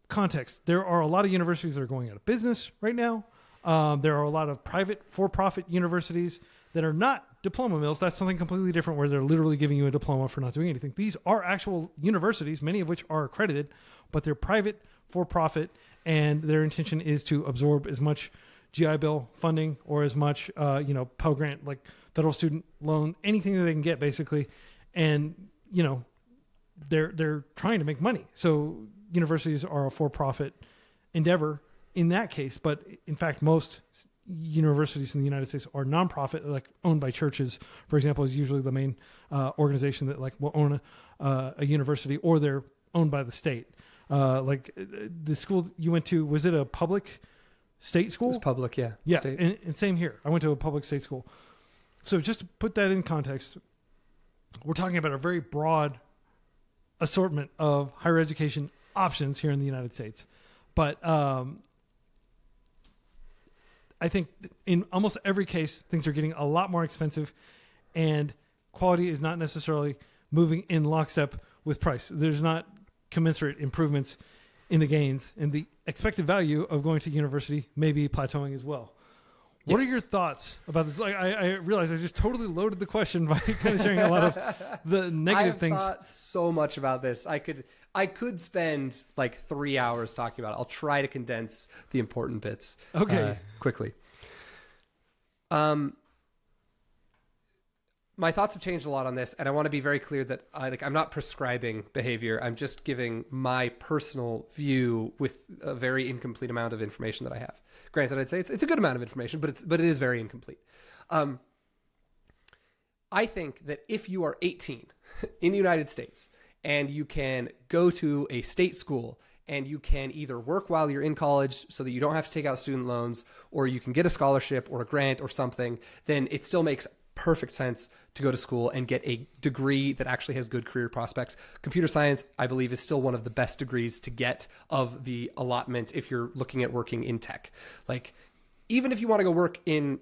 context, there are a lot of universities that are going out of business right now. There are a lot of private for-profit universities that are not diploma mills. That's something completely different where they're literally giving you a diploma for not doing anything. These are actual universities, many of which are accredited, but they're private for-profit, and their intention is to absorb as much GI Bill funding or as much, Pell Grant, like federal student loan, anything that they can get basically. And, they're trying to make money. So universities are a for-profit endeavor in that case. But in fact, most universities in the United States are nonprofit, like owned by churches, for example, is usually the main organization that like will own a university, or they're owned by the state. Like the school you went to, was it a public state school. It's public, yeah. Yeah, State. and same here. I went to a public state school. So just to put that in context, we're talking about a very broad assortment of higher education options here in the United States. But I think in almost every case, things are getting a lot more expensive, and quality is not necessarily moving in lockstep with price. There's not commensurate improvements in the gains, and the expected value of going to university may be plateauing as well. What are your thoughts about this? Like, I realize I just totally loaded the question by kind of sharing a lot of the negative things. I've thought so much about this. I could spend like 3 hours talking about it. I'll try to condense the important bits. Quickly. My thoughts have changed a lot on this, and I want to be very clear that I'm not prescribing behavior. I'm just giving my personal view with a very incomplete amount of information that I have. Granted, I'd say it's a good amount of information, but it is very incomplete. I think that if you are 18 in the United States and you can go to a state school and you can either work while you're in college so that you don't have to take out student loans, or you can get a scholarship or a grant or something, then it still makes perfect sense to go to school and get a degree that actually has good career prospects. Computer science, I believe, is still one of the best degrees to get of the allotment if you're looking at working in tech. Like, even if you want to go work in,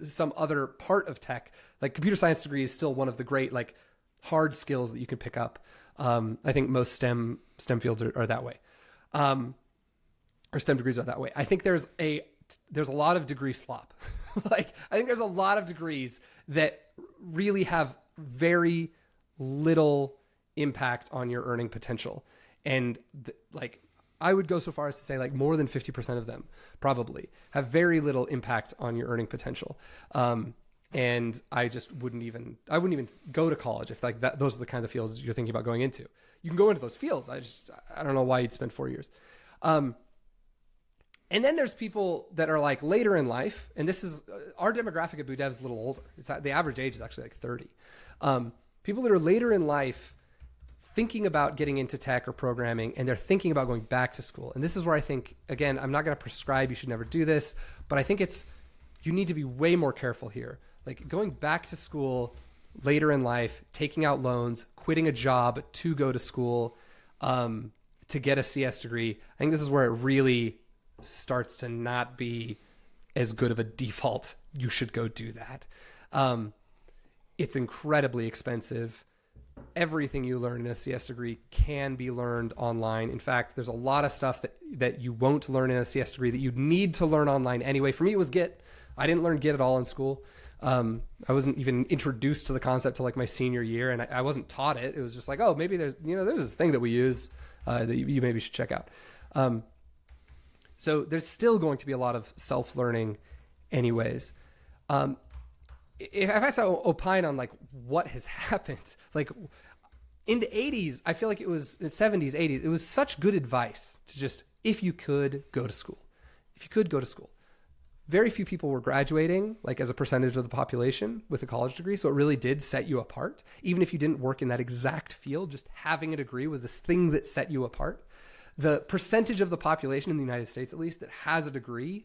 some other part of tech, like computer science degree is still one of the great, like, hard skills that you can pick up. I think most STEM fields are that way. Or STEM degrees are that way. I think there's a lot of degree slop. I think there's a lot of degrees that really have very little impact on your earning potential. And I would go so far as to say like more than 50% of them probably have very little impact on your earning potential. And I wouldn't even go to college if those are the kind of fields you're thinking about going into. You can go into those fields. I don't know why you'd spend 4 years. And then there's people that are like later in life, and this is our demographic at Boot.dev is a little older. The average age is actually like 30. People that are later in life thinking about getting into tech or programming, and they're thinking about going back to school. And this is where I think, again, I'm not going to prescribe you should never do this, but I think you need to be way more careful here. Like going back to school later in life, taking out loans, quitting a job to go to school, to get a CS degree. I think this is where it really starts to not be as good of a default. You should go do that. It's incredibly expensive. Everything you learn in a CS degree can be learned online. In fact, there's a lot of stuff that you won't learn in a CS degree that you need to learn online anyway. For me, it was Git. I didn't learn Git at all in school. I wasn't even introduced to the concept till like my senior year, and I wasn't taught it. It was just like, oh, maybe there's this thing that we use that you maybe should check out. So there's still going to be a lot of self-learning anyways. If I have to opine on like what has happened, like in the 80s, I feel like it was the 70s, 80s, it was such good advice to just, if you could, go to school. If you could, go to school. Very few people were graduating like as a percentage of the population with a college degree. So it really did set you apart. Even if you didn't work in that exact field, just having a degree was this thing that set you apart. The percentage of the population in the United States, at least, that has a degree,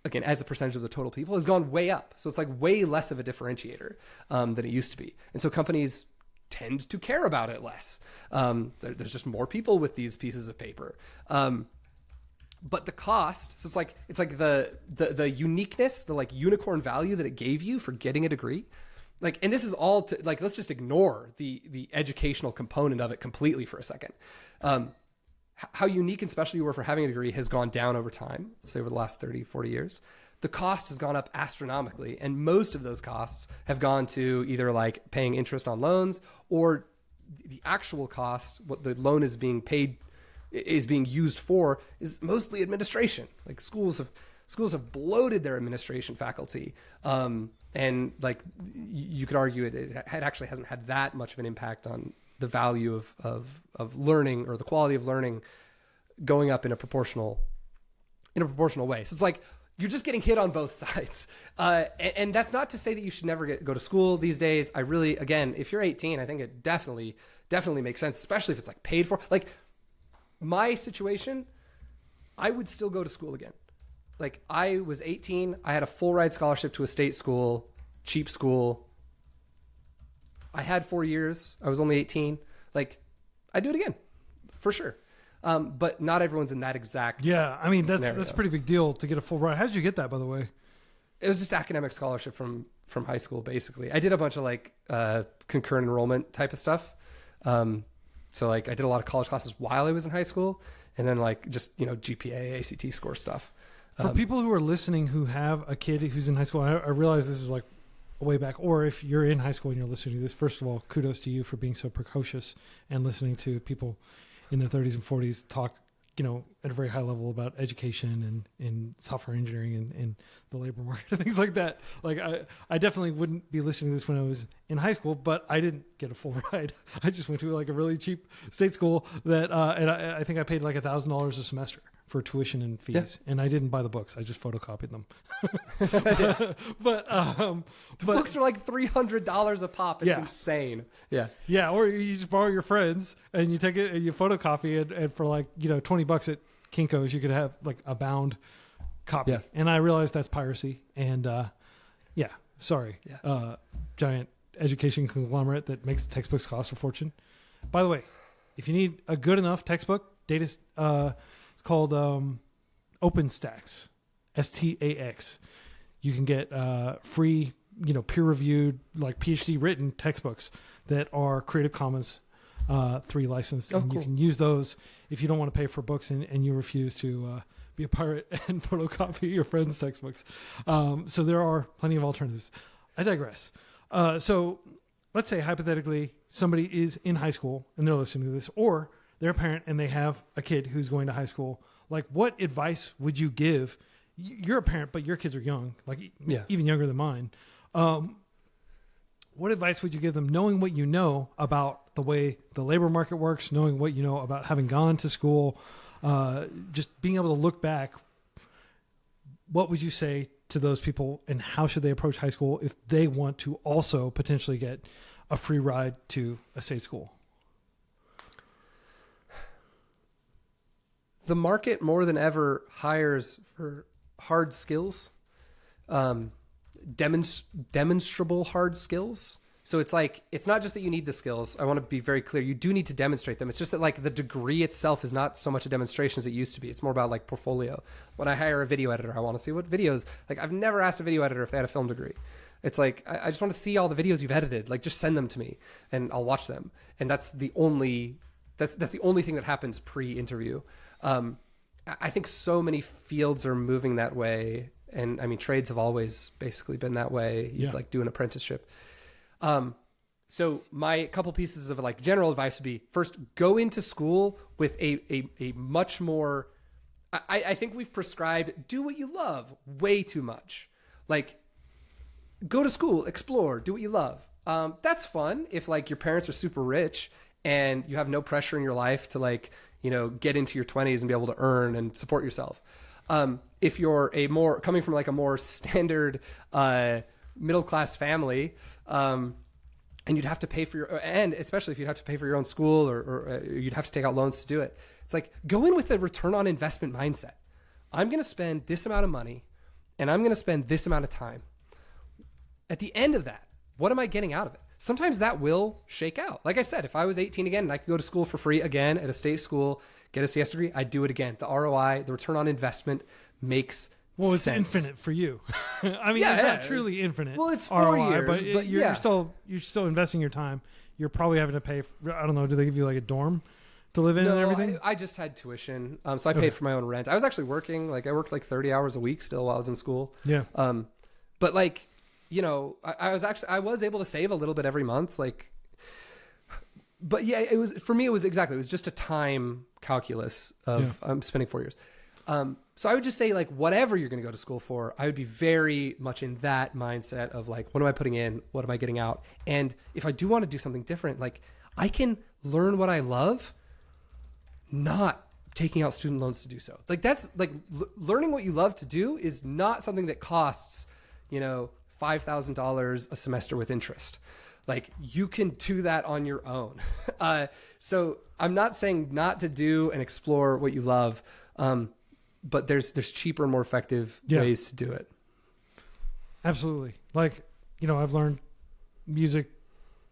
again, as a percentage of the total people, has gone way up. So it's like way less of a differentiator than it used to be. And so companies tend to care about it less. There's just more people with these pieces of paper. But the cost, so it's like the uniqueness, the like unicorn value that it gave you for getting a degree. Like, and this is all to like, let's just ignore the educational component of it completely for a second. How unique and special you were for having a degree has gone down over time, say over the last 30, 40 years. The cost has gone up astronomically, and most of those costs have gone to either like paying interest on loans, or the actual cost, what the loan is being paid, is being used for, is mostly administration. Like schools have bloated their administration faculty, and like you could argue it actually hasn't had that much of an impact on the value of learning, or the quality of learning, going up in a proportional way. So it's like you're just getting hit on both sides. And that's not to say that you should never go to school these days. I really, again, if you're 18, I think it definitely makes sense, especially if it's like paid for. Like my situation, I would still go to school again. like I was 18. I had a full ride scholarship to a state school, cheap school. I had 4 years. I was only 18. Like, I'd do it again, for sure. But not everyone's in that exact I mean, that's scenario. a pretty big deal to get a full ride. How did you get that, by the way? It was just academic scholarship from high school, basically. I did a bunch of like concurrent enrollment type of stuff. So like I did a lot of college classes while I was in high school, and then like just, GPA, ACT score stuff. For people who are listening who have a kid who's in high school, I realize this is like way back, or if you're in high school and you're listening to this, first of all, kudos to you for being so precocious and listening to people in their 30s and 40s talk, at a very high level about education and software engineering and the labor market and things like that. Like I definitely wouldn't be listening to this when I was in high school, but I didn't get a full ride. I just went to like a really cheap state school that, and I think I paid like $1,000 a semester for tuition and fees, and I didn't buy the books. I just photocopied them. But Books are like $300 a pop. It's insane. Yeah, or you just borrow your friends and you take it and you photocopy it, and for like $20 at Kinko's you could have like a bound copy. Yeah. And I realized that's piracy. And giant education conglomerate that makes textbooks cost a fortune. By the way, if you need a good enough textbook, it's called OpenStax, STAX. You can get free, peer-reviewed, like PhD written textbooks that are Creative Commons 3 licensed. And cool. You can use those if you don't want to pay for books and you refuse to be a pirate and photocopy your friends' textbooks. So there are plenty of alternatives. I digress. So let's say hypothetically somebody is in high school and they're listening to this, or they're a parent and they have a kid who's going to high school. Like, what advice would you give? You're a parent, but your kids are young, like even younger than mine. What advice would you give them, knowing what you know about the way the labor market works, knowing what you know about having gone to school, just being able to look back? What would you say to those people, and how should they approach high school if they want to also potentially get a free ride to a state school? The market more than ever hires for hard skills, demonstrable hard skills. So it's like, it's not just that you need the skills. I want to be very clear. You do need to demonstrate them. It's just that like the degree itself is not so much a demonstration as it used to be. It's more about like portfolio. When I hire a video editor, I want to see what videos, like I've never asked a video editor if they had a film degree. It's like, I just want to see all the videos you've edited. Like, just send them to me and I'll watch them. And that's the only thing that happens pre-interview. I think so many fields are moving that way. And I mean, trades have always basically been that way. You'd like do an apprenticeship. So my couple pieces of like general advice would be, first, go into school with a much more, I think we've prescribed do what you love way too much. Like, go to school, explore, do what you love. That's fun if like your parents are super rich and you have no pressure in your life to like, get into your 20s and be able to earn and support yourself. If you're coming from like a more standard middle-class family, and you'd have to pay for and especially if you'd have to pay for your own school or you'd have to take out loans to do it. It's like, go in with a return on investment mindset. I'm going to spend this amount of money and I'm going to spend this amount of time. At the end of that, what am I getting out of it? Sometimes that will shake out. Like I said, if I was 18 again and I could go to school for free again at a state school, get a CS degree, I'd do it again. The ROI, the return on investment makes it's sense. infinite for you. I mean, it's not truly infinite. Well, it's 4 ROI, years, but you're still investing your time. You're probably having to pay. I don't know. Do they give you like a dorm to live in and everything? I just had tuition, so I paid for my own rent. I was actually working. Like, I worked like 30 hours a week still while I was in school. Yeah. But like, I was able to save a little bit every month. Like, but yeah, it was just a time calculus of I'm spending 4 years. So I would just say, like, whatever you're going to go to school for, I would be very much in that mindset of like, what am I putting in? What am I getting out? And if I do want to do something different, like, I can learn what I love, not taking out student loans to do so. Like, that's like learning what you love to do is not something that costs, $5,000 a semester with interest. Like, you can do that on your own. So I'm not saying not to do and explore what you love. but there's cheaper and more effective Yeah. ways to do it. Absolutely. Like, I've learned music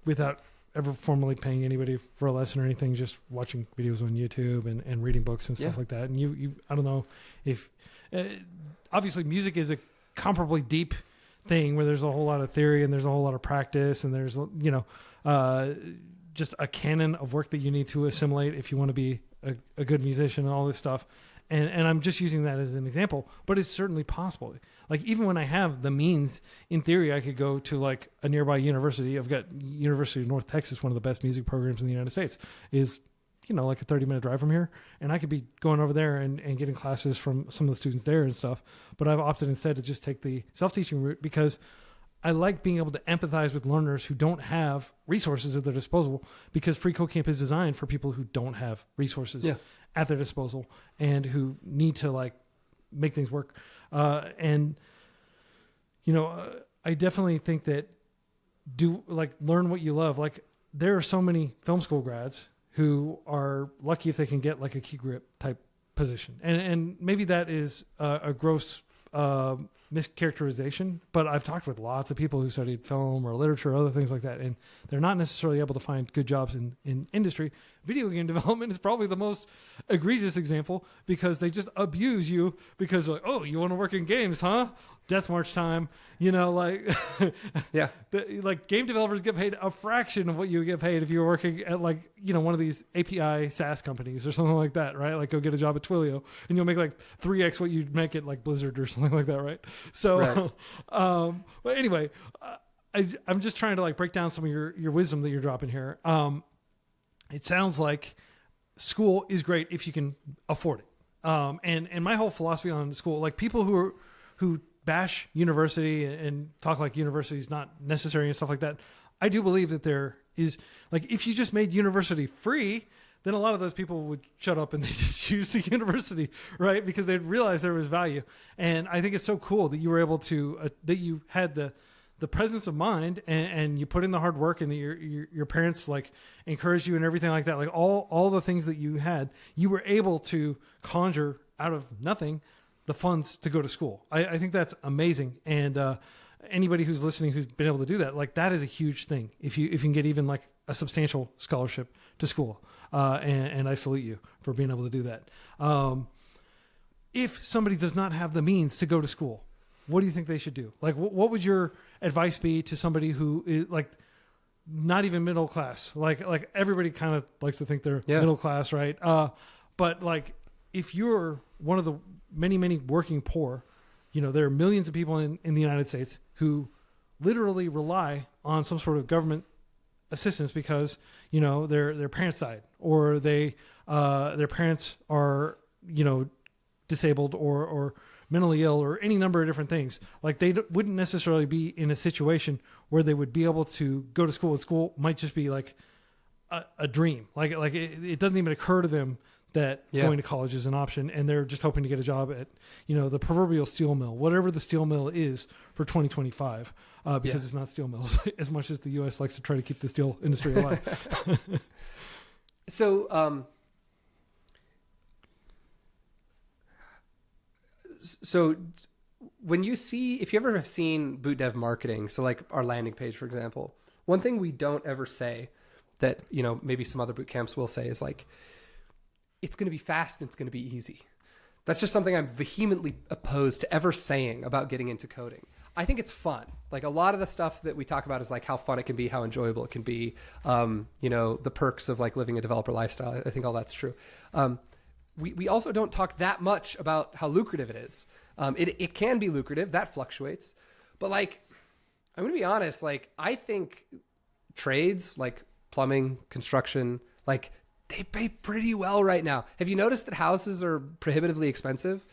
without ever formally paying anybody for a lesson or anything, just watching videos on YouTube and reading books and stuff Yeah. like that. And I don't know if, obviously music is a comparably deep thing where there's a whole lot of theory and there's a whole lot of practice and there's, just a canon of work that you need to assimilate if you want to be a good musician and all this stuff. And I'm just using that as an example, but it's certainly possible. Like, even when I have the means, in theory, I could go to like a nearby university. I've got University of North Texas, one of the best music programs in the United States, is, like a 30-minute drive from here. And I could be going over there and getting classes from some of the students there and stuff. But I've opted instead to just take the self-teaching route because I like being able to empathize with learners who don't have resources at their disposal, because FreeCodeCamp is designed for people who don't have resources at their disposal and who need to like make things work. I definitely think that learn what you love. Like, there are so many film school grads who are lucky if they can get like a key grip type position. And maybe that is a gross mischaracterization, but I've talked with lots of people who studied film or literature or other things like that, and they're not necessarily able to find good jobs in industry. Video game development is probably the most egregious example, because they just abuse you because like, oh, you want to work in games, huh? Death March time, Yeah. Like, game developers get paid a fraction of what you would get paid if you were working at like, one of these API SaaS companies or something like that, right? Like, go get a job at Twilio and you'll make like 3x what you'd make at like Blizzard or something like that, right? So, Right. But anyway, I'm just trying to like break down some of your wisdom that you're dropping here. It sounds like school is great if you can afford it. And my whole philosophy on school, like, people who bash university and talk like university is not necessary and stuff like that, I do believe that there is, like, if you just made university free, then a lot of those people would shut up and they just choose the university, right? Because they'd realize there was value. And I think it's so cool that you were able to, that you had the presence of mind and you put in the hard work, and that your parents like encouraged you and everything like that. Like, all the things that you had, you were able to conjure out of nothing the funds to go to school. I think that's amazing. And anybody who's listening who's been able to do that, like, that is a huge thing. If you can get even like a substantial scholarship to school, and I salute you for being able to do that. If somebody does not have the means to go to school, what do you think they should do? Like, what would your advice be to somebody who is like not even middle class? Like everybody kind of likes to think they're middle class, right? But like, if you're one of the many working poor, there are millions of people in the United States who literally rely on some sort of government assistance because, their parents died, or their parents are, disabled or mentally ill, or any number of different things. Like, they wouldn't necessarily be in a situation where they would be able to go to school. And school might just be like a dream. Like it doesn't even occur to them that going to college is an option, and they're just hoping to get a job at, the proverbial steel mill, whatever the steel mill is for 2025, because it's not steel mills as much as the U.S. likes to try to keep the steel industry alive. So when you see, if you ever have seen Boot.dev marketing, so like our landing page, for example, one thing we don't ever say that, maybe some other boot camps will say is like, it's going to be fast and it's going to be easy. That's just something I'm vehemently opposed to ever saying about getting into coding. I think it's fun. Like, a lot of the stuff that we talk about is like how fun it can be, how enjoyable it can be. The perks of like living a developer lifestyle. I think all that's true. We also don't talk that much about how lucrative it is. It can be lucrative. That fluctuates. But like, I'm going to be honest, like, I think trades like plumbing, construction, like, they pay pretty well right now. Have you noticed that houses are prohibitively expensive?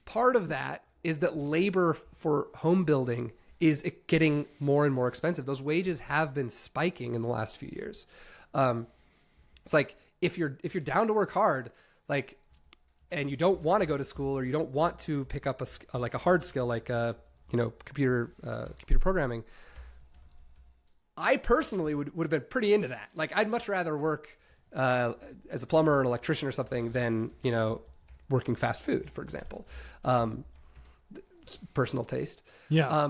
Part of that is that labor for home building is getting more and more expensive. Those wages have been spiking in the last few years. It's like, if you're down to work hard, like, and you don't want to go to school, or you don't want to pick up a hard skill like computer programming, I personally would have been pretty into that. Like, I'd much rather work as a plumber or an electrician or something than working fast food, for example. Personal taste. Yeah.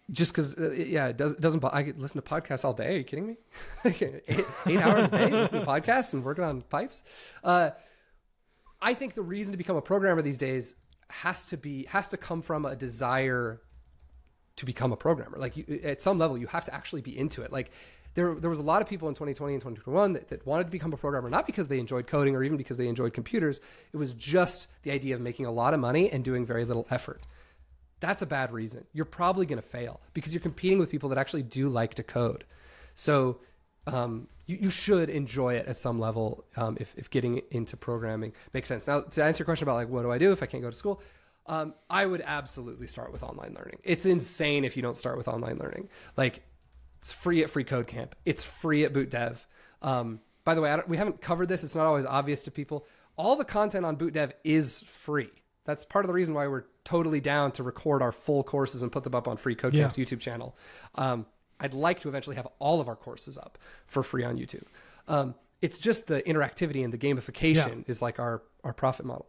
Just because, it doesn't. I could listen to podcasts all day. Are you kidding me? 8 hours a day listening to podcasts and working on pipes. I think the reason to become a programmer these days has to come from a desire to become a programmer. Like at some level, you have to actually be into it. Like there was a lot of people in 2020 and 2021 that wanted to become a programmer, not because they enjoyed coding or even because they enjoyed computers. It was just the idea of making a lot of money and doing very little effort. That's a bad reason. You're probably going to fail because you're competing with people that actually do like to code. So you should enjoy it at some level if getting into programming makes sense. Now, to answer your question about like, what do I do if I can't go to school? I would absolutely start with online learning. It's insane if you don't start with online learning. Like, it's free at freeCodeCamp. It's free at Boot.dev. By the way, we haven't covered this. It's not always obvious to people. All the content on Boot.dev is free. That's part of the reason why we're totally down to record our full courses and put them up on freeCodeCamp's YouTube channel. I'd like to eventually have all of our courses up for free on YouTube. It's just the interactivity and the gamification is like our profit model.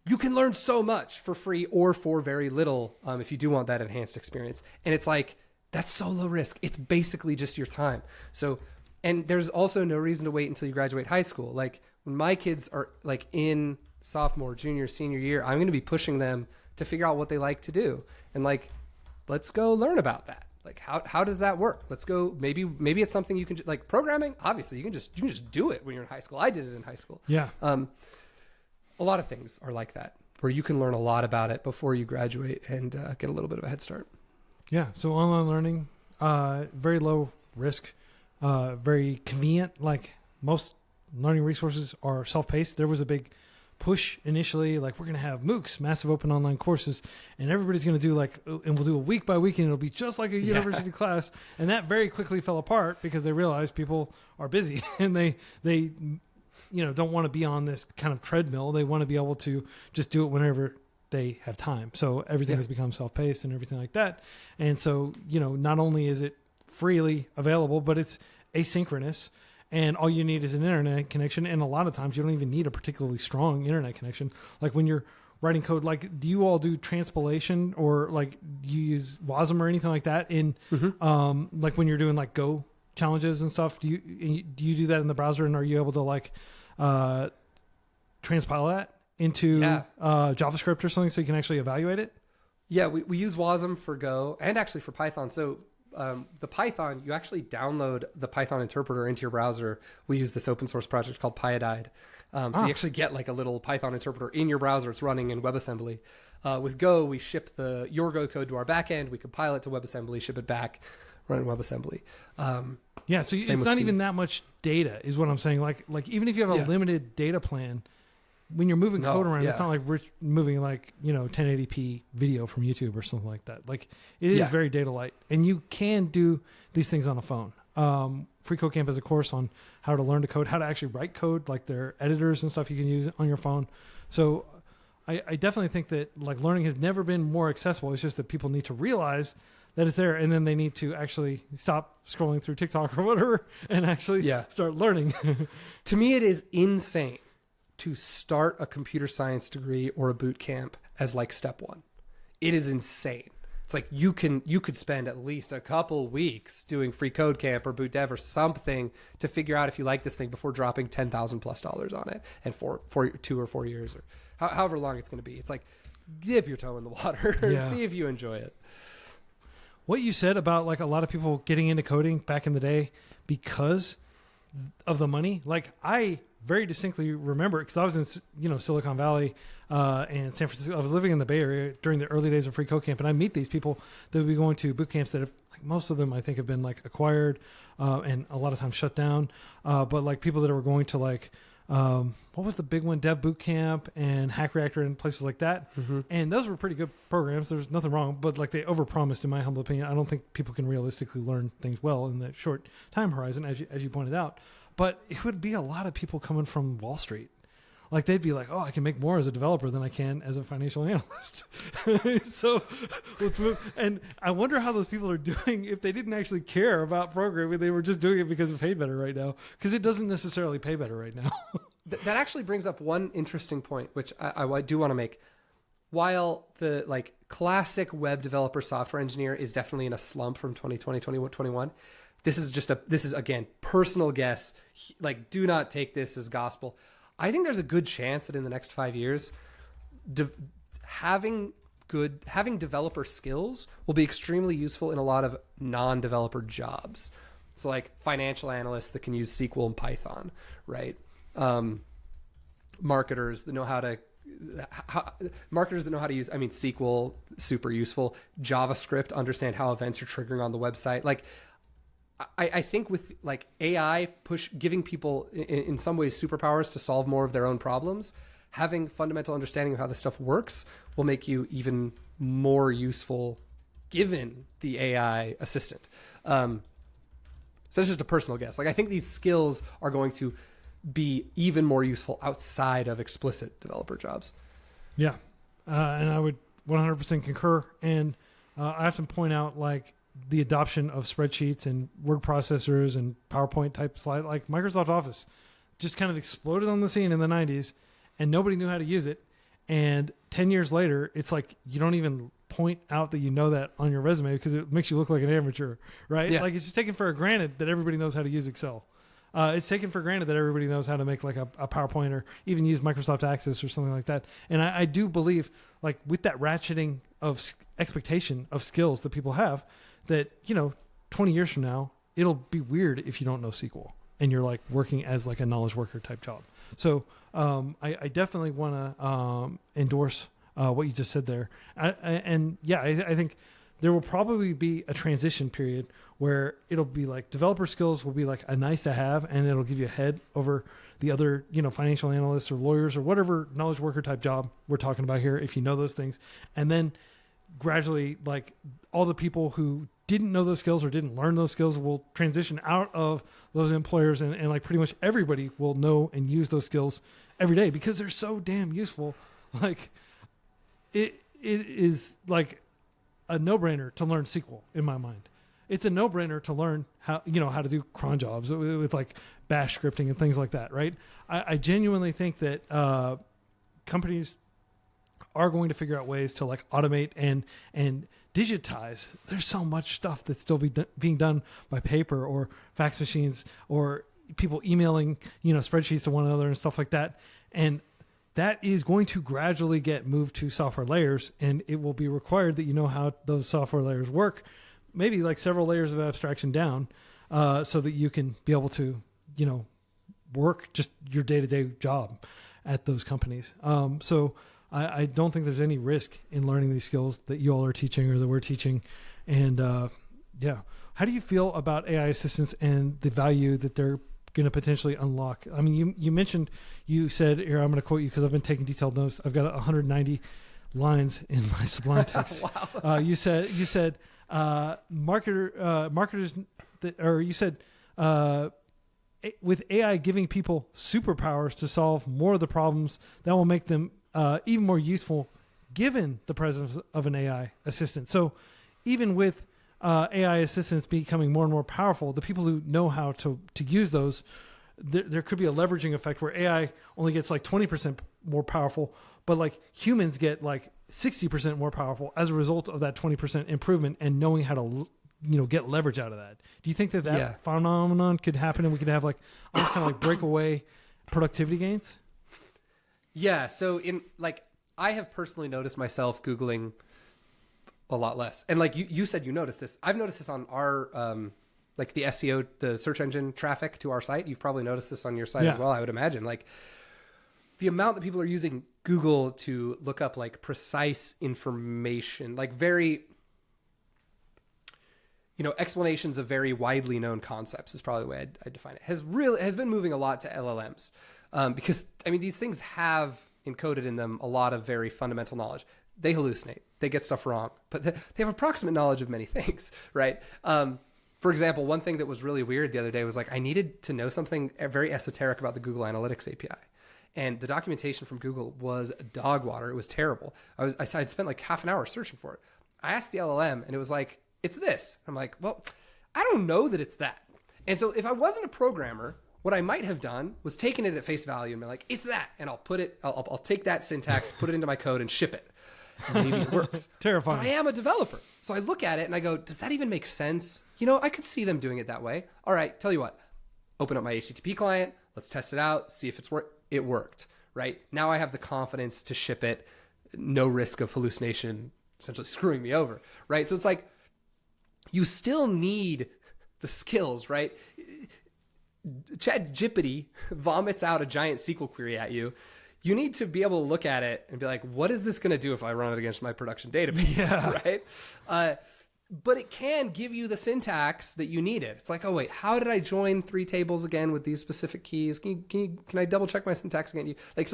You can learn so much for free or for very little if you do want that enhanced experience. And it's like, that's so low risk. It's basically just your time. So, and there's also no reason to wait until you graduate high school. Like when my kids are like in sophomore, junior, senior year, I'm going to be pushing them to figure out what they like to do. And like, let's go learn about that. Like, how does that work? Let's go. Maybe it's something you can like programming. Obviously you can just do it when you're in high school. I did it in high school. Yeah. A lot of things are like that where you can learn a lot about it before you graduate and get a little bit of a head start. Yeah. So online learning, very low risk, very convenient. Like most learning resources are self-paced. There was a big push initially, like we're going to have MOOCs, massive open online courses, and everybody's going to do like, and we'll do a week by week and it'll be just like a university class. And that very quickly fell apart because they realized people are busy and they don't want to be on this kind of treadmill. They want to be able to just do it whenever they have time. So everything has become self-paced and everything like that. And so, not only is it freely available, but it's asynchronous. And all you need is an internet connection. And a lot of times you don't even need a particularly strong internet connection. Like when you're writing code, like do you all do transpilation or like do you use WASM or anything like that in like when you're doing like Go challenges and stuff? Do you do that in the browser and are you able to like transpile that into JavaScript or something so you can actually evaluate it? Yeah, we use WASM for Go and actually for Python. So the Python, you actually download the Python interpreter into your browser. We use this open source project called Pyodide. So you actually get like a little Python interpreter in your browser. It's running in WebAssembly. With Go, we ship your Go code to our backend. We compile it to WebAssembly, ship it back, run in WebAssembly. So it's not even that much data is what I'm saying. Like even if you have a limited data plan, when you're moving code around, it's not like we're moving like, 1080p video from YouTube or something like that. Like it is very data light and you can do these things on a phone. freeCodeCamp has a course on how to learn to code, how to actually write code, like their editors and stuff you can use on your phone. So I definitely think that like learning has never been more accessible. It's just that people need to realize that it's there and then they need to actually stop scrolling through TikTok or whatever and actually start learning. To me, it is insane to start a computer science degree or a boot camp as like step one. It is insane. It's like you could spend at least a couple weeks doing freeCodeCamp or Boot.dev or something to figure out if you like this thing before dropping $10,000+ on it and for 2 or 4 years or however long it's going to be. It's like dip your toe in the water and see if you enjoy it. What you said about like a lot of people getting into coding back in the day because of the money, like I very distinctly remember because I was in Silicon Valley and San Francisco. I was living in the Bay Area during the early days of freeCodeCamp, and I meet these people that would be going to boot camps that have like most of them I think have been like acquired and a lot of times shut down. But like people that were going to like what was the big one, Dev Boot Camp and Hack Reactor and places like that, and those were pretty good programs. There's nothing wrong, but like they overpromised in my humble opinion. I don't think people can realistically learn things well in the short time horizon, as you pointed out. But it would be a lot of people coming from Wall Street. Like they'd be like, oh, I can make more as a developer than I can as a financial analyst. So let's move. And I wonder how those people are doing if they didn't actually care about programming. They were just doing it because it paid better right now. Because it doesn't necessarily pay better right now. that actually brings up one interesting point, which I do want to make. While the like classic web developer software engineer is definitely in a slump from 2020, 2021, this is again, personal guess. Like, do not take this as gospel. I think there's a good chance that in the next 5 years, having developer skills will be extremely useful in a lot of non-developer jobs. So like financial analysts that can use SQL and Python, right? Marketers that know how to use, SQL, super useful. JavaScript, understand how events are triggering on the website. Like, I think with like AI giving people in some ways superpowers to solve more of their own problems, having fundamental understanding of how this stuff works will make you even more useful given the AI assistant. So it's just a personal guess. Like, I think these skills are going to be even more useful outside of explicit developer jobs. Yeah. And I would 100% concur. And I have to point out, like, the adoption of spreadsheets and word processors and PowerPoint type slide, like Microsoft Office just kind of exploded on the scene in the 90s and nobody knew how to use it. And 10 years later, it's like you don't even point out that you know that on your resume because it makes you look like an amateur, right? Yeah. Like, it's just taken for granted that everybody knows how to use Excel. It's taken for granted that everybody knows how to make like a PowerPoint or even use Microsoft Access or something like that. And I do believe, like, with that ratcheting of expectation of skills that people have, that, 20 years from now, it'll be weird if you don't know SQL and you're like working as like a knowledge worker type job. So I definitely want to endorse what you just said there. I think there will probably be a transition period where it'll be like developer skills will be like a nice to have, and it'll give you a head over the other, financial analysts or lawyers or whatever knowledge worker type job we're talking about here, if you know those things. And then gradually, like, all the people who didn't know those skills or didn't learn those skills will transition out of those employers, and like pretty much everybody will know and use those skills every day because they're so damn useful. Like, it is like a no-brainer to learn SQL in my mind. It's a no-brainer to learn how to do cron jobs with like bash scripting and things like that, right? I genuinely think that companies are going to figure out ways to like automate and digitize. There's so much stuff that's still being done by paper or fax machines or people emailing, spreadsheets to one another and stuff like that. And that is going to gradually get moved to software layers, and it will be required that you know how those software layers work, maybe like several layers of abstraction down, so that you can be able to, work just your day-to-day job at those companies. So I don't think there's any risk in learning these skills that you all are teaching or that we're teaching. And how do you feel about AI assistants and the value that they're going to potentially unlock? I mean, you said here, I'm going to quote you because I've been taking detailed notes. I've got 190 lines in my Sublime text. Wow. You said marketers you said with AI giving people superpowers to solve more of the problems, that will make them even more useful given the presence of an AI assistant. So even with AI assistants becoming more and more powerful, the people who know how to use those, there could be a leveraging effect where AI only gets like 20% more powerful, but like humans get like 60% more powerful as a result of that 20% improvement and knowing how to get leverage out of that. Do you think that phenomenon could happen and we could have like almost kind of like breakaway productivity gains? Yeah. So I have personally noticed myself Googling a lot less. And like you said, you noticed this. I've noticed this on our, like the SEO, the search engine traffic to our site. You've probably noticed this on your site as well, I would imagine. Like the amount that people are using Google to look up like precise information, like very, explanations of very widely known concepts is probably the way I'd define it, has been moving a lot to LLMs. Because these things have encoded in them a lot of very fundamental knowledge. They hallucinate, they get stuff wrong, but they have approximate knowledge of many things, right? For example, one thing that was really weird the other day was like, I needed to know something very esoteric about the Google Analytics API. And the documentation from Google was dog water. It was terrible. I'd spent like half an hour searching for it. I asked the LLM and it was like, it's this. I'm like, well, I don't know that it's that. And so if I wasn't a programmer, What I might have done was taken it at face value and be like, it's that. And I'll take that syntax, put it into my code and ship it. And maybe it works. Terrifying. But I am a developer. So I look at it and I go, does that even make sense? I could see them doing it that way. All right, tell you what, open up my HTTP client. Let's test it out. See if it worked, right? Now I have the confidence to ship it. No risk of hallucination essentially screwing me over, right? So it's like, you still need the skills, right? ChatGPT vomits out a giant SQL query at you. You need to be able to look at it and be like, what is this going to do if I run it against my production database, right? But it can give you the syntax that you needed. It's like, oh wait, how did I join 3 tables again with these specific keys? Can I double check my syntax again? It's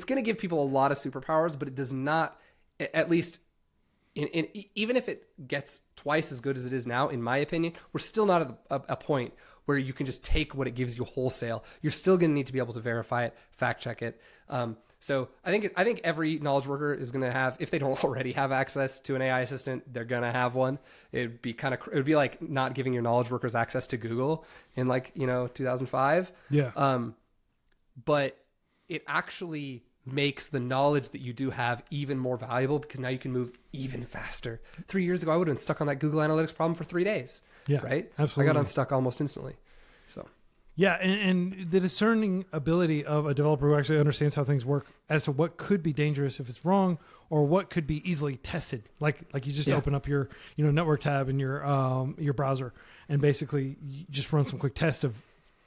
going to give people a lot of superpowers, but it does not, at least even if it gets twice as good as it is now, in my opinion, we're still not at a point where you can just take what it gives you wholesale. You're still going to need to be able to verify it, fact check it. So I think every knowledge worker is going to have, if they don't already have access to an AI assistant, they're going to have one. It would be like not giving your knowledge workers access to Google in 2005. Yeah. But it actually makes the knowledge that you do have even more valuable, because now you can move even faster. 3 years ago, I would have been stuck on that Google Analytics problem for 3 days. Yeah, right. Absolutely. I got unstuck almost instantly. So. Yeah, and the discerning ability of a developer who actually understands how things work as to what could be dangerous if it's wrong, or what could be easily tested. Like you just open up your network tab in your browser and basically you just run some quick tests to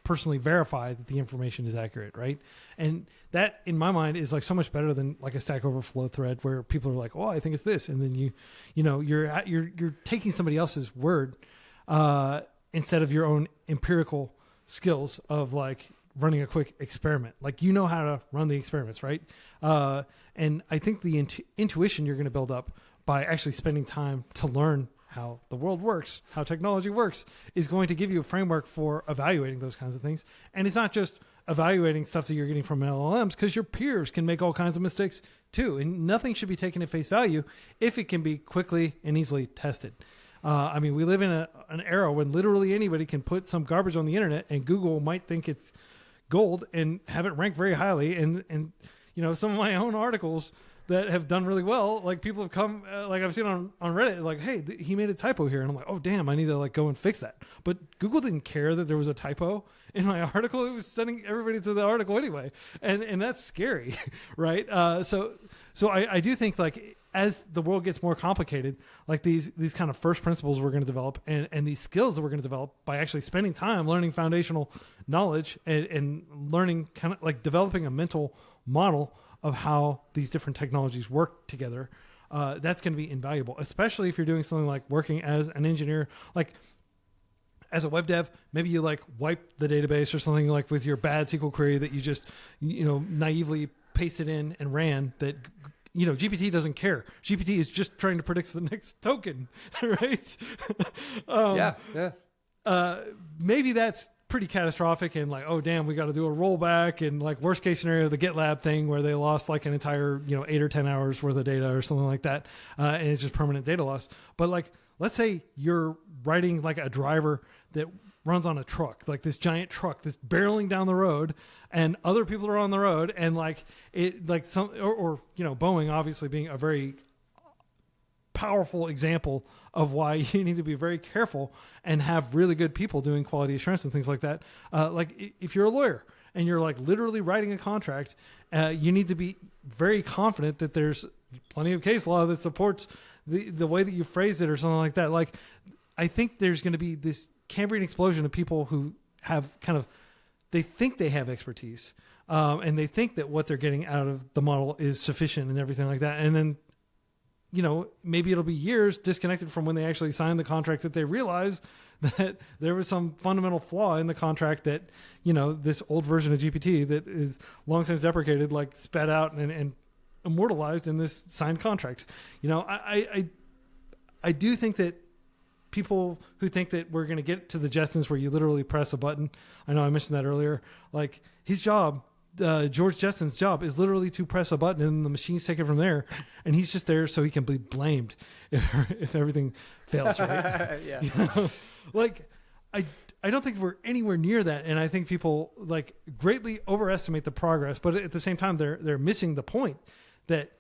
personally verify that the information is accurate, right? And that, in my mind, is like so much better than like a Stack Overflow thread where people are like, "Oh, I think it's this," and then you're taking somebody else's word instead of your own empirical skills of like running a quick experiment. Like, how to run the experiments, right? And I think the intuition you're going to build up by actually spending time to learn how the world works, how technology works, is going to give you a framework for evaluating those kinds of things. And it's not just evaluating stuff that you're getting from LLMs, because your peers can make all kinds of mistakes too. And nothing should be taken at face value if it can be quickly and easily tested. We live in an era when literally anybody can put some garbage on the internet and Google might think it's gold and have it ranked very highly. And some of my own articles that have done really well, like people have come, like I've seen on Reddit, like, hey, he made a typo here. And I'm like, oh, damn, I need to like go and fix that. But Google didn't care that there was a typo in my article. It was sending everybody to the article anyway. And that's scary, right? So I do think, like, as the world gets more complicated, like these kind of first principles we're going to develop and these skills that we're going to develop by actually spending time learning foundational knowledge and learning, kind of like developing a mental model of how these different technologies work together, that's going to be invaluable, especially if you're doing something like working as an engineer, like as a web dev. Maybe you like wipe the database or something, like with your bad SQL query that you just, naively pasted in and ran that, GPT doesn't care. GPT is just trying to predict the next token, right? Maybe that's pretty catastrophic and like, oh damn, we got to do a rollback, and like worst case scenario, the GitLab thing where they lost like an entire 8 or 10 hours worth of data or something like that, and it's just permanent data loss. But like, let's say you're writing like a driver that runs on a truck, like this giant truck that's barreling down the road, and other people are on the road, and like it, like some or Boeing obviously being a very powerful example of why you need to be very careful and have really good people doing quality assurance and things like that. Like if you're a lawyer and you're like literally writing a contract, you need to be very confident that there's plenty of case law that supports the way that you phrase it or something like that. Like, I think there's going to be this Cambrian explosion of people who have they think they have expertise, and they think that what they're getting out of the model is sufficient and everything like that. And then, maybe it'll be years disconnected from when they actually signed the contract that they realize that there was some fundamental flaw in the contract that, this old version of GPT that is long since deprecated, like spat out and immortalized in this signed contract. I do think that people who think that we're going to get to the Jetsons where you literally press a button, I know I mentioned that earlier, like his job, George Jetson's job is literally to press a button and the machines take it from there, and he's just there so he can be blamed if everything fails, right? Yeah. Like I don't think we're anywhere near that, and I think people like greatly overestimate the progress. But at the same time, they're missing the point that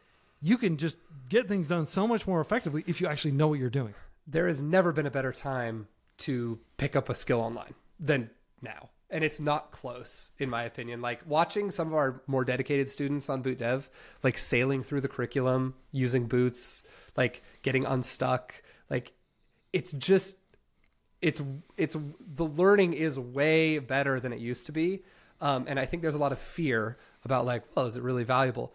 you can just get things done so much more effectively if you actually know what you're doing. There has never been a better time to pick up a skill online than now. And it's not close, in my opinion. Like watching some of our more dedicated students on Boot.dev, like sailing through the curriculum, using Boots, like getting unstuck. Like it's the learning is way better than it used to be. And I think there's a lot of fear about like, well, is it really valuable?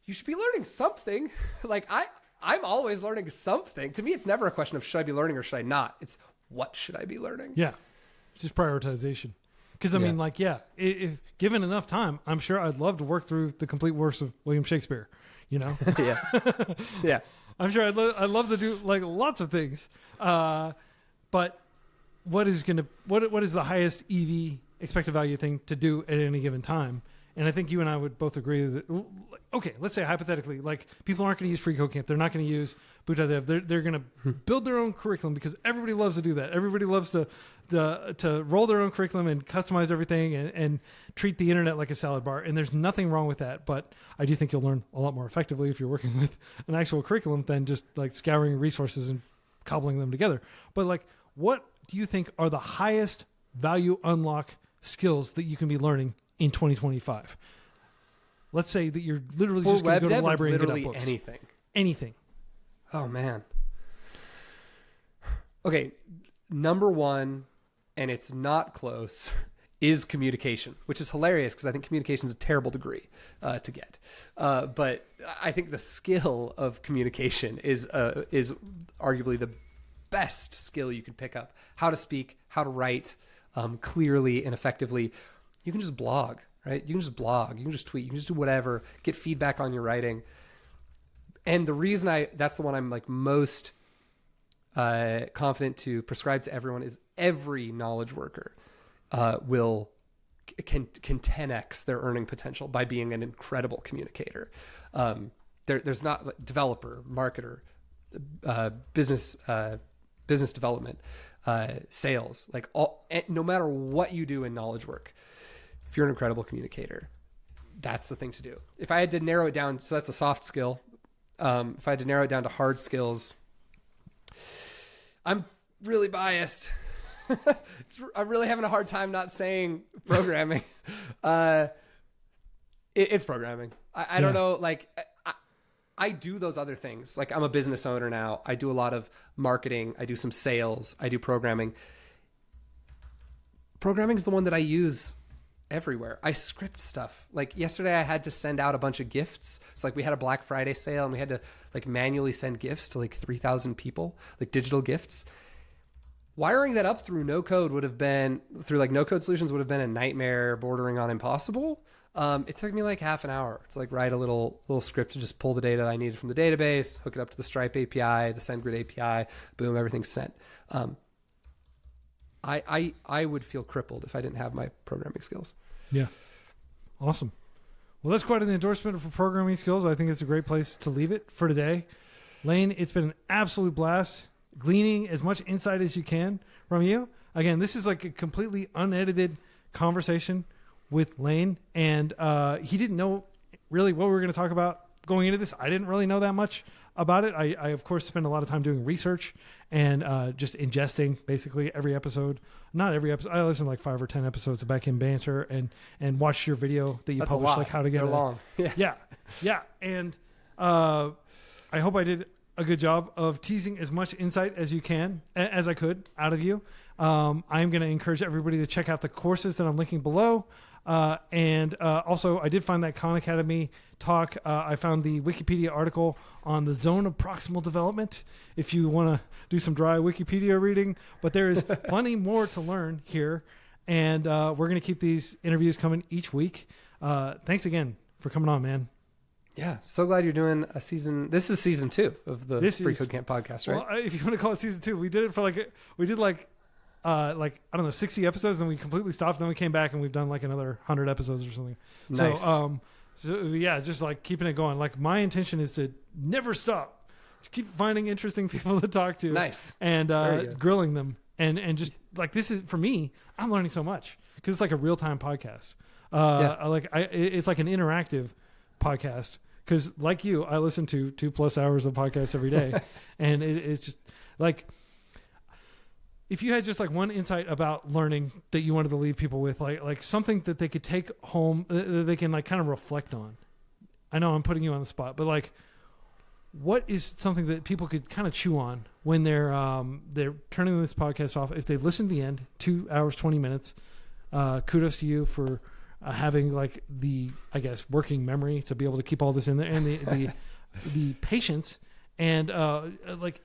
You should be learning something. Like I'm always learning something. To me, it's never a question of should I be learning or should I not? It's what should I be learning? Yeah. Just prioritization. Because, I mean, like, if given enough time, I'm sure I'd love to work through the complete works of William Shakespeare, you know? Yeah. Yeah. I'm sure I'd love to do, like, lots of things. But what is the highest EV, expected value thing to do at any given time? And I think you and I would both agree that, okay, let's say hypothetically, like people aren't going to use freeCodeCamp. They're not going to use Boot.dev. They're going to build their own curriculum because everybody loves to do that. Everybody loves to roll their own curriculum and customize everything and treat the internet like a salad bar. And there's nothing wrong with that. But I do think you'll learn a lot more effectively if you're working with an actual curriculum than just like scouring resources and cobbling them together. But like, what do you think are the highest value unlock skills that you can be learning in 2025? Let's say that you're literally just going to go to the library and get up books. Anything. Oh, man. Okay. Number one, and it's not close, is communication, which is hilarious because I think communication is a terrible degree to get. But I think the skill of communication is arguably the best skill you can pick up. How to speak, how to write clearly and effectively. You can just blog, right? You can just blog, you can just tweet, you can just do whatever, get feedback on your writing. And the reason that's the one I'm like most confident to prescribe to everyone is every knowledge worker can 10x their earning potential by being an incredible communicator. There's not like developer, marketer, business development, sales, like no matter what you do in knowledge work, if you're an incredible communicator, that's the thing to do. If I had to narrow it down, so that's a soft skill. If I had to narrow it down to hard skills, I'm really biased. I'm really having a hard time not saying programming. It's programming. I don't know. Like I do those other things. Like I'm a business owner now. I do a lot of marketing. I do some sales. I do programming. Programming is the one that I use everywhere. I script stuff. Like yesterday I had to send out a bunch of gifts. So like we had a Black Friday sale and we had to like manually send gifts to like 3,000 people, like digital gifts. Wiring that up through no code solutions would have been a nightmare bordering on impossible. It took me like half an hour to like write a little script to just pull the data I needed from the database, hook it up to the Stripe API, the SendGrid API, boom, everything's sent. I would feel crippled if I didn't have my programming skills. Yeah. Awesome. Well, that's quite an endorsement for programming skills. I think it's a great place to leave it for today. Lane, it's been an absolute blast gleaning as much insight as you can from you. Again, this is like a completely unedited conversation with Lane, and he didn't know really what we were going to talk about going into this. I didn't really know that much about it. I of course spend a lot of time doing research and just ingesting basically every episode. Not every episode. I listen to like 5 or 10 episodes of Back End Banter and watch your video that you published, like how to get They're long. Yeah. And I hope I did a good job of teasing as much insight as I could out of you. I'm going to encourage everybody to check out the courses that I'm linking below. And also, I did find that Khan Academy talk. I found the Wikipedia article on the zone of proximal development if you want to do some dry Wikipedia reading. But there is plenty more to learn here. And we're going to keep these interviews coming each week. Thanks again for coming on, man. Yeah, so glad you're doing a season. This is season 2 of the freeCodeCamp podcast, right? Well, if you want to call it season 2, we did it for I don't know, 60 episodes, then we completely stopped, then we came back and we've done like another 100 episodes or something. Nice. So yeah, just like keeping it going. Like my intention is to never stop. Just keep finding interesting people to talk to. Nice. And grilling them and just like this is for me, I'm learning so much because it's like a real time podcast. It's like an interactive podcast because like you, I listen to 2+ hours of podcasts every day, and it's just like if you had just like one insight about learning that you wanted to leave people with, like something that they could take home that they can like kind of reflect on. I know I'm putting you on the spot, but like, what is something that people could kind of chew on when they're turning this podcast off? If they listen to the end, 2 hours, 20 minutes, kudos to you for having like the, I guess, working memory to be able to keep all this in there, and the patience. And like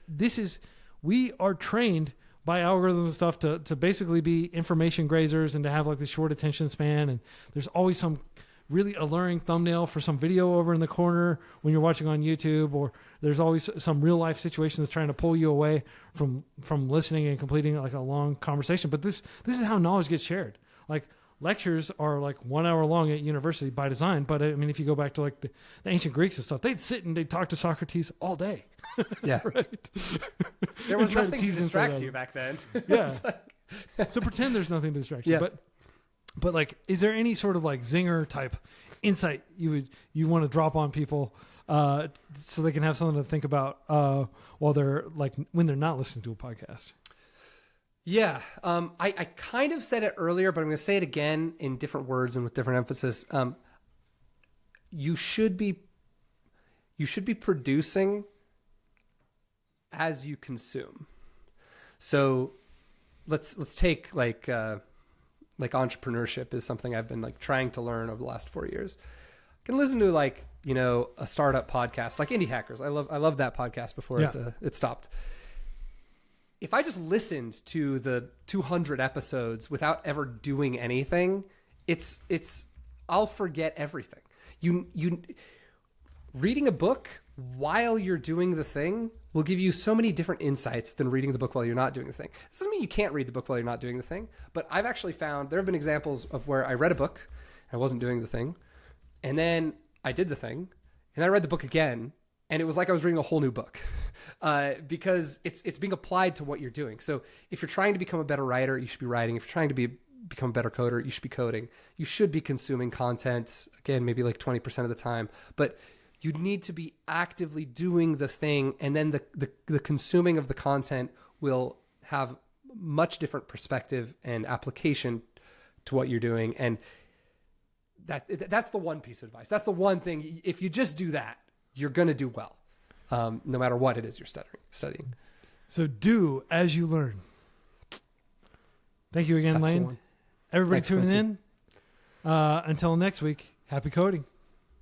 we are trained by algorithms and stuff to basically be information grazers and to have like this short attention span. And there's always some really alluring thumbnail for some video over in the corner when you're watching on YouTube, or there's always some real life situation that's trying to pull you away from listening and completing like a long conversation. But this is how knowledge gets shared. Like lectures are like 1 hour long at university by design. But I mean, if you go back to like the ancient Greeks and stuff, they'd sit and they'd talk to Socrates all day. Yeah. Right. There was nothing to distract you back then. Yeah. So pretend there's nothing to distract you. Yeah. But like, is there any sort of like zinger type insight you want to drop on people so they can have something to think about while they're like when they're not listening to a podcast? Yeah. I kind of said it earlier, but I'm going to say it again in different words and with different emphasis. You should be producing as you consume. So let's take like entrepreneurship is something I've been like trying to learn over the last 4 years. I can listen to like, a startup podcast like Indie Hackers. I love that podcast before it stopped. If I just listened to the 200 episodes without ever doing anything, I'll forget everything. You reading a book while you're doing the thing will give you so many different insights than reading the book while you're not doing the thing. This doesn't mean you can't read the book while you're not doing the thing, but I've actually found there have been examples of where I read a book, I wasn't doing the thing, and then I did the thing, and I read the book again, and it was like I was reading a whole new book because it's being applied to what you're doing. So if you're trying to become a better writer, you should be writing. If you're trying to become a better coder, you should be coding. You should be consuming content, again, maybe like 20% of the time, but you need to be actively doing the thing, and then the consuming of the content will have much different perspective and application to what you're doing. And that's the one piece of advice. That's the one thing. If you just do that, you're going to do well, no matter what it is you're studying. So do as you learn. Thank you again, Lane. Everybody tuning in. Until next week, happy coding.